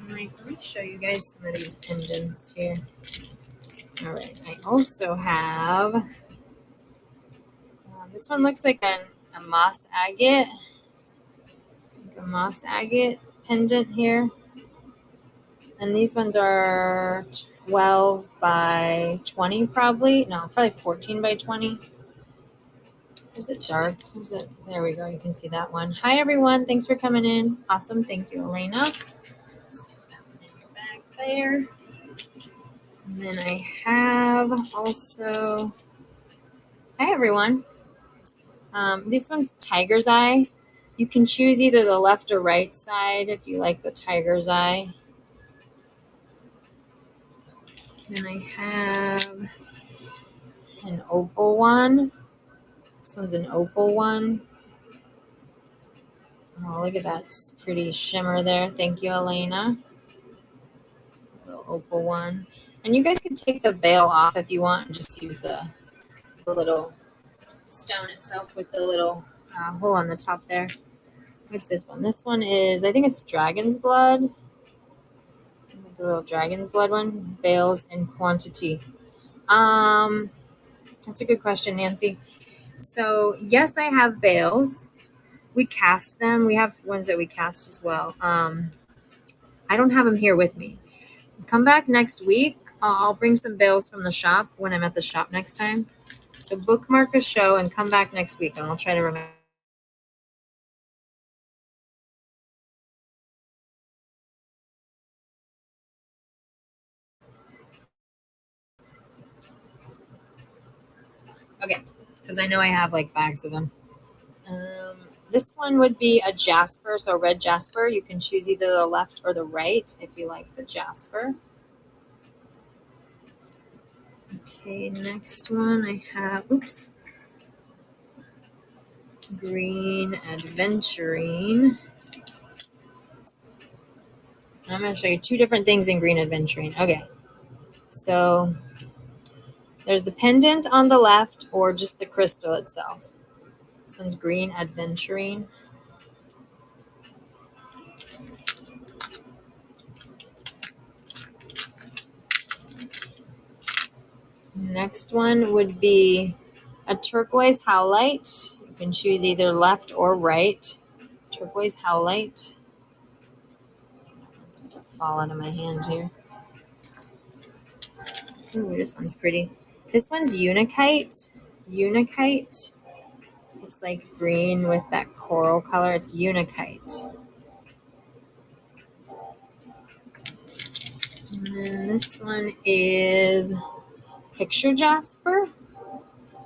A: Let me show you guys some of these pendants here. All right, I also have, this one looks like a moss agate. Like a moss agate pendant here. And these ones are 12 by 20 probably. No, probably 14 by 20. Is it dark? Is it? There we go. You can see that one. Hi, everyone. Thanks for coming in. Awesome. Thank you, Elena. Let's stick that one in the back there. And then I have also, hi, everyone. This one's tiger's eye. You can choose either the left or right side if you like the tiger's eye. And I have an opal one. This one's an opal one. Oh, look at that pretty shimmer there. Thank you, Elena. Little opal one. And you guys can take the veil off if you want and just use the little stone itself with the little hole on the top there. What's this one? This one is, I think it's dragon's blood. The little dragon's blood one. Veils in quantity. That's a good question, Nancy. So, yes, I have veils. We cast them. We have ones that we cast as well. I don't have them here with me. Come back next week. I'll bring some veils from the shop when I'm at the shop next time. So bookmark a show and come back next week, and I'll try to remember. Okay, because I know I have like bags of them. This one would be a jasper, so red jasper. You can choose either the left or the right if you like the jasper. Okay, next one I have, green adventurine. I'm going to show you two different things in green aventurine. Okay, so there's the pendant on the left or just the crystal itself. This one's green aventurine. Next one would be a turquoise howlite. You can choose either left or right. Turquoise howlite. I don't want them to fall out of my hand here. Ooh, this one's pretty. This one's unikite. Unikite. It's like green with that coral color. It's unikite. And then this one is picture jasper.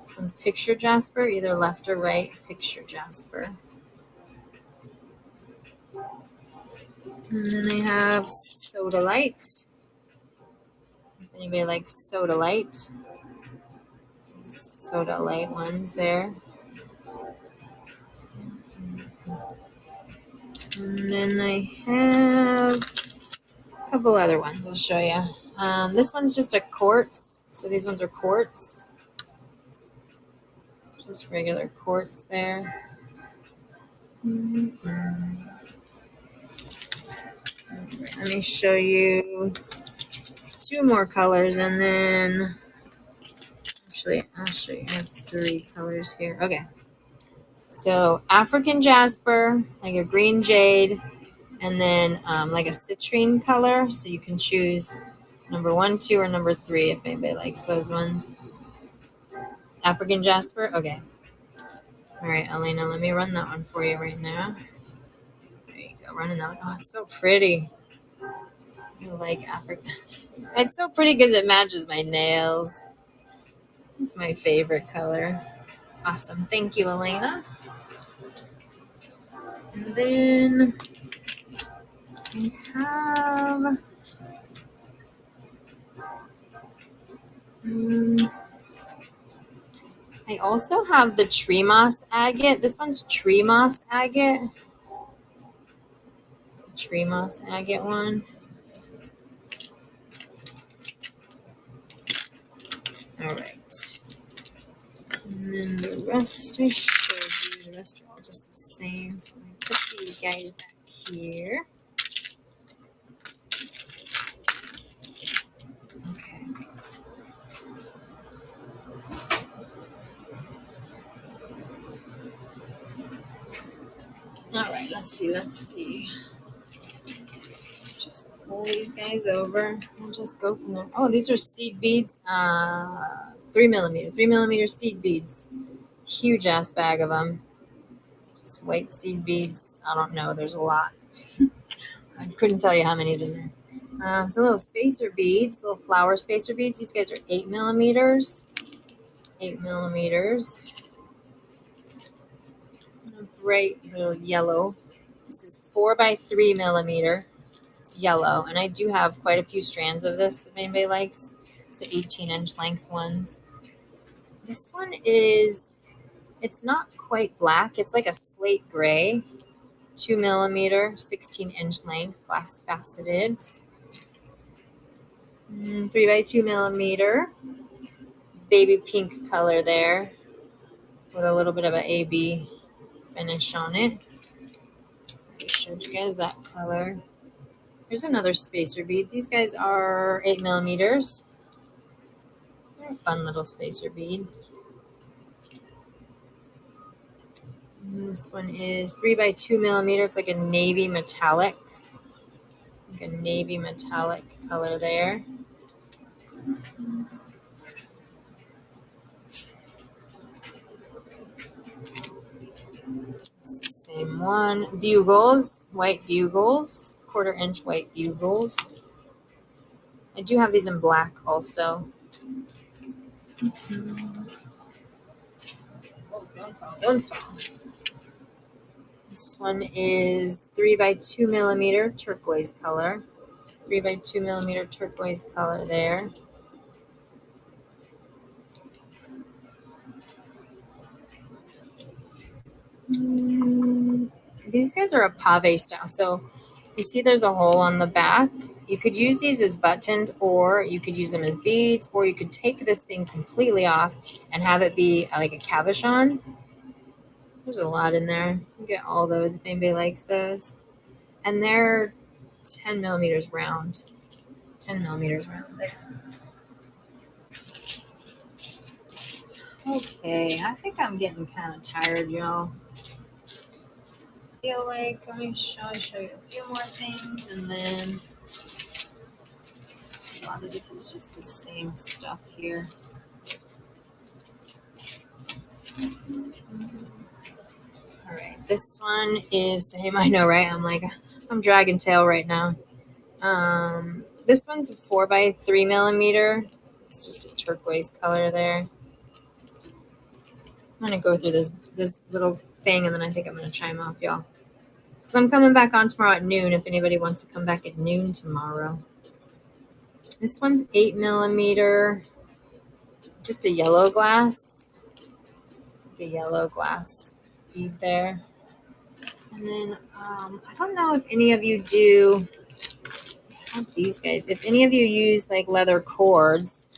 A: This one's picture jasper, either left or right. Picture jasper. And then I have sodalite. If anybody likes sodalite. Sodalite ones there. And then I have a couple other ones I'll show you. This one's just a quartz. So these ones are quartz. Just regular quartz there. Let me show you two more colors and then actually I'll show you. I have three colors here. Okay. So African jasper, like a green jade, and then like a citrine color. So you can choose number 1, 2, or number 3 if anybody likes those ones. African jasper? Okay. All right, Elena, let me run that one for you right now. There you go, running that one. Oh, it's so pretty. I like Africa. It's so pretty because it matches my nails. It's my favorite color. Awesome. Thank you, Elena. And then we have I also have the tree moss agate. This one's tree moss agate. It's a tree moss agate one. All right. And then the rest I showed you. The rest are all just the same. So I'm going to put these guys back here. Okay. All right, let's see. Just pull these guys over and just go from there. Oh, these are seed beads. 3mm seed beads. Huge ass bag of them. Just white seed beads. I don't know. There's a lot. I couldn't tell you how many's in there. So little spacer beads, little flower spacer beads. These guys are 8mm. 8mm. Bright little yellow. This is 4x3mm. It's yellow, and I do have quite a few strands of this if anybody likes. It's the 18-inch length ones. This one is, it's not quite black. It's like a slate gray. 2mm, 16-inch length, glass faceted. 3x2mm. Baby pink color there with a little bit of an AB finish on it. I showed you guys that color. Here's another spacer bead. These guys are 8mm. They're a fun little spacer bead. And this one is 3x2mm. It's like a navy metallic. Like a navy metallic color there. It's the same one. Bugles, white bugles, 1/4-inch white bugles. I do have these in black also. Oh, don't fall. This one is 3x2mm turquoise color. 3x2mm turquoise color there. These guys are a pave style. So You see there's a hole on the back. You could use these as buttons, or you could use them as beads, or you could take this thing completely off and have it be like a cabochon. There's a lot in there. You get all those if anybody likes those. And they're 10 millimeters round. 10 millimeters round there. Okay, I think I'm getting kind of tired, y'all. Feel like let me show you a few more things, and then a lot of this is just the same stuff here. All right, this one is same. I know, right? I'm dragon tail right now. This one's a 4x3 millimeter. It's just a turquoise color there. I'm gonna go through this little thing, and then I think I'm gonna chime off, y'all. Because I'm coming back on tomorrow at noon. If anybody wants to come back at noon tomorrow. This one's 8 millimeter. Just a yellow glass. The yellow glass bead there. And then I don't know if any of you do. I have these guys. If any of you use like leather cords,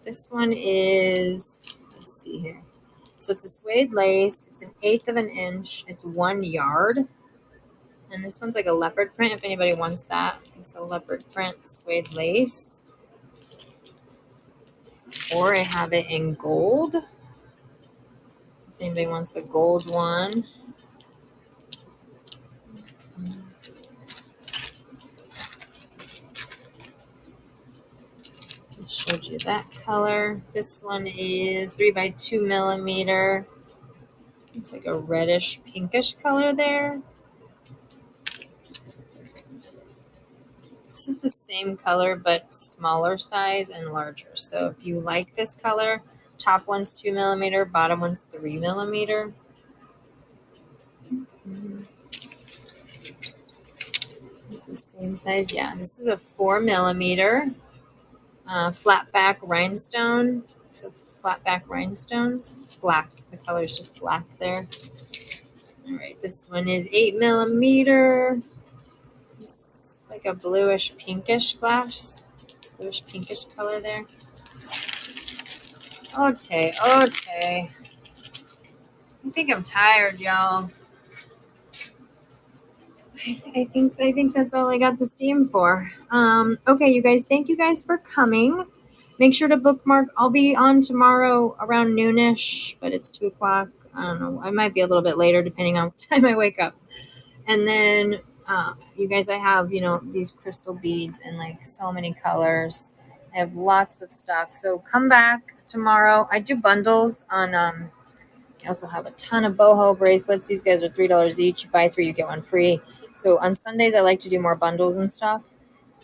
A: this one is. Let's see here. So it's a suede lace. It's 1/8 of an inch. It's 1 yard. And this one's like a leopard print if anybody wants that. It's a leopard print suede lace. Or I have it in gold. If anybody wants the gold one. I showed you that color. This one is 3x2 millimeter. It's like a reddish pinkish color there. This is the same color but smaller size and larger. So if you like this color, top one's 2 millimeter, bottom one's 3 millimeter. It's the same size. Yeah, this is a 4 millimeter flat back rhinestone. So flat back rhinestones, black. The color is just black there. All right, this one is 8 millimeter. It's like a bluish pinkish glass, bluish pinkish color there. Okay. I think I'm tired, y'all. I think that's all I got the steam for. Okay, you guys, thank you guys for coming. Make sure to bookmark. I'll be on tomorrow around noonish, but it's 2 o'clock. I don't know. I might be a little bit later depending on what time I wake up. And then, you guys, I have, these crystal beads in like so many colors. I have lots of stuff. So come back tomorrow. I do bundles on, I also have a ton of boho bracelets. These guys are $3 each. You buy 3, you get 1 free. So on Sundays, I like to do more bundles and stuff.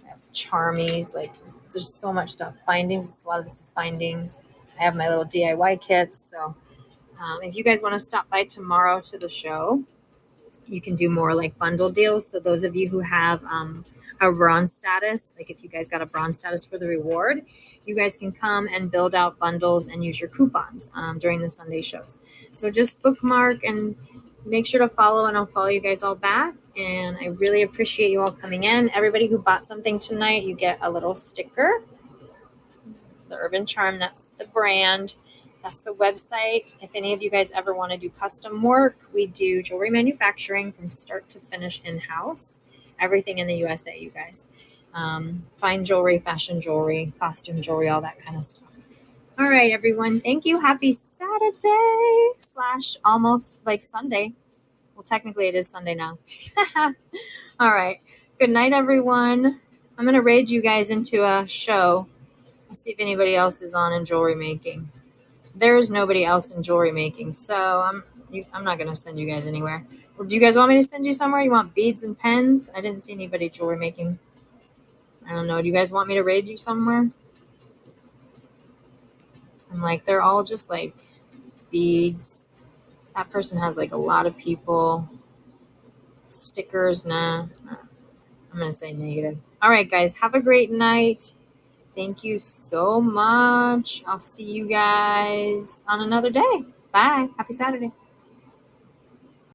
A: I have charmies. Like, there's so much stuff. Findings. A lot of this is findings. I have my little DIY kits. So if you guys want to stop by tomorrow to the show, you can do more like bundle deals. So those of you who have a bronze status, like if you guys got a bronze status for the reward, you guys can come and build out bundles and use your coupons during the Sunday shows. So just bookmark and make sure to follow, and I'll follow you guys all back. And I really appreciate you all coming in. Everybody who bought something tonight, you get a little sticker. The Urban Charm, that's the brand. That's the website. If any of you guys ever want to do custom work, we do jewelry manufacturing from start to finish in-house. Everything in the USA, you guys. Fine jewelry, fashion jewelry, costume jewelry, all that kind of stuff. All right, everyone. Thank you. Happy Saturday / almost like Sunday. Well, technically it is Sunday now. All right. Good night, everyone. I'm going to raid you guys into a show. Let's see if anybody else is on in jewelry making. There's nobody else in jewelry making, so I'm not going to send you guys anywhere. Or do you guys want me to send you somewhere? You want beads and pens? I didn't see anybody jewelry making. I don't know. Do you guys want me to raid you somewhere? I'm like, they're all just like beads. That person has like a lot of people. Stickers, nah. I'm going to say negative. All right, guys. Have a great night. Thank you so much. I'll see you guys on another day. Bye. Happy Saturday.